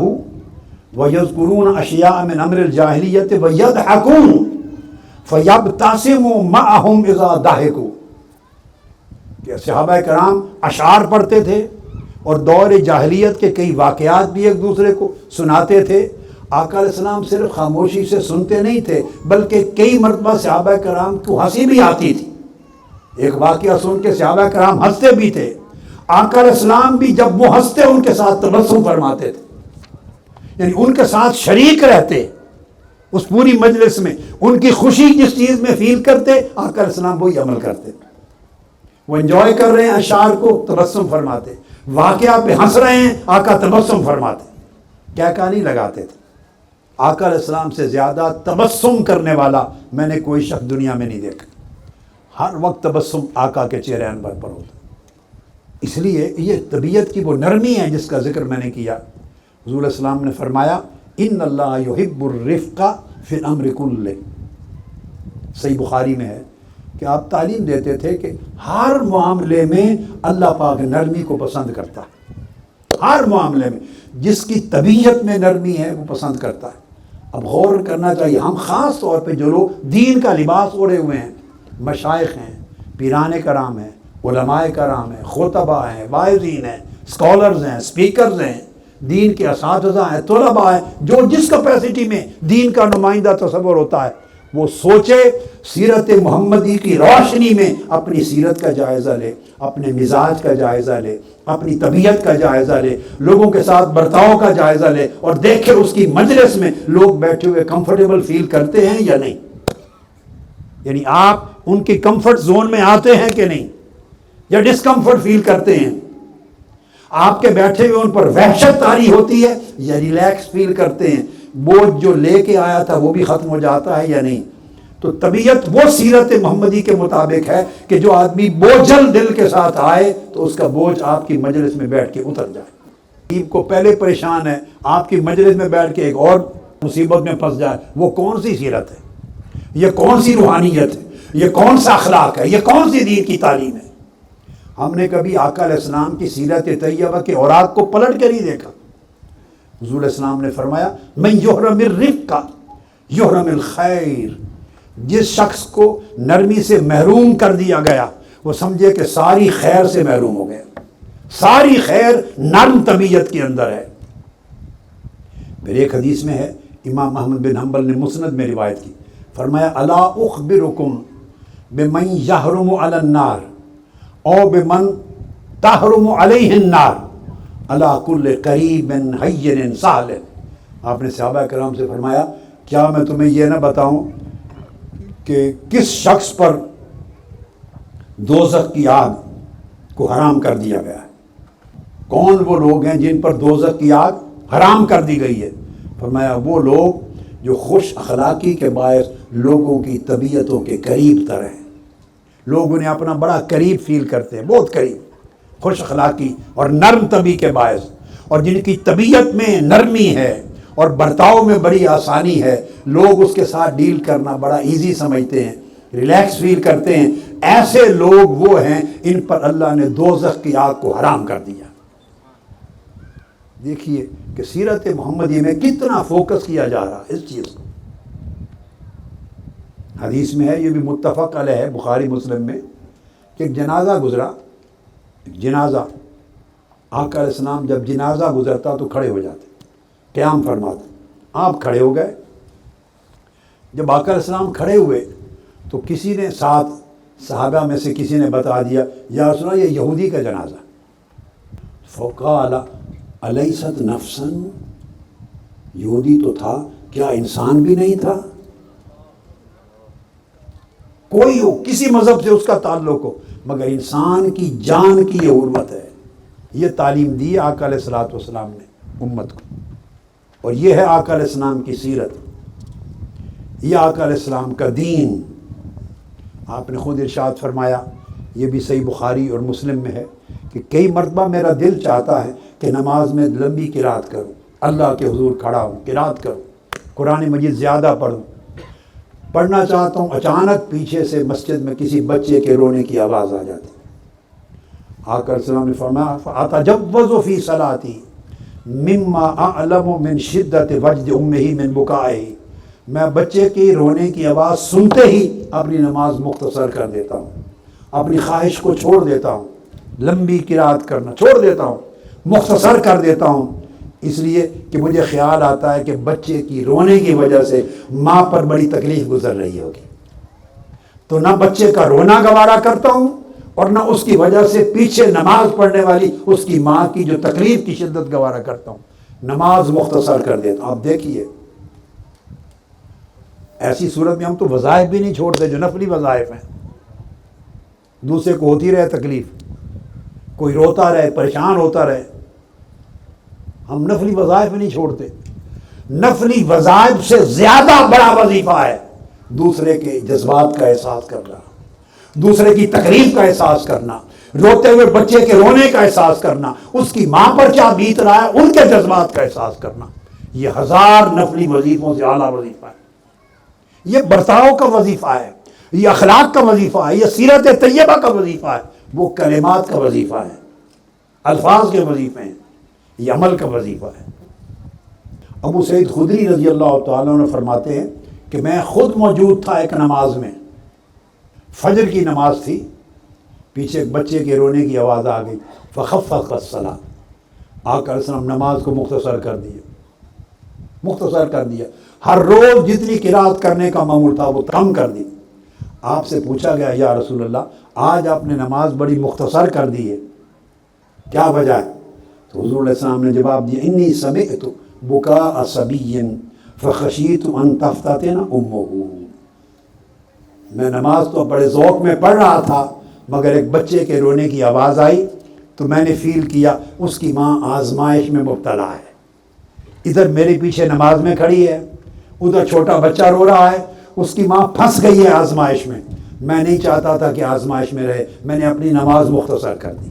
ویذکرون اشیاء من امر الجاہلیت ویضحکون فیبتسم معہم اذا ضحکوا، کہ صحابہ کرام اشعار پڑھتے تھے اور دور جاہلیت کے کئی واقعات بھی ایک دوسرے کو سناتے تھے۔ آقا علیہ السلام صرف خاموشی سے سنتے نہیں تھے، بلکہ کئی مرتبہ صحابہ کرام کو ہنسی بھی آتی تھی، ایک واقعہ سن کے صحابہ کرام ہنستے بھی تھے، آقا علیہ السلام بھی جب وہ ہنستے ان کے ساتھ تبسم فرماتے تھے، یعنی ان کے ساتھ شریک رہتے اس پوری مجلس میں، ان کی خوشی جس چیز میں فیل کرتے آقا علیہ السلام وہی عمل کرتے، وہ انجوائے کر رہے ہیں اشعار کو تبسم فرماتے، واقعہ پہ ہنس رہے ہیں آقا تبسم فرماتے، کہا نہیں لگاتے تھے۔ آقا علیہ السلام سے زیادہ تبسم کرنے والا میں نے کوئی شخص دنیا میں نہیں دیکھا، ہر وقت تبسم آقا کے چہرے انور پر ہوتا۔ اس لیے یہ طبیعت کی وہ نرمی ہے جس کا ذکر میں نے کیا۔ حضور علیہ السلام نے فرمایا ان اللہ یحب الرفق فی الامر کلہ، صحیح بخاری میں ہے کہ آپ تعلیم دیتے تھے کہ ہر معاملے میں اللہ پاک نرمی کو پسند کرتا ہے، ہر معاملے میں جس کی طبیعت میں نرمی ہے وہ پسند کرتا ہے۔ اب غور کرنا چاہیے، ہم خاص طور پہ جو لوگ دین کا لباس اوڑھے ہوئے ہیں، مشائخ ہیں، پیران کرام ہیں، علماء کرام ہیں، خطباء ہیں، واعظین ہیں، اسکالرز ہیں، اسپیکرز ہیں، دین کے اساتذہ ہیں، طلباء ہیں، جو جس کیپیسٹی میں دین کا نمائندہ تصور ہوتا ہے وہ سوچے، سیرت محمدی کی روشنی میں اپنی سیرت کا جائزہ لے، اپنے مزاج کا جائزہ لے، اپنی طبیعت کا جائزہ لے، لوگوں کے ساتھ برتاؤ کا جائزہ لے، اور دیکھے اس کی مجلس میں لوگ بیٹھے ہوئے کمفرٹیبل فیل کرتے ہیں یا نہیں، یعنی آپ ان کی کمفرٹ زون میں آتے ہیں کہ نہیں، یا ڈسکمفرٹ فیل کرتے ہیں، آپ کے بیٹھے ہوئے ان پر وحشت طاری ہوتی ہے یا ریلیکس فیل کرتے ہیں، بوجھ جو لے کے آیا تھا وہ بھی ختم ہو جاتا ہے یا نہیں۔ تو طبیعت وہ سیرت محمدی کے مطابق ہے کہ جو آدمی بوجھل دل کے ساتھ آئے تو اس کا بوجھ آپ کی مجلس میں بیٹھ کے اتر جائے۔ غریب کو پہلے پریشان ہے، آپ کی مجلس میں بیٹھ کے ایک اور مصیبت میں پھنس جائے، وہ کون سی سیرت ہے، یہ کون سی روحانیت ہے، یہ کون سا اخلاق ہے، یہ کون سی دین کی تعلیم ہے۔ ہم نے کبھی آقا علیہ السلام کی سیرت طیبہ کے اوراق کو پلٹ کر ہی دیکھا۔ حضور علیہ السلام نے فرمایا من یحرم الرفق یحرم الخیر، جس شخص کو نرمی سے محروم کر دیا گیا وہ سمجھے کہ ساری خیر سے محروم ہو گیا، ساری خیر نرم طبیعت کے اندر ہے۔ پھر ایک حدیث میں ہے، امام احمد بن حنبل نے مسند میں روایت کی، فرمایا الا اخبرکم بمن یحرم علی النار او بمن تحرم علیہ النار علی کل قریب ہین سہل۔ آپ نے صحابہ کرام سے فرمایا کیا میں تمہیں یہ نہ بتاؤں کہ کس شخص پر دوزخ کی آگ کو حرام کر دیا گیا ہے۔ کون وہ لوگ ہیں جن پر دوزخ کی آگ حرام کر دی گئی ہے؟ فرمایا وہ لوگ جو خوش اخلاقی کے باعث لوگوں کی طبیعتوں کے قریب تر ہیں، لوگ انہیں اپنا بڑا قریب فیل کرتے ہیں، بہت قریب، خوش اخلاقی اور نرم طبی کے باعث، اور جن کی طبیعت میں نرمی ہے اور برتاؤ میں بڑی آسانی ہے، لوگ اس کے ساتھ ڈیل کرنا بڑا ایزی سمجھتے ہیں، ریلیکس فیل کرتے ہیں، ایسے لوگ وہ ہیں ان پر اللہ نے دوزخ کی آگ کو حرام کر دیا۔ دیکھیے کہ سیرت محمدی میں کتنا فوکس کیا جا رہا ہے اس چیز کو۔ حدیث میں ہے، یہ بھی متفق علیہ ہے بخاری مسلم میں، کہ ایک جنازہ گزرا، ایک جنازہ، آقا علیہ السلام جب جنازہ گزرتا تو کھڑے ہو جاتے، قیام فرماتے، آپ کھڑے ہو گئے۔ جب آقا علیہ السلام کھڑے ہوئے تو کسی نے ساتھ صحابہ میں سے کسی نے بتا دیا، یا رسول اللہ یہ یہودی کا جنازہ۔ فقال الیست نفسا، یہودی تو تھا، کیا انسان بھی نہیں تھا؟ کوئی ہو، کسی مذہب سے اس کا تعلق ہو، مگر انسان کی جان کی یہ حرمت ہے۔ یہ تعلیم دی آقا علیہ الصلوۃ والسلام نے امت کو، اور یہ ہے آقا علیہ السلام کی سیرت، یہ آقا علیہ السلام کا دین۔ آپ نے خود ارشاد فرمایا، یہ بھی صحیح بخاری اور مسلم میں ہے، کہ کئی مرتبہ میرا دل چاہتا ہے کہ نماز میں لمبی قرات کروں، اللہ کے حضور کھڑا ہوں، قرات کروں، قرآن مجید زیادہ پڑھوں، پڑھنا چاہتا ہوں، اچانک پیچھے سے مسجد میں کسی بچے کے رونے کی آواز آ جاتی۔ آقا علیہ السلام نے فرمایا اتجوز فی صلاتی مما اعلم من شدت وجد امہ من بکائہ، میں بچے کی رونے کی آواز سنتے ہی اپنی نماز مختصر کر دیتا ہوں، اپنی خواہش کو چھوڑ دیتا ہوں، لمبی قرات کرنا چھوڑ دیتا ہوں، مختصر کر دیتا ہوں، اس لیے کہ مجھے خیال آتا ہے کہ بچے کی رونے کی وجہ سے ماں پر بڑی تکلیف گزر رہی ہوگی، تو نہ بچے کا رونا گوارا کرتا ہوں اور نہ اس کی وجہ سے پیچھے نماز پڑھنے والی اس کی ماں کی جو تکلیف کی شدت گوارا کرتا ہوں، نماز مختصر کر دیتا ہوں۔ آپ دیکھیے ایسی صورت میں ہم تو وظائف بھی نہیں چھوڑتے جو نفلی وظائف ہیں، دوسرے کو ہوتی رہے تکلیف، کوئی روتا رہے، پریشان ہوتا رہے، ہم نفلی وظائف نہیں چھوڑتے۔ نفلی وظائف سے زیادہ بڑا وظیفہ ہے دوسرے کے جذبات کا احساس کرنا، دوسرے کی تکلیف کا احساس کرنا، روتے ہوئے بچے کے رونے کا احساس کرنا، اس کی ماں پر کیا بیت رہا ہے ان کے جذبات کا احساس کرنا، یہ ہزار نفلی وظیفوں سے اعلیٰ وظیفہ ہے۔ یہ برتاؤ کا وظیفہ ہے، یہ اخلاق کا وظیفہ ہے، یہ سیرت طیبہ کا وظیفہ ہے، وہ کلمات کا وظیفہ ہے، الفاظ کے وظیفے ہیں، یہ عمل کا وظیفہ ہے۔ ابو سعید خدری رضی اللہ تعالیٰ عنہ فرماتے ہیں کہ میں خود موجود تھا ایک نماز میں، فجر کی نماز تھی، پیچھے ایک بچے کے رونے کی آواز آ گئی، فخفف الصلاۃ، آقا علیہ السلام نماز کو مختصر کر دیا، ہر روز جتنی قرات کرنے کا معمول تھا وہ کم کر دی۔ آپ سے پوچھا گیا یا رسول اللہ آج آپ نے نماز بڑی مختصر کر دی ہے، کیا وجہ ہے؟ تو حضور علیہ السلام نے جواب دیا انی سمعت بکاء صبی فخشیت ان تفتتن امہ، میں نماز تو بڑے ذوق میں پڑھ رہا تھا مگر ایک بچے کے رونے کی آواز آئی تو میں نے فیل کیا اس کی ماں آزمائش میں مبتلا ہے، ادھر میرے پیچھے نماز میں کھڑی ہے، ادھر چھوٹا بچہ رو رہا ہے، اس کی ماں پھنس گئی ہے آزمائش میں نہیں چاہتا تھا کہ آزمائش میں رہے، میں نے اپنی نماز مختصر کر دی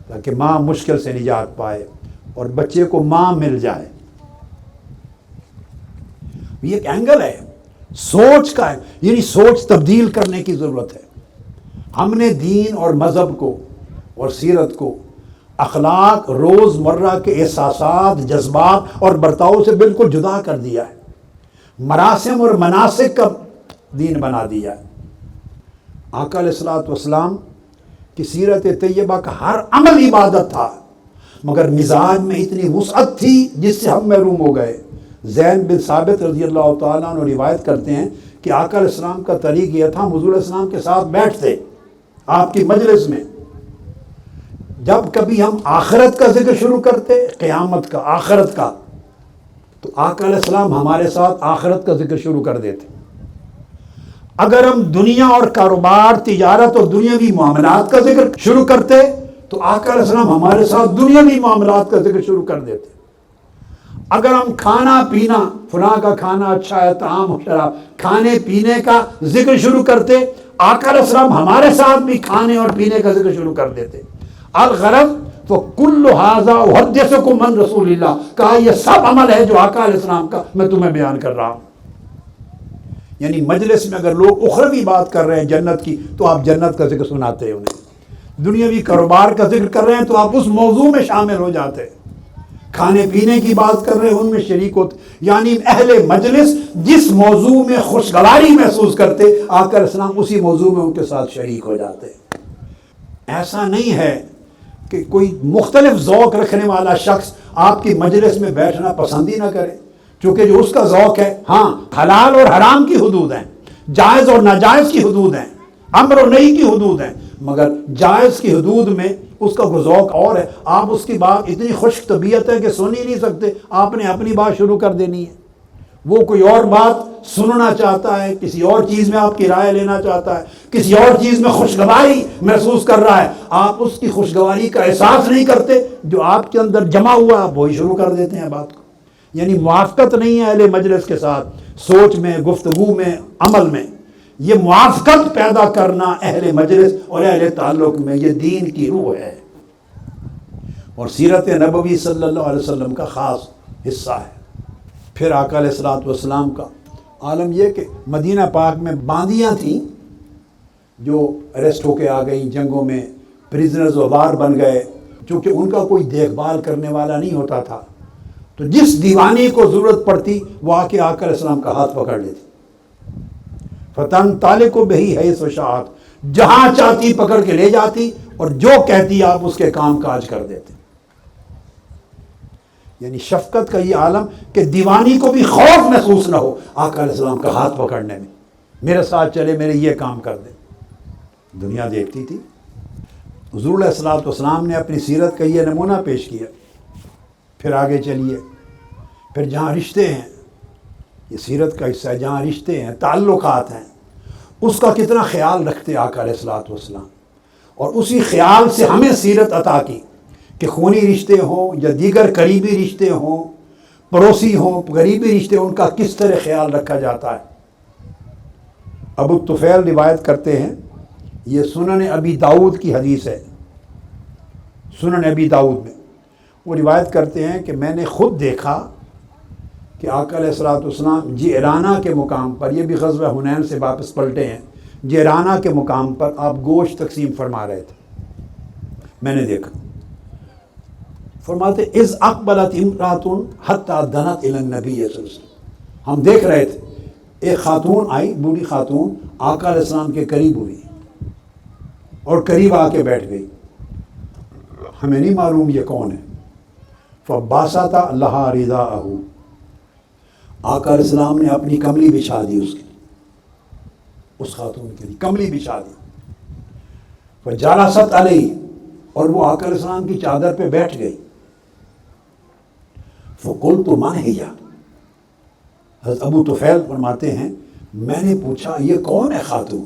تاکہ ماں مشکل سے نجات پائے اور بچے کو ماں مل جائے۔ یہ ایک اینگل ہے، سوچ کا ہے، یعنی سوچ تبدیل کرنے کی ضرورت ہے۔ ہم نے دین اور مذہب کو اور سیرت کو اخلاق، روز مرہ کے احساسات، جذبات اور برتاؤ سے بالکل جدا کر دیا ہے، مراسم اور مناسک کا دین بنا دیا ہے۔ آقا علیہ الصلوۃ والسلام کی سیرت طیبہ کا ہر عمل عبادت تھا مگر مزاج میں اتنی وسعت تھی جس سے ہم محروم ہو گئے۔ زین بن ثابت رضی اللہ تعالیٰ عنہ روایت کرتے ہیں کہ آقا علیہ السلام کا طریق یہ تھا، حضور علیہ السلام کے ساتھ بیٹھتے آپ کی مجلس میں، جب کبھی ہم آخرت کا ذکر شروع کرتے، قیامت کا، آخرت کا، تو آقا علیہ السلام ہمارے ساتھ آخرت کا ذکر شروع کر دیتے۔ اگر ہم دنیا اور کاروبار، تجارت اور دنیاوی معاملات کا ذکر شروع کرتے تو آقا علیہ السلام ہمارے ساتھ دنیاوی معاملات کا ذکر شروع کر دیتے۔ اگر ہم کھانا پینا، فلاں کا کھانا اچھا ہے، طعام شراب، کھانے پینے کا ذکر شروع کرتے، آقا علیہ السلام ہمارے ساتھ بھی کھانے اور پینے کا ذکر شروع کر دیتے۔ الغرض تو کل ھذا احدثکم عن رسول اللہ، کہا یہ سب عمل ہے جو آقا علیہ السلام کا میں تمہیں بیان کر رہا ہوں۔ یعنی مجلس میں اگر لوگ اخروی بات کر رہے ہیں جنت کی تو آپ جنت کا ذکر سناتے ہیں انہیں، دنیاوی کاروبار کا ذکر کر رہے ہیں تو آپ اس موضوع میں شامل ہو جاتے ہیں، کھانے پینے کی بات کر رہے ہیں ان میں شریک ہوتے۔ یعنی اہل مجلس جس موضوع میں خوشگواری محسوس کرتے، آقا علیہ السلام اسی موضوع میں ان کے ساتھ شریک ہو جاتے۔ ایسا نہیں ہے کہ کوئی مختلف ذوق رکھنے والا شخص آپ کی مجلس میں بیٹھنا پسند ہی نہ کرے، چونکہ جو اس کا ذوق ہے، ہاں حلال اور حرام کی حدود ہیں، جائز اور ناجائز کی حدود ہیں، امر و نہی کی حدود ہیں، مگر جائز کی حدود میں اس کا ذوق اور ہے۔ آپ اس کی بات اتنی خشک طبیعت ہے کہ سن ہی نہیں سکتے، آپ نے اپنی بات شروع کر دینی ہے۔ وہ کوئی اور بات سننا چاہتا ہے، کسی اور چیز میں آپ کی رائے لینا چاہتا ہے، کسی اور چیز میں خوشگواری محسوس کر رہا ہے، آپ اس کی خوشگواری کا احساس نہیں کرتے، جو آپ کے اندر جمع ہوا آپ وہی شروع کر دیتے ہیں بات کو۔ یعنی موافقت نہیں ہے اہل مجلس کے ساتھ، سوچ میں، گفتگو میں، عمل میں۔ یہ موافقت پیدا کرنا اہل مجلس اور اہل تعلق میں، یہ دین کی روح ہے اور سیرت نبوی صلی اللہ علیہ وسلم کا خاص حصہ ہے۔ پھر آقا علیہ الصلوۃ والسلام کا عالم یہ کہ مدینہ پاک میں باندیاں تھیں جو اریسٹ ہو کے آ گئیں جنگوں میں، پریزنرز و وار بن گئے، چونکہ ان کا کوئی دیکھ بھال کرنے والا نہیں ہوتا تھا، تو جس دیوانی کو ضرورت پڑتی وہ آ کے آقا علیہ السلام کا ہاتھ پکڑ لیتی۔ فتن تالے کو بہی حیث و شاعت، جہاں چاہتی پکڑ کے لے جاتی اور جو کہتی آپ اس کے کام کاج کر دیتے۔ یعنی شفقت کا یہ عالم کہ دیوانی کو بھی خوف محسوس نہ ہو آقا علیہ السلام کا ہاتھ پکڑنے میں، میرے ساتھ چلے، میرے یہ کام کر دے۔ دنیا دیکھتی تھی۔ حضور علیہ الصلوۃ والسلام نے اپنی سیرت کا یہ نمونہ پیش کیا۔ پھر آگے چلیے، پھر جہاں رشتے ہیں، یہ سیرت کا حصہ ہے، جہاں رشتے ہیں، تعلقات ہیں، اس کا کتنا خیال رکھتے آقا علیہ الصلوۃ والسلام، اور اسی خیال سے ہمیں سیرت عطا کی کہ خونی رشتے ہوں یا دیگر قریبی رشتے ہوں، پڑوسی ہوں، قریبی رشتے ہوں، ان کا کس طرح خیال رکھا جاتا ہے۔ ابو طفیل روایت کرتے ہیں، یہ سنن ابی داؤد کی حدیث ہے، سنن ابی داؤد میں وہ روایت کرتے ہیں کہ میں نے خود دیکھا کہ آقا علیہ الصلوۃ والسلام جعرانہ کے مقام پر، یہ بھی غزوہ حنین سے واپس پلٹے ہیں، جعرانہ کے مقام پر آپ گوشت تقسیم فرما رہے تھے، میں نے دیکھا۔ فرماتے اذ اقبلت امرأۃ حتی دنت الی النبی صلی اللہ علیہ وسلم، ہم دیکھ رہے تھے ایک خاتون آئی، بوڑھی خاتون، آقا علیہ السلام کے قریب ہوئی اور قریب آ کے بیٹھ گئی، ہمیں نہیں معلوم یہ کون ہے۔ فباسط لہا رداءہ، آقا علیہ السلام نے اپنی کملی بچھا دی اس کی، اس خاتون کے لیے کملی بچھا دی۔ فجلست علیہ، اور وہ آقا علیہ السلام کی چادر پہ بیٹھ گئی۔ فقلت من ہی، حضرت ابو طفیل فرماتے ہیں میں نے پوچھا یہ کون ہے خاتون؟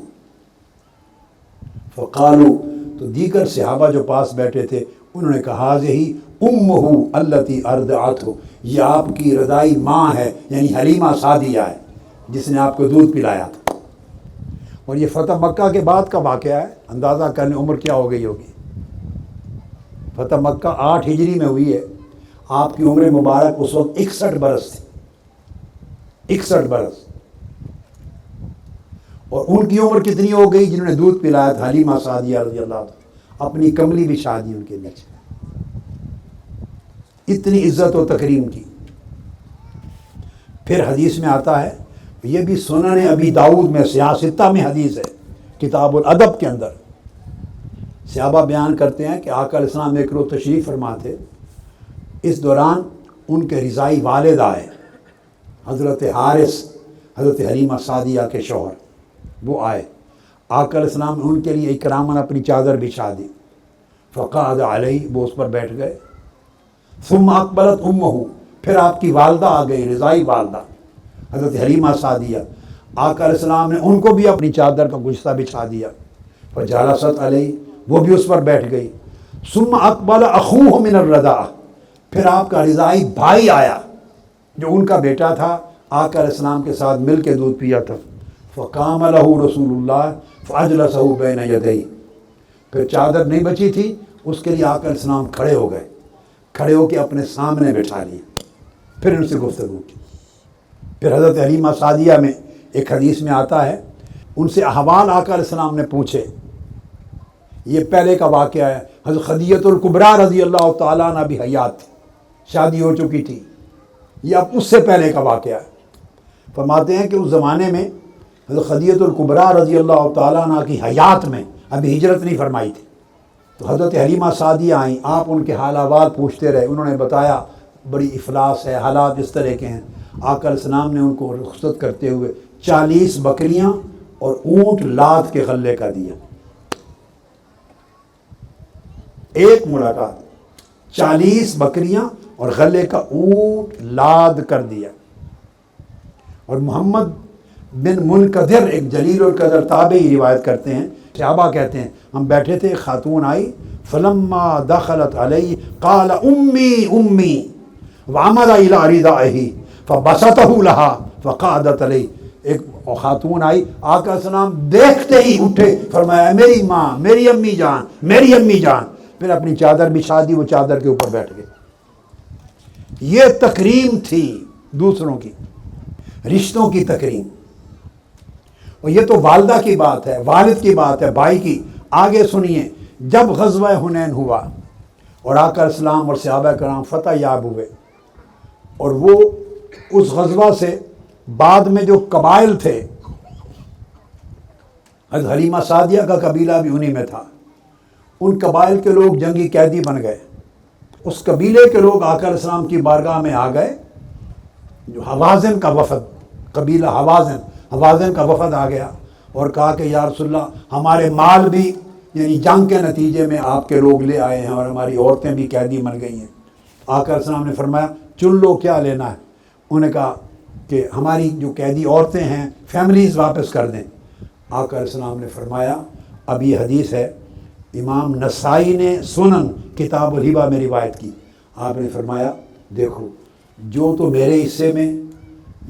فقالوا، تو دیگر صحابہ جو پاس بیٹھے تھے انہوں نے کہا ہی امہ التی ارضعتہ، یہ آپ کی رضائی ماں ہے، یعنی حلیمہ سعدیہ ہے جس نے آپ کو دودھ پلایا تھا۔ اور یہ فتح مکہ کے بعد کا واقعہ ہے، اندازہ کرنے عمر کیا ہو گئی ہوگی۔ فتح مکہ 8 ہجری میں ہوئی ہے، آپ کی عمر مبارک اس وقت 61 برس تھی، 61 برس۔ اور ان کی عمر کتنی ہو گئی جنہوں نے دودھ پلایا تھا؟ حلیمہ سعدیہ رضی اللہ عنہ، اپنی کملی بچھا دی ان کے نیچے، اتنی عزت و تکریم کی۔ پھر حدیث میں آتا ہے، یہ بھی سنن ابی داؤد میں سیاہ ستہ میں حدیث ہے، کتاب الادب کے اندر صحابہ بیان کرتے ہیں کہ آقا علیہ السلام ایک روز تشریف فرما تھے، اس دوران ان کے رضائی والد آئے، حضرت حارث، حضرت حلیمہ سعدیہ کے شوہر، وہ آئے، آقا علیہ السلام نے ان کے لیے اکراماً اپنی چادر بچھا دی۔ فقعد علیہ، وہ اس پر بیٹھ گئے۔ ثم اقبلت امہ، پھر آپ کی والدہ آ گئی، رضائی والدہ حضرت حلیمہ سعدیہ، آقا علیہ السلام نے ان کو بھی اپنی چادر کا گشتہ بچھا دیا، فجالست علیہ، وہ بھی اس پر بیٹھ گئی۔ ثم اقبل اخوہ من الرضاعہ، پھر آپ کا رضاعی بھائی آیا جو ان کا بیٹا تھا، آقا علیہ السلام کے ساتھ مل کے دودھ پیا تھا۔ فقام لہ رسول اللہ فاجلسہ بین یدیہ، پھر چادر نہیں بچی تھی، اس کے لیے آقا علیہ السلام کھڑے ہو گئے، کھڑے ہو کے اپنے سامنے بٹھا لیے، پھر ان سے گفتگو کی۔ پھر حضرت حلیمہ سعدیہ میں ایک حدیث میں آتا ہے، ان سے احوال آقا علیہ السلام نے پوچھے۔ یہ پہلے کا واقعہ ہے، حضرت خدیجہ الکبریٰ رضی اللہ تعالیٰ عنہ بھی حیات تھی، شادی ہو چکی تھی، یہ اب اس سے پہلے کا واقعہ ہے۔ فرماتے ہیں کہ اس زمانے میں حضرت خدیجہ الکبریٰ رضی اللہ تعالیٰ عنہ کی حیات میں ابھی ہجرت نہیں فرمائی تھی، تو حضرت حلیمہ سعدیہ آئیں، آپ ان کے حال احوال پوچھتے رہے، انہوں نے بتایا بڑی افلاس ہے، حالات اس طرح کے ہیں۔ آقا علیہ السلام نے ان کو رخصت کرتے ہوئے 40 بکریاں اور اونٹ لاد کے غلے کا دیا، ایک ملاقات، 40 بکریاں اور غلے کا اونٹ لاد کر دیا۔ اور محمد بن منقدر ایک جلیل القدر تابعی روایت کرتے ہیں، صحابہ کہتے ہیں ہم بیٹھے تھے، خاتون آئی، فلما دخلت علی قال امی امی وعمد الی ردائہ فبسطہ لہا فقعدت علی، ایک خاتون آئی، آقا علیہ السلام دیکھتے ہی اٹھے، فرمایا میری ماں، میری امی جان، میری امی جان، پھر اپنی چادر بچھا دی، وہ چادر کے اوپر بیٹھ گئے۔ یہ تکریم تھی دوسروں کی، رشتوں کی تکریم۔ اور یہ تو والدہ کی بات ہے، والد کی بات ہے، بھائی کی۔ آگے سنیے، جب غزوہ حنین ہوا اور آقا علیہ السلام اور صحابہ کرام فتح یاب ہوئے، اور وہ اس غزوہ سے بعد میں جو قبائل تھے، حضرت حلیمہ سعدیہ کا قبیلہ بھی انہی میں تھا، ان قبائل کے لوگ جنگی قیدی بن گئے۔ اس قبیلے کے لوگ آقا علیہ السلام کی بارگاہ میں آ گئے، جو حوازن کا وفد، قبیلہ حوازن کا وفد آ گیا اور کہا کہ یا رسول اللہ ہمارے مال بھی یعنی جنگ کے نتیجے میں آپ کے لوگ لے آئے ہیں اور ہماری عورتیں بھی قیدی بن گئی ہیں۔ آقا علیہ السلام نے فرمایا چن لو کیا لینا ہے۔ انہوں نے کہا کہ ہماری جو قیدی عورتیں ہیں فیملیز واپس کر دیں۔ آقا علیہ السلام نے فرمایا، اب یہ حدیث ہے، امام نسائی نے سنن کتاب الہبہ میں روایت کی، آپ نے فرمایا دیکھو جو تو میرے حصے میں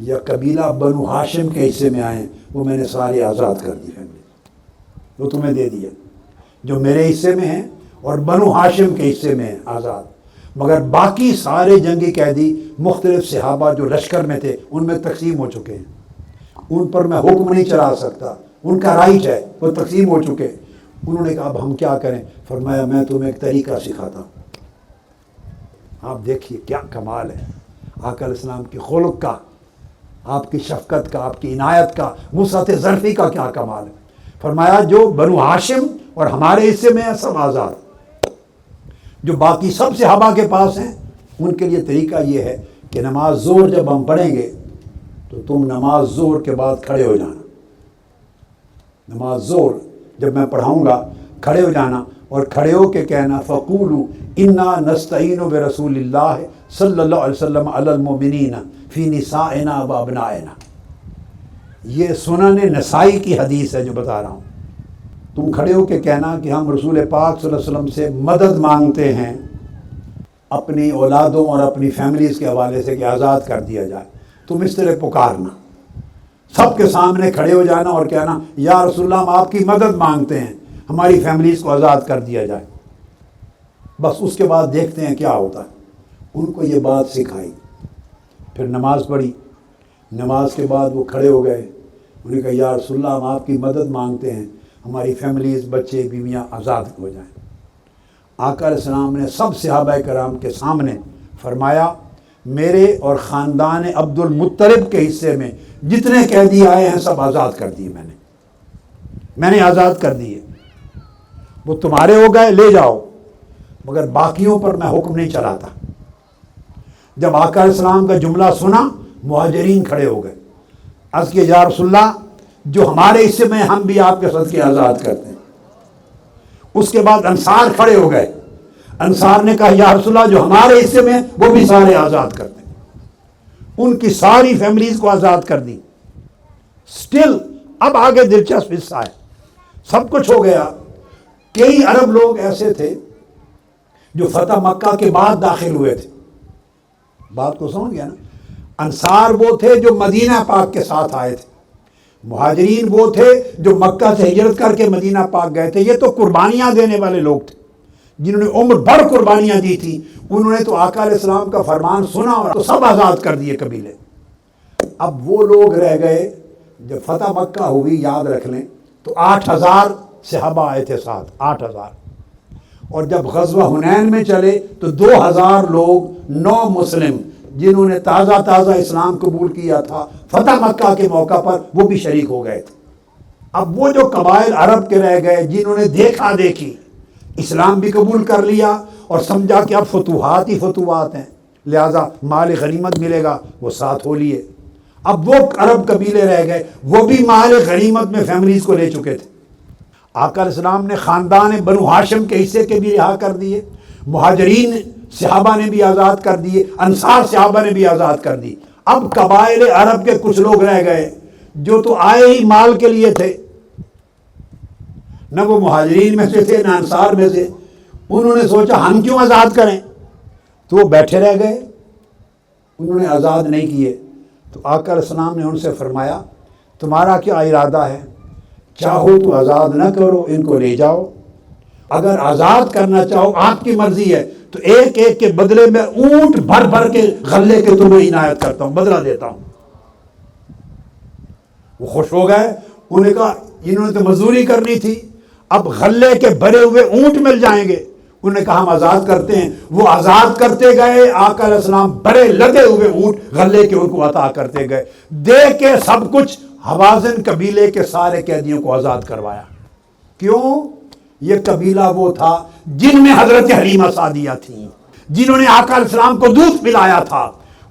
یا قبیلہ بنو ہاشم کے حصے میں آئے ہیں وہ میں نے سارے آزاد کر دی، فیملی وہ تمہیں دے دیا، جو میرے حصے میں ہیں اور بنو ہاشم کے حصے میں ہیں آزاد، مگر باقی سارے جنگی قیدی مختلف صحابہ جو لشکر میں تھے ان میں تقسیم ہو چکے ہیں، ان پر میں حکم نہیں چلا سکتا، ان کا رائٹ ہے، وہ تقسیم ہو چکے۔ انہوں نے کہا اب ہم کیا کریں؟ فرمایا میں تمہیں ایک طریقہ سکھاتا ہوں، آپ دیکھیے کیا کمال ہے آقا علیہ السلام کی خلق کا، آپ کی شفقت کا، آپ کی عنایت کا، وسعت ظرفی کا کیا کمال ہے۔ فرمایا جو بنو ہاشم اور ہمارے حصے میں ہیں سب آزاد، جو باقی سب صحابہ کے پاس ہیں ان کے لیے طریقہ یہ ہے کہ نماز ظہر جب ہم پڑھیں گے تو تم نماز ظہر کے بعد کھڑے ہو جانا، نماز ظہر جب میں پڑھاؤں گا کھڑے ہو جانا اور کھڑے ہو کے کہنا فقولوا انا نستعین برسول اللہ صلی اللہ علیہ وسلم علی المؤمنین فی نسائنا و ابنائنا۔ یہ سنن نسائی کی حدیث ہے جو بتا رہا ہوں۔ تم کھڑے ہو کے کہنا کہ ہم رسول پاک صلی اللہ علیہ وسلم سے مدد مانگتے ہیں اپنی اولادوں اور اپنی فیملیز کے حوالے سے کہ آزاد کر دیا جائے۔ تم اس طرح پکارنا، سب کے سامنے کھڑے ہو جانا اور کہنا یا رسول اللہ ہم آپ کی مدد مانگتے ہیں، ہماری فیملیز کو آزاد کر دیا جائے۔ بس اس کے بعد دیکھتے ہیں کیا ہوتا ہے۔ ان کو یہ بات سکھائی، پھر نماز پڑھی، نماز کے بعد وہ کھڑے ہو گئے، انہوں نے کہا یا رسول اللہ ہم آپ کی مدد مانگتے ہیں، ہماری فیملیز، بچے بیویاں آزاد ہو جائیں۔ آقا علیہ السلام نے سب صحابہ کرام کے سامنے فرمایا میرے اور خاندان عبد المطلب کے حصے میں جتنے قیدی آئے ہیں سب آزاد کر دیے، میں نے آزاد کر دیے، وہ تمہارے ہو گئے لے جاؤ، مگر باقیوں پر میں حکم نہیں چلاتا۔ جب آقا علیہ السلام کا جملہ سنا مہاجرین کھڑے ہو گئے، عرض کیا یا رسول اللہ جو ہمارے حصے میں ہم بھی آپ کے صدقے آزاد کرتے ہیں۔ اس کے بعد انصار کھڑے ہو گئے، انصار نے کہا یا رسول اللہ جو ہمارے حصے میں وہ بھی سارے آزاد کرتے ہیں، ان کی ساری فیملیز کو آزاد کر دی۔ اسٹل اب آگے دلچسپ حصہ ہے. سب کچھ ہو گیا. کئی عرب لوگ ایسے تھے جو فتح مکہ کے بعد داخل ہوئے تھے. بات کو سمجھ گیا نا. انصار وہ تھے جو مدینہ پاک کے ساتھ آئے تھے. مہاجرین وہ تھے جو مکہ سے ہجرت کر کے مدینہ پاک گئے تھے. یہ تو قربانیاں دینے والے لوگ تھے جنہوں نے عمر بھر قربانیاں دی تھی. انہوں نے تو آقا علیہ السلام کا فرمان سنا اور تو سب آزاد کر دیے قبیلے. اب وہ لوگ رہ گئے. جب فتح مکہ ہوئی یاد رکھ لیں تو 8,000 صحابہ آئے تھے ساتھ. 8,000. اور جب غزوہ حنین میں چلے تو 2,000 لوگ نو مسلم جنہوں نے تازہ اسلام قبول کیا تھا فتح مکہ کے موقع پر وہ بھی شریک ہو گئے تھے. اب وہ جو قبائل عرب کے رہ گئے جنہوں نے دیکھا دیکھی اسلام بھی قبول کر لیا اور سمجھا کہ اب فتوحات ہی فتوحات ہیں لہٰذا مال غنیمت ملے گا وہ ساتھ ہو لیے. اب وہ عرب قبیلے رہ گئے وہ بھی مال غنیمت میں فیملیز کو لے چکے تھے. آقا علیہ السلام نے خاندان بنو ہاشم کے حصے کے بھی رہا کر دیے. مہاجرین صحابہ نے بھی آزاد کر دیے. انصار صحابہ نے بھی آزاد کر دی. اب قبائل عرب کے کچھ لوگ رہ گئے جو تو آئے ہی مال کے لیے تھے. نہ وہ مہاجرین میں سے تھے نہ انصار میں سے. انہوں نے سوچا ہم کیوں آزاد کریں تو وہ بیٹھے رہ گئے. انہوں نے آزاد نہیں کیے. تو آقا علیہ السلام نے ان سے فرمایا تمہارا کیا ارادہ ہے؟ چاہو تو آزاد نہ کرو ان کو لے جاؤ. اگر آزاد کرنا چاہو آپ کی مرضی ہے تو ایک ایک کے بدلے میں اونٹ بھر بھر کے غلے کے تمہیں عنایت کرتا ہوں بدلہ دیتا ہوں. وہ خوش ہو گئے. انہوں نے کہا انہوں نے تو مزدوری کرنی تھی اب غلے کے بھرے ہوئے اونٹ مل جائیں گے. انہوں نے کہا ہم آزاد کرتے ہیں. وہ آزاد کرتے گئے. آقا علیہ السلام بڑے لدے ہوئے اونٹ غلے کے ان کو عطا کرتے گئے. دے کے سب کچھ حوازن قبیلے کے سارے قیدیوں کو آزاد کروایا. کیوں؟ یہ قبیلہ وہ تھا جن میں حضرت حلیمہ سعدیہ تھیں جنہوں نے آقا علیہ السلام کو دودھ پلایا تھا.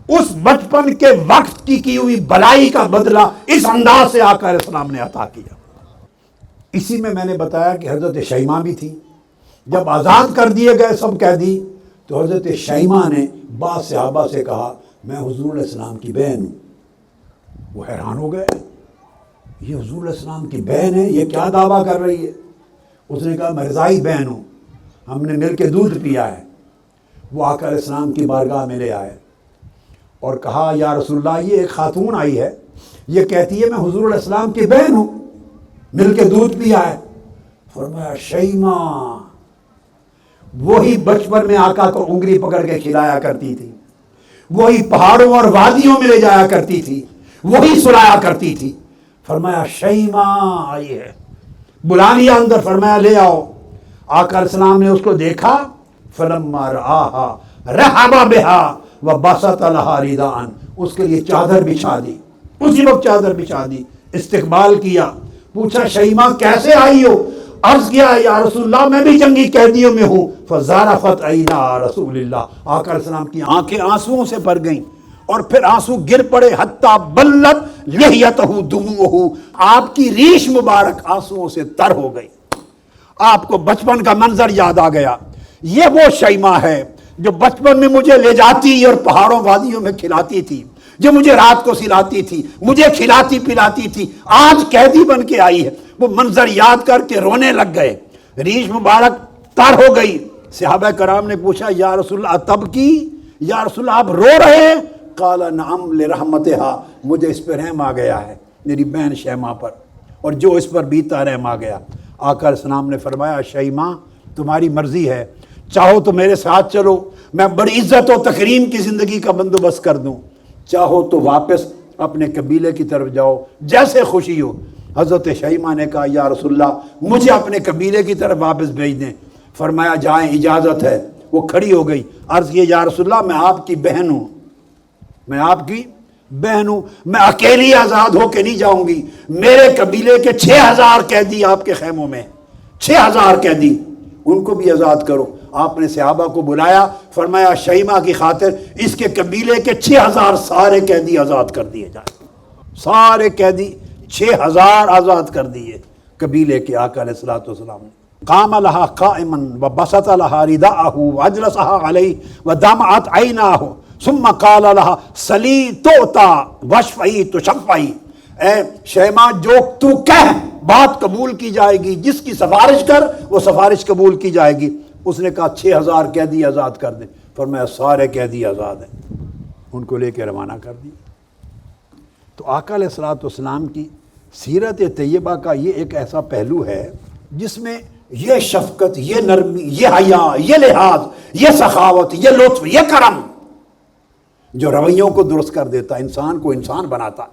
اس بچپن کے وقت کی ہوئی بلائی کا بدلہ اس انداز سے آقا علیہ السلام نے عطا کیا. اسی میں نے بتایا کہ حضرت شیمہ بھی تھی. جب آزاد کر دیے گئے سب قیدی تو حضرت شیمہ نے بعض صحابہ سے کہا میں حضور علیہ السلام کی بہن ہوں. وہ حیران ہو گئے یہ حضور علیہ السلام کی بہن ہے یہ کیا دعویٰ کر رہی ہے. اس نے کہا میں رضائی بہن ہوں ہم نے مل کے دودھ پیا ہے. وہ آقا علیہ السلام کی بارگاہ میں لے آئے اور کہا یا رسول اللہ یہ ایک خاتون آئی ہے یہ کہتی ہے میں حضور علیہ السلام کی بہن ہوں مل کے دودھ پیا ہے. فرمایا شیمہ وہی بچپن میں آقا کو انگلی پکڑ کے کھلایا کرتی تھی وہی پہاڑوں اور وادیوں میں لے جایا کرتی تھی وہی سلایا کرتی تھی. فرمایا شیمہ آئی ہے. بلا لیا اندر. فرمایا لے آؤ. آقا علیہ السلام نے اس کو دیکھا. فلما رآہا رحب بہا وبسط لہا رداء. اس کے لیے چادر بچھا دی. اسی وقت چادر بچھا دی. استقبال کیا. پوچھا شیمہ کیسے آئی ہو؟ عرض کیا یا رسول اللہ میں بھی جنگی قیدیوں میں ہوں. فزارفت عینا رسول اللہ. آقا علیہ السلام کی آنکھیں آنسوؤں سے بھر گئیں اور پھر آنسو گر پڑے. حتی بلت لحیتہ دموعہ. آپ کی ریش مبارک آنسوؤں سے تر ہو گئی. آپ کو بچپن کا منظر یاد آ گیا. یہ وہ شیمہ ہے جو بچپن میں مجھے لے جاتی اور پہاڑوں وادیوں میں کھلاتی تھی جو مجھے رات کو سلاتی تھی مجھے کھلاتی پلاتی تھی. آج قیدی بن کے آئی ہے. وہ منظر یاد کر کے رونے لگ گئے. ریش مبارک تر ہو گئی. صحابہ کرام نے پوچھا یا رسول اللہ تب کی یا رسول اللہ آپ رو رہے ہیں؟ قال نعم لرحمتہا. مجھے اس پہ رحم آ گیا ہے میری بہن شیمہ پر اور جو اس پر بیتا رحم آ گیا. آقا علیہ السلام نے فرمایا شیمہ تمہاری مرضی ہے چاہو تو میرے ساتھ چلو میں بڑی عزت و تکریم کی زندگی کا بندوبست کر دوں. چاہو تو واپس اپنے قبیلے کی طرف جاؤ جیسے خوشی ہو. حضرت شیمہ نے کہا یا رسول اللہ مجھے اپنے قبیلے کی طرف واپس بھیج دیں. فرمایا جائیں اجازت ہے. وہ کھڑی ہو گئی. عرض کیا یا رسول اللہ میں آپ کی بہن ہوں میں آپ کی بہن ہوں میں اکیلی آزاد ہو کے نہیں جاؤں گی. میرے قبیلے کے 6,000 قیدی آپ کے خیموں میں 6,000 قیدی ان کو بھی آزاد کرو. آپ نے صحابہ کو بلایا. فرمایا شیمہ کی خاطر اس کے قبیلے کے 6,000 سارے قیدی آزاد کر دیے جائیں. سارے قیدی 6,000 آزاد کر دیے قبیلے کے آقا علیہ الصلوۃ والسلام نے. قام لها قائما وبسط لها رداءه واجلسها عليه ودمعت عيناه ثم قال لها سلی توتا وشفعی تشفعی. اے شیما جو تو کہہ بات قبول کی جائے گی، جس کی سفارش کر وہ سفارش قبول کی جائے گی۔ اس نے کہا 6000 قیدی آزاد کر دیں، فرمایا سارے قیدی آزاد ہیں، ان کو لے کے روانہ کر دی۔ تو آقا علیہ الصلوۃ والسلام کی سیرت طیبہ کا یہ ایک ایسا پہلو ہے جس میں یہ شفقت، یہ نرمی، یہ حیا، یہ لحاظ، یہ سخاوت، یہ لطف، یہ کرم جو رویوں کو درست کر دیتا، انسان کو انسان بناتا۔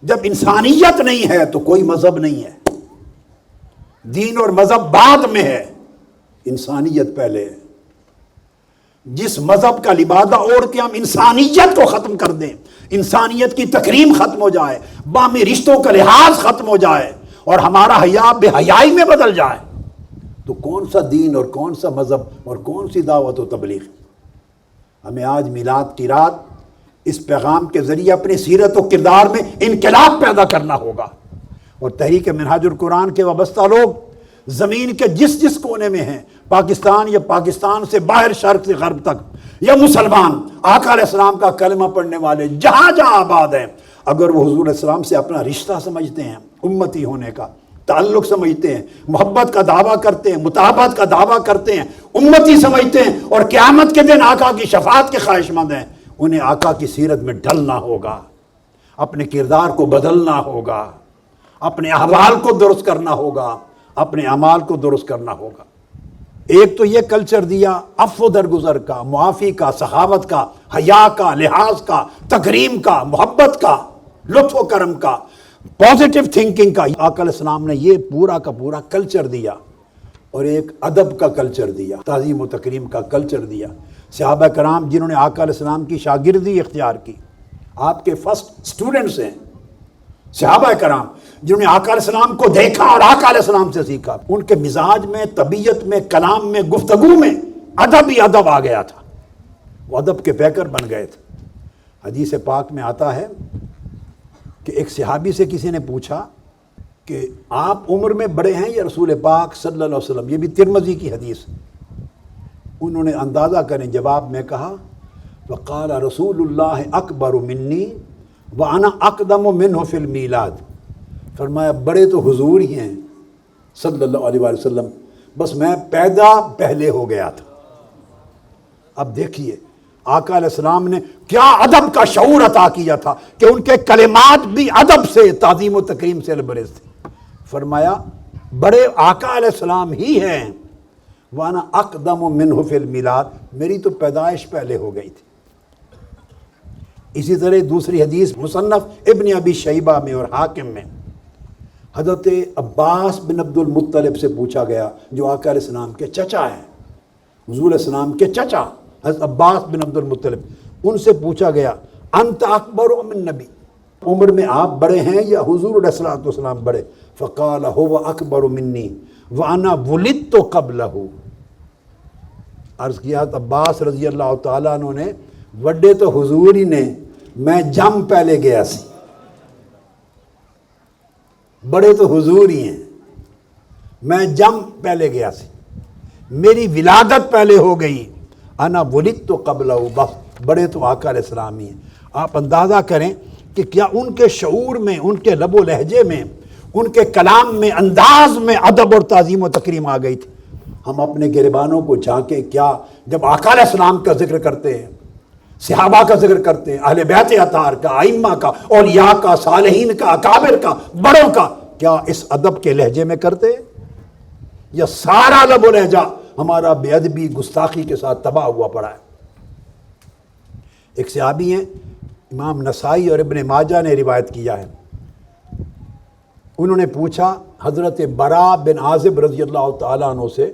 جب انسانیت نہیں ہے تو کوئی مذہب نہیں ہے، دین اور مذہب بعد میں ہے، انسانیت پہلے ہے۔ جس مذہب کا لبادہ اوڑھ کے ہم انسانیت کو ختم کر دیں، انسانیت کی تکریم ختم ہو جائے، باہمی رشتوں کا لحاظ ختم ہو جائے اور ہمارا حیا بے حیائی میں بدل جائے، تو کون سا دین اور کون سا مذہب اور کون سی دعوت و تبلیغ؟ ہمیں آج میلاد کی رات اس پیغام کے ذریعے اپنی سیرت و کردار میں انقلاب پیدا کرنا ہوگا، اور تحریک منہاج القرآن کے وابستہ لوگ زمین کے جس جس کونے میں ہیں، پاکستان یا پاکستان سے باہر، شرق سے غرب تک، یا مسلمان آقا علیہ السلام کا کلمہ پڑھنے والے جہاں جہاں آباد ہیں، اگر وہ حضور علیہ السلام سے اپنا رشتہ سمجھتے ہیں، امتی ہونے کا تعلق سمجھتے ہیں، محبت کا دعویٰ کرتے ہیں، مطابقت کا دعویٰ کرتے ہیں، امتی سمجھتے ہیں، اور قیامت کے دن آقا کی شفاعت کے خواہش مند ہیں، انہیں آقا کی سیرت میں ڈھلنا ہوگا، اپنے کردار کو بدلنا ہوگا، اپنے احوال کو درست کرنا ہوگا، اپنے اعمال کو درست کرنا ہوگا۔ ایک تو یہ کلچر دیا عفو درگزر کا، معافی کا، سخاوت کا، حیا کا، لحاظ کا، تکریم کا، محبت کا، لطف و کرم کا، پازیٹیو تھنکنگ کا۔ آقا علیہ السلام نے یہ پورا کا پورا کلچر دیا، اور ایک ادب کا کلچر دیا، تعظیم و تکریم کا کلچر دیا۔ صحابہ کرام جنہوں نے آقا علیہ السلام کی شاگردی اختیار کی، آپ کے فرسٹ سٹوڈنٹس ہیں صحابہ کرام، جنہوں نے آقا علیہ السلام کو دیکھا اور آقا علیہ السلام سے سیکھا، ان کے مزاج میں، طبیعت میں، کلام میں، گفتگو میں ادب ہی ادب آ گیا تھا، وہ ادب کے پیکر بن گئے تھے۔ حدیث پاک میں آتا ہے کہ ایک صحابی سے کسی نے پوچھا کہ آپ عمر میں بڑے ہیں یا رسول پاک صلی اللہ علیہ وسلم، یہ بھی ترمذی کی حدیث۔ انہوں نے اندازہ کریں جواب میں کہا وقال رسول اللہ اکبر منی وانا اقدم منہ فی المیلاد، فرمایا بڑے تو حضور ہی ہیں صلی اللہ علیہ وسلم، بس میں پیدا پہلے ہو گیا تھا۔ اب دیکھیے آقا علیہ السلام نے کیا ادب کا شعور عطا کیا تھا کہ ان کے کلمات بھی ادب سے، تعظیم و تکریم سے لبریز تھے۔ فرمایا بڑے آقا علیہ السلام ہی ہیں، وانا اقدم منہ فی المیلاد، میری تو پیدائش پہلے ہو گئی تھی۔ اسی طرح دوسری حدیث مصنف ابن ابی شیبہ میں اور حاکم میں حضرت عباس بن عبد المطلب سے پوچھا گیا، جو آقا علیہ السلام کے چچا ہیں، حضور علیہ السلام کے چچا حضرت عباس بن عبد المطلب، ان سے پوچھا گیا انت اکبر من نبی، عمر میں آپ بڑے ہیں یا حضور علیہ السلام بڑے؟ فقال هو اکبر منی وانا ولدت قبلہ، عرض کیا عباس رضی اللہ تعالیٰ عنہ نے وڈے تو حضور ہی نے، میں جم پہلے گیا سی، بڑے تو حضور ہی ہیں، میں جم پہلے گیا سی، میری ولادت پہلے ہو گئی، انا ولدت قبلہ، بس بڑے تو آقا علیہ السلام ہی ہیں۔ آپ اندازہ کریں کہ کیا ان کے شعور میں، ان کے لب و لہجے میں، ان کے کلام میں، انداز میں ادب اور تعظیم و تکریم آ گئی تھی۔ ہم اپنے گریبانوں کو جھانکیں، کیا جب آقا علیہ السلام کا ذکر کرتے ہیں، صحابہ کا ذکر کرتے ہیں، اہل بیت اطہار کا، ائمہ کا، اولیاء کا، صالحین کا، اکابر کا، بڑوں کا، کیا اس ادب کے لہجے میں کرتے ہیں، یا سارا لب و لہجہ ہمارا بے ادبی، گستاخی کے ساتھ تباہ ہوا پڑا ہے؟ ایک صحابی ہیں، امام نسائی اور ابن ماجہ نے روایت کیا ہے، انہوں نے پوچھا حضرت برا بن عازب رضی اللہ تعالیٰ عنہ سے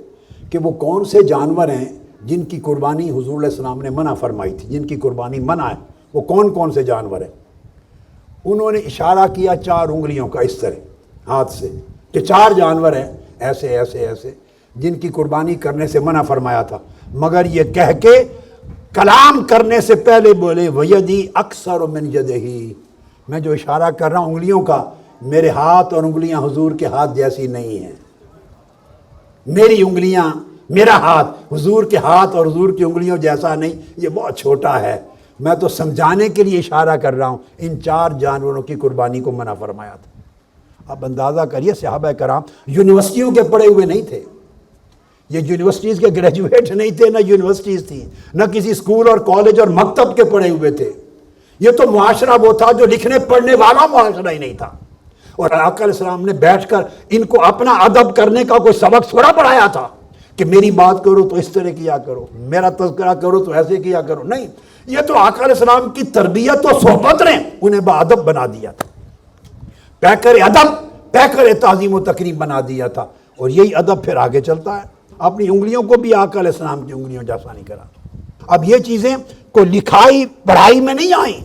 کہ وہ کون سے جانور ہیں جن کی قربانی حضور علیہ السلام نے منع فرمائی تھی، جن کی قربانی منع ہے، وہ کون کون سے جانور ہیں؟ انہوں نے اشارہ کیا 4 انگلیوں کا اس طرح ہاتھ سے کہ 4 جانور ہیں ایسے ایسے ایسے جن کی قربانی کرنے سے منع فرمایا تھا، مگر یہ کہہ کے کلام کرنے سے پہلے بولے وَيَدِي أَكْثَرُ مِنْ يَدِهِ، میں جو اشارہ کر رہا ہوں انگلیوں کا، میرے ہاتھ اور انگلیاں حضور کے ہاتھ جیسی نہیں ہیں، میری انگلیاں، میرا ہاتھ حضور کے ہاتھ اور حضور کی انگلیوں جیسا نہیں، یہ بہت چھوٹا ہے، میں تو سمجھانے کے لیے اشارہ کر رہا ہوں، ان 4 جانوروں کی قربانی کو منع فرمایا تھا۔ اب اندازہ کریے صحابہ کرام یونیورسٹیوں کے پڑھے ہوئے نہیں تھے، یہ یونیورسٹیز کے گریجویٹ نہیں تھے، نہ یونیورسٹیز تھیں، نہ کسی اسکول اور کالج اور مکتب کے پڑھے ہوئے تھے۔ یہ تو معاشرہ وہ تھا جو لکھنے پڑھنے والا معاشرہ ہی نہیں تھا، اور آقا علیہ السلام نے بیٹھ کر ان کو اپنا ادب کرنے کا کوئی سبق تھوڑا پڑھایا تھا کہ میری بات کرو تو اس طرح کیا کرو، میرا تذکرہ کرو تو ایسے کیا کرو، نہیں، یہ تو آقا علیہ السلام کی تربیت و صحبت نے انہیں باادب بنا دیا تھا، پیکر ادب، پیکر تعظیم و تکریم بنا دیا تھا، اور یہی ادب پھر آگے چلتا ہے۔ اپنی انگلیوں کو بھی آقا علیہ السلام کی انگلیوں جیسا نہیں کرا۔ اب یہ چیزیں کوئی لکھائی پڑھائی میں نہیں آئیں،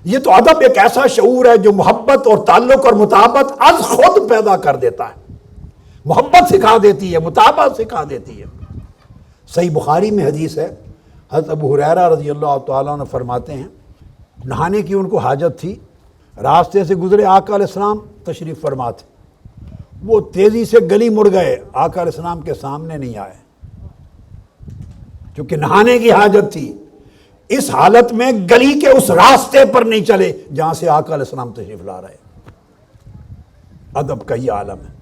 یہ تو ادب ایک ایسا شعور ہے جو محبت اور تعلق اور مطابقت از خود پیدا کر دیتا ہے، محبت سکھا دیتی ہے، مطابقت سکھا دیتی ہے۔ صحیح بخاری میں حدیث ہے، حضرت ابو ہریرہ رضی اللہ تعالیٰ عنہ فرماتے ہیں نہانے کی ان کو حاجت تھی، راستے سے گزرے آقا علیہ السلام تشریف فرما تھے، وہ تیزی سے گلی مڑ گئے، آقا علیہ السلام کے سامنے نہیں آئے کیونکہ نہانے کی حاجت تھی۔ اس حالت میں گلی کے اس راستے پر نہیں چلے جہاں سے آقا علیہ السلام تشریف لا رہے۔ ادب کا یہ عالم ہے۔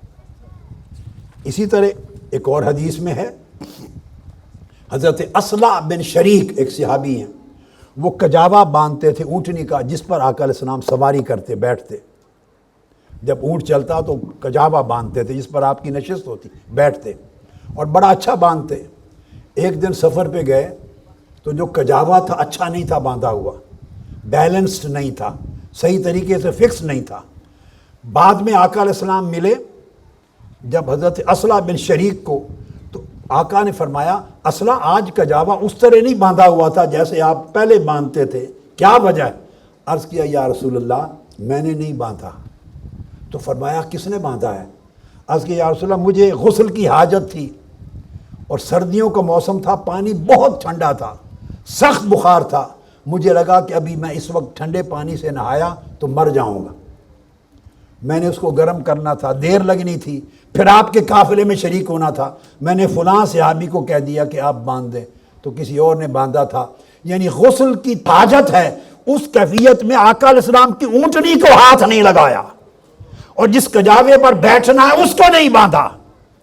اسی طرح ایک اور حدیث میں ہے، حضرت اصلع بن شریک ایک صحابی ہیں، وہ کجاوا باندھتے تھے اونٹنی کا جس پر آقا علیہ السلام سواری کرتے بیٹھتے، جب اونٹ چلتا تو کجاوا باندھتے تھے جس پر آپ کی نشست ہوتی، بیٹھتے اور بڑا اچھا باندھتے۔ ایک دن سفر پہ گئے تو جو کجاوا تھا اچھا نہیں تھا باندھا ہوا، بیلنسڈ نہیں تھا، صحیح طریقے سے فکس نہیں تھا۔ بعد میں آقا علیہ السلام ملے جب حضرت اصلع بن شریک کو، تو آقا نے فرمایا اصلع آج کجاوا اس طرح نہیں باندھا ہوا تھا جیسے آپ پہلے باندھتے تھے، کیا وجہ ہے؟ عرض کیا یا رسول اللہ میں نے نہیں باندھا۔ تو فرمایا کس نے باندھا ہے؟ عرض کیا یا رسول اللہ مجھے غسل کی حاجت تھی اور سردیوں کا موسم تھا، پانی بہت ٹھنڈا تھا، سخت بخار تھا، مجھے لگا کہ ابھی میں اس وقت ٹھنڈے پانی سے نہایا تو مر جاؤں گا، میں نے اس کو گرم کرنا تھا، دیر لگنی تھی، پھر آپ کے قافلے میں شریک ہونا تھا، میں نے فلاں صحابی کو کہہ دیا کہ آپ باندھ دیں، تو کسی اور نے باندھا تھا۔ یعنی غسل کی حاجت ہے، اس کیفیت میں آقا علیہ السلام کی اونٹنی کو ہاتھ نہیں لگایا، اور جس کجاوے پر بیٹھنا ہے اس کو نہیں باندھا،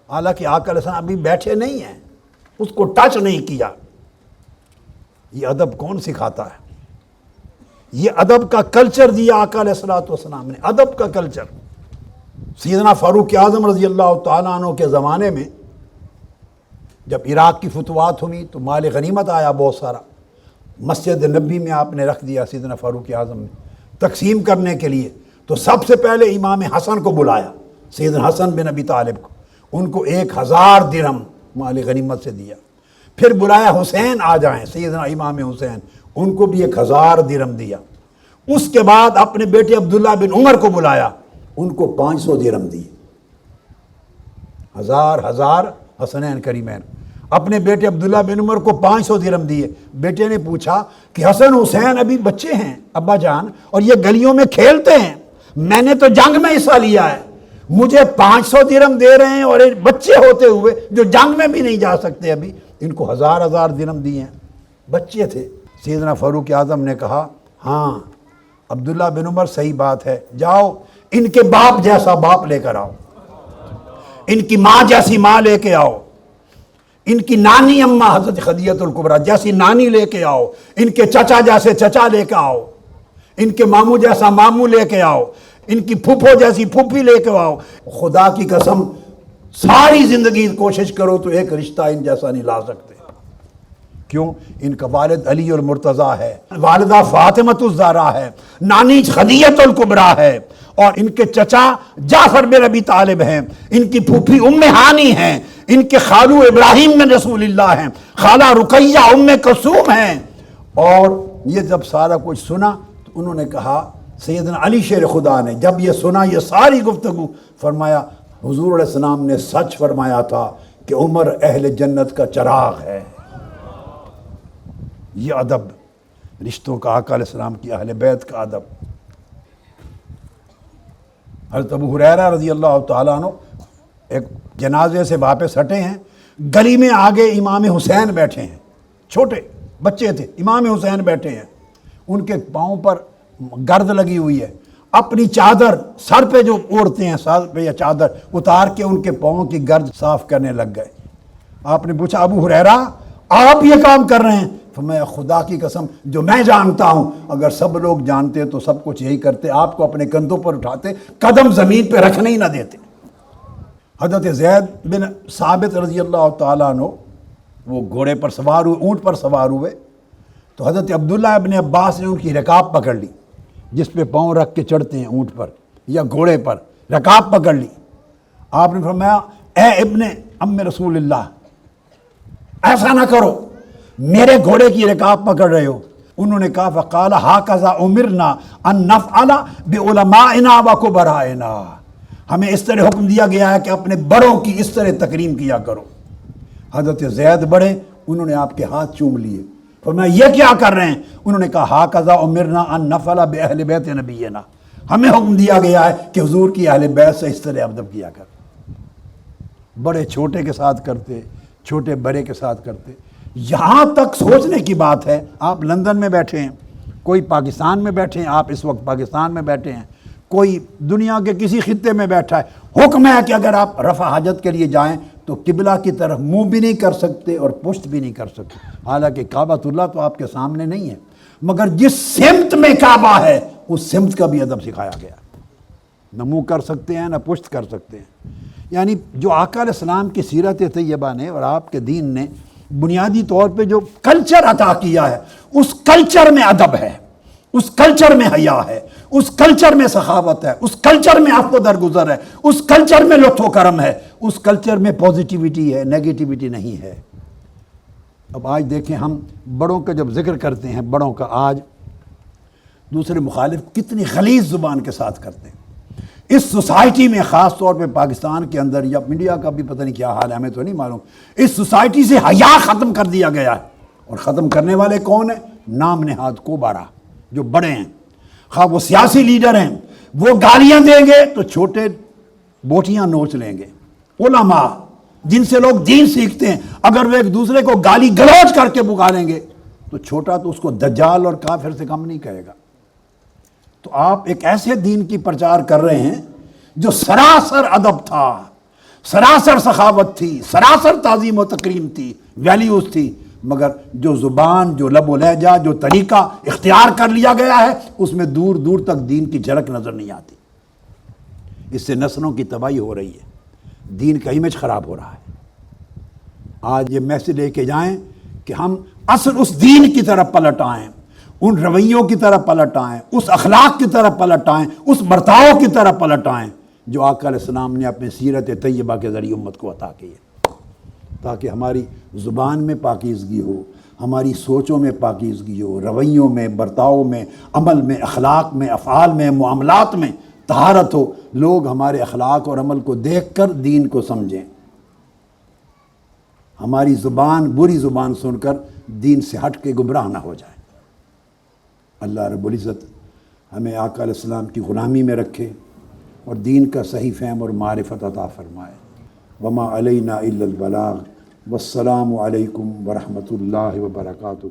حالانکہ آقا علیہ السلام ابھی بیٹھے نہیں ہیں، اس کو ٹچ نہیں کیا۔ یہ ادب کون سکھاتا ہے؟ یہ ادب کا کلچر دیا آقا علیہ السلام نے، ادب کا کلچر۔ سیدنا فاروق اعظم رضی اللہ تعالیٰ عنہ کے زمانے میں جب عراق کی فتوحات ہوئی تو مال غنیمت آیا بہت سارا، مسجد نبی میں آپ نے رکھ دیا سیدنا فاروق اعظم نے تقسیم کرنے کے لیے۔ تو سب سے پہلے امام حسن کو بلایا، سیدنا حسن بن ابی طالب کو، ان کو 1000 درہم مال غنیمت سے دیا۔ پھر بلایا حسین آ جائیں، سیدنا امام حسین، ان کو بھی 1000 درہم دیا۔ اس کے بعد اپنے بیٹے عبداللہ بن عمر کو بلایا، ان کو 500 درہم دیے، 1000 حسنین کریمین۔ اپنے بیٹے عبداللہ بن عمر کو 500 درہم دیے۔ بیٹے نے پوچھا کہ حسن حسین ابھی بچے ہیں ابا جان، اور یہ گلیوں میں کھیلتے ہیں، میں نے تو جنگ میں حصہ لیا ہے، مجھے 500 درہم دے رہے ہیں، اور بچے ہوتے ہوئے جو جنگ میں بھی نہیں جا سکتے ابھی، ان کو 1000 درہم دیے ہیں، بچے تھے۔ سیدنا فاروق اعظم نے کہا ہاں عبداللہ بن عمر صحیح بات ہے، جاؤ ان کے باپ جیسا باپ لے کر آؤ، ان کی ماں جیسی ماں لے کے آؤ، ان کی نانی اماں حضرت خدیجہ الکبریٰ جیسی نانی لے کے آؤ، ان کے چچا جیسے چچا لے کے آؤ، ان کے ماموں جیسا ماموں لے کے آؤ، ان کی پھوپھو جیسی پھوپھی لے کے آؤ۔ خدا کی قسم ساری زندگی کوشش کرو تو ایک رشتہ ان جیسا نہیں لا سکتے۔ کیوں؟ ان کا والد علی المرتضیٰ ہے، والدہ فاطمۃ الزہرا ہے، نانی خدیجہ الکبریٰ ہے، اور ان کے چچا جعفر بن ابی طالب ہیں، ان کی پھوپھی ام ہانی ہیں، ان کے خالو ابراہیم بن رسول اللہ ہیں، خالہ رقیہ ام کلثوم ہیں۔ اور یہ جب سارا کچھ سنا تو انہوں نے کہا، سیدنا علی شیر خدا نے جب یہ سنا یہ ساری گفتگو، فرمایا حضور علیہ السلام نے سچ فرمایا تھا کہ عمر اہل جنت کا چراغ ہے۔ یہ ادب رشتوں کا، آقا علیہ السلام کی اہل بیت کا ادب۔ حضرت ابو ہریرہ رضی اللہ تعالیٰ عنہ ایک جنازے سے واپس ہٹے ہیں، گلی میں آگے امام حسین بیٹھے ہیں، چھوٹے بچے تھے، امام حسین بیٹھے ہیں، ان کے پاؤں پر گرد لگی ہوئی ہے، اپنی چادر سر پہ جو اوڑھتے ہیں، سر پہ یا چادر اتار کے ان کے پاؤں کی گرد صاف کرنے لگ گئے۔ آپ نے پوچھا ابو ہریرہ آپ یہ کام کر رہے ہیں؟ فرمایا خدا کی قسم جو میں جانتا ہوں اگر سب لوگ جانتے تو سب کچھ یہی کرتے، آپ کو اپنے کندھوں پر اٹھاتے، قدم زمین پہ رکھنے ہی نہ دیتے۔ حضرت زید بن ثابت رضی اللہ تعالیٰ عنہ وہ گھوڑے پر سوار ہوئے، اونٹ پر سوار ہوئے، تو حضرت عبداللہ ابن عباس نے ان کی رکاب پکڑ لی، جس پہ پاؤں رکھ کے چڑھتے ہیں اونٹ پر یا گھوڑے پر، رکاب پکڑ لی۔ آپ نے فرمایا اے ابن ام رسول اللہ ایسا نہ کرو، میرے گھوڑے کی رکاب پکڑ رہے ہو۔ انہوں نے کہا فقال ہاکذا امرنا ان نفعل بعلمائنا وکبرائنا، ہمیں اس طرح حکم دیا گیا ہے کہ اپنے بڑوں کی اس طرح تکریم کیا کرو۔ حضرت زید بڑے، انہوں نے آپ کے ہاتھ چوم لیے، فرمایا یہ کیا کر رہے ہیں؟ انہوں نے کہا ہاکذا امرنا ان نفعل باہل بیت نبینا، ہمیں حکم دیا گیا ہے کہ حضور کی اہل بیت سے اس طرح ادب کیا کر۔ بڑے چھوٹے کے ساتھ کرتے، چھوٹے بڑے کے ساتھ کرتے۔ یہاں تک سوچنے کی بات ہے، آپ لندن میں بیٹھے ہیں، کوئی پاکستان میں بیٹھے ہیں، آپ اس وقت پاکستان میں بیٹھے ہیں، کوئی دنیا کے کسی خطے میں بیٹھا ہے، حکم ہے کہ اگر آپ رفع حاجت کے لیے جائیں تو قبلہ کی طرف منہ بھی نہیں کر سکتے اور پشت بھی نہیں کر سکتے۔ حالانکہ کعبۃ اللہ تو آپ کے سامنے نہیں ہے، مگر جس سمت میں کعبہ ہے اس سمت کا بھی ادب سکھایا گیا، نہ منہ کر سکتے ہیں نہ پشت کر سکتے ہیں۔ یعنی جو آقا علیہ السلام کی سیرت طیبہ نے اور آپ کے دین نے بنیادی طور پہ جو کلچر عطا کیا ہے، اس کلچر میں ادب ہے، اس کلچر میں حیا ہے، اس کلچر میں سخاوت ہے، اس کلچر میں عفو درگزر ہے، اس کلچر میں لطف و کرم ہے، اس کلچر میں پازیٹیوٹی ہے، نیگیٹیوٹی نہیں ہے۔ اب آج دیکھیں ہم بڑوں کا جب ذکر کرتے ہیں، بڑوں کا آج دوسرے مخالف کتنی غلیظ زبان کے ساتھ کرتے ہیں۔ اس سوسائٹی میں خاص طور پہ پاکستان کے اندر یا انڈیا کا بھی پتہ نہیں کیا حال ہے، ہمیں تو نہیں معلوم، اس سوسائٹی سے حیا ختم کر دیا گیا ہے۔ اور ختم کرنے والے کون ہیں؟ نام نہاد کو بارہ جو بڑے ہیں، خواہ وہ سیاسی لیڈر ہیں، وہ گالیاں دیں گے تو چھوٹے بوٹیاں نوچ لیں گے۔ علماء جن سے لوگ دین سیکھتے ہیں، اگر وہ ایک دوسرے کو گالی گلوچ کر کے پکاریں گے تو چھوٹا تو اس کو دجال اور کافر سے کم نہیں کہے گا۔ تو آپ ایک ایسے دین کی پرچار کر رہے ہیں جو سراسر ادب تھا، سراسر سخاوت تھی، سراسر تعظیم و تکریم تھی، ویلیوز تھی، مگر جو زبان، جو لب و لہجہ، جو طریقہ اختیار کر لیا گیا ہے اس میں دور دور تک دین کی جھلک نظر نہیں آتی۔ اس سے نسلوں کی تباہی ہو رہی ہے، دین کا امیج خراب ہو رہا ہے۔ آج یہ میسج لے کے جائیں کہ ہم اصل اس دین کی طرف پلٹ آئیں، ان رویوں کی طرف پلٹ آئیں، اس اخلاق کی طرف پلٹ آئیں، اس برتاؤ کی طرف پلٹ آئیں جو آقا علیہ السلام نے اپنے سیرت طیبہ کے ذریعے امت کو عطا کی ہے، تاکہ ہماری زبان میں پاکیزگی ہو، ہماری سوچوں میں پاکیزگی ہو، رویوں میں، برتاؤ میں، عمل میں، اخلاق میں، افعال میں، معاملات میں طہارت ہو، لوگ ہمارے اخلاق اور عمل کو دیکھ کر دین کو سمجھیں، ہماری زبان بری زبان سن کر دین سے ہٹ کے گمراہ نہ ہو جائے۔ اللہ رب العزت ہمیں آقا علیہ السلام کی غلامی میں رکھے اور دین کا صحیح فہم اور معرفت عطا فرمائے۔ وما علینا الا البلاغ، والسلام علیکم ورحمۃ اللہ وبرکاتہ۔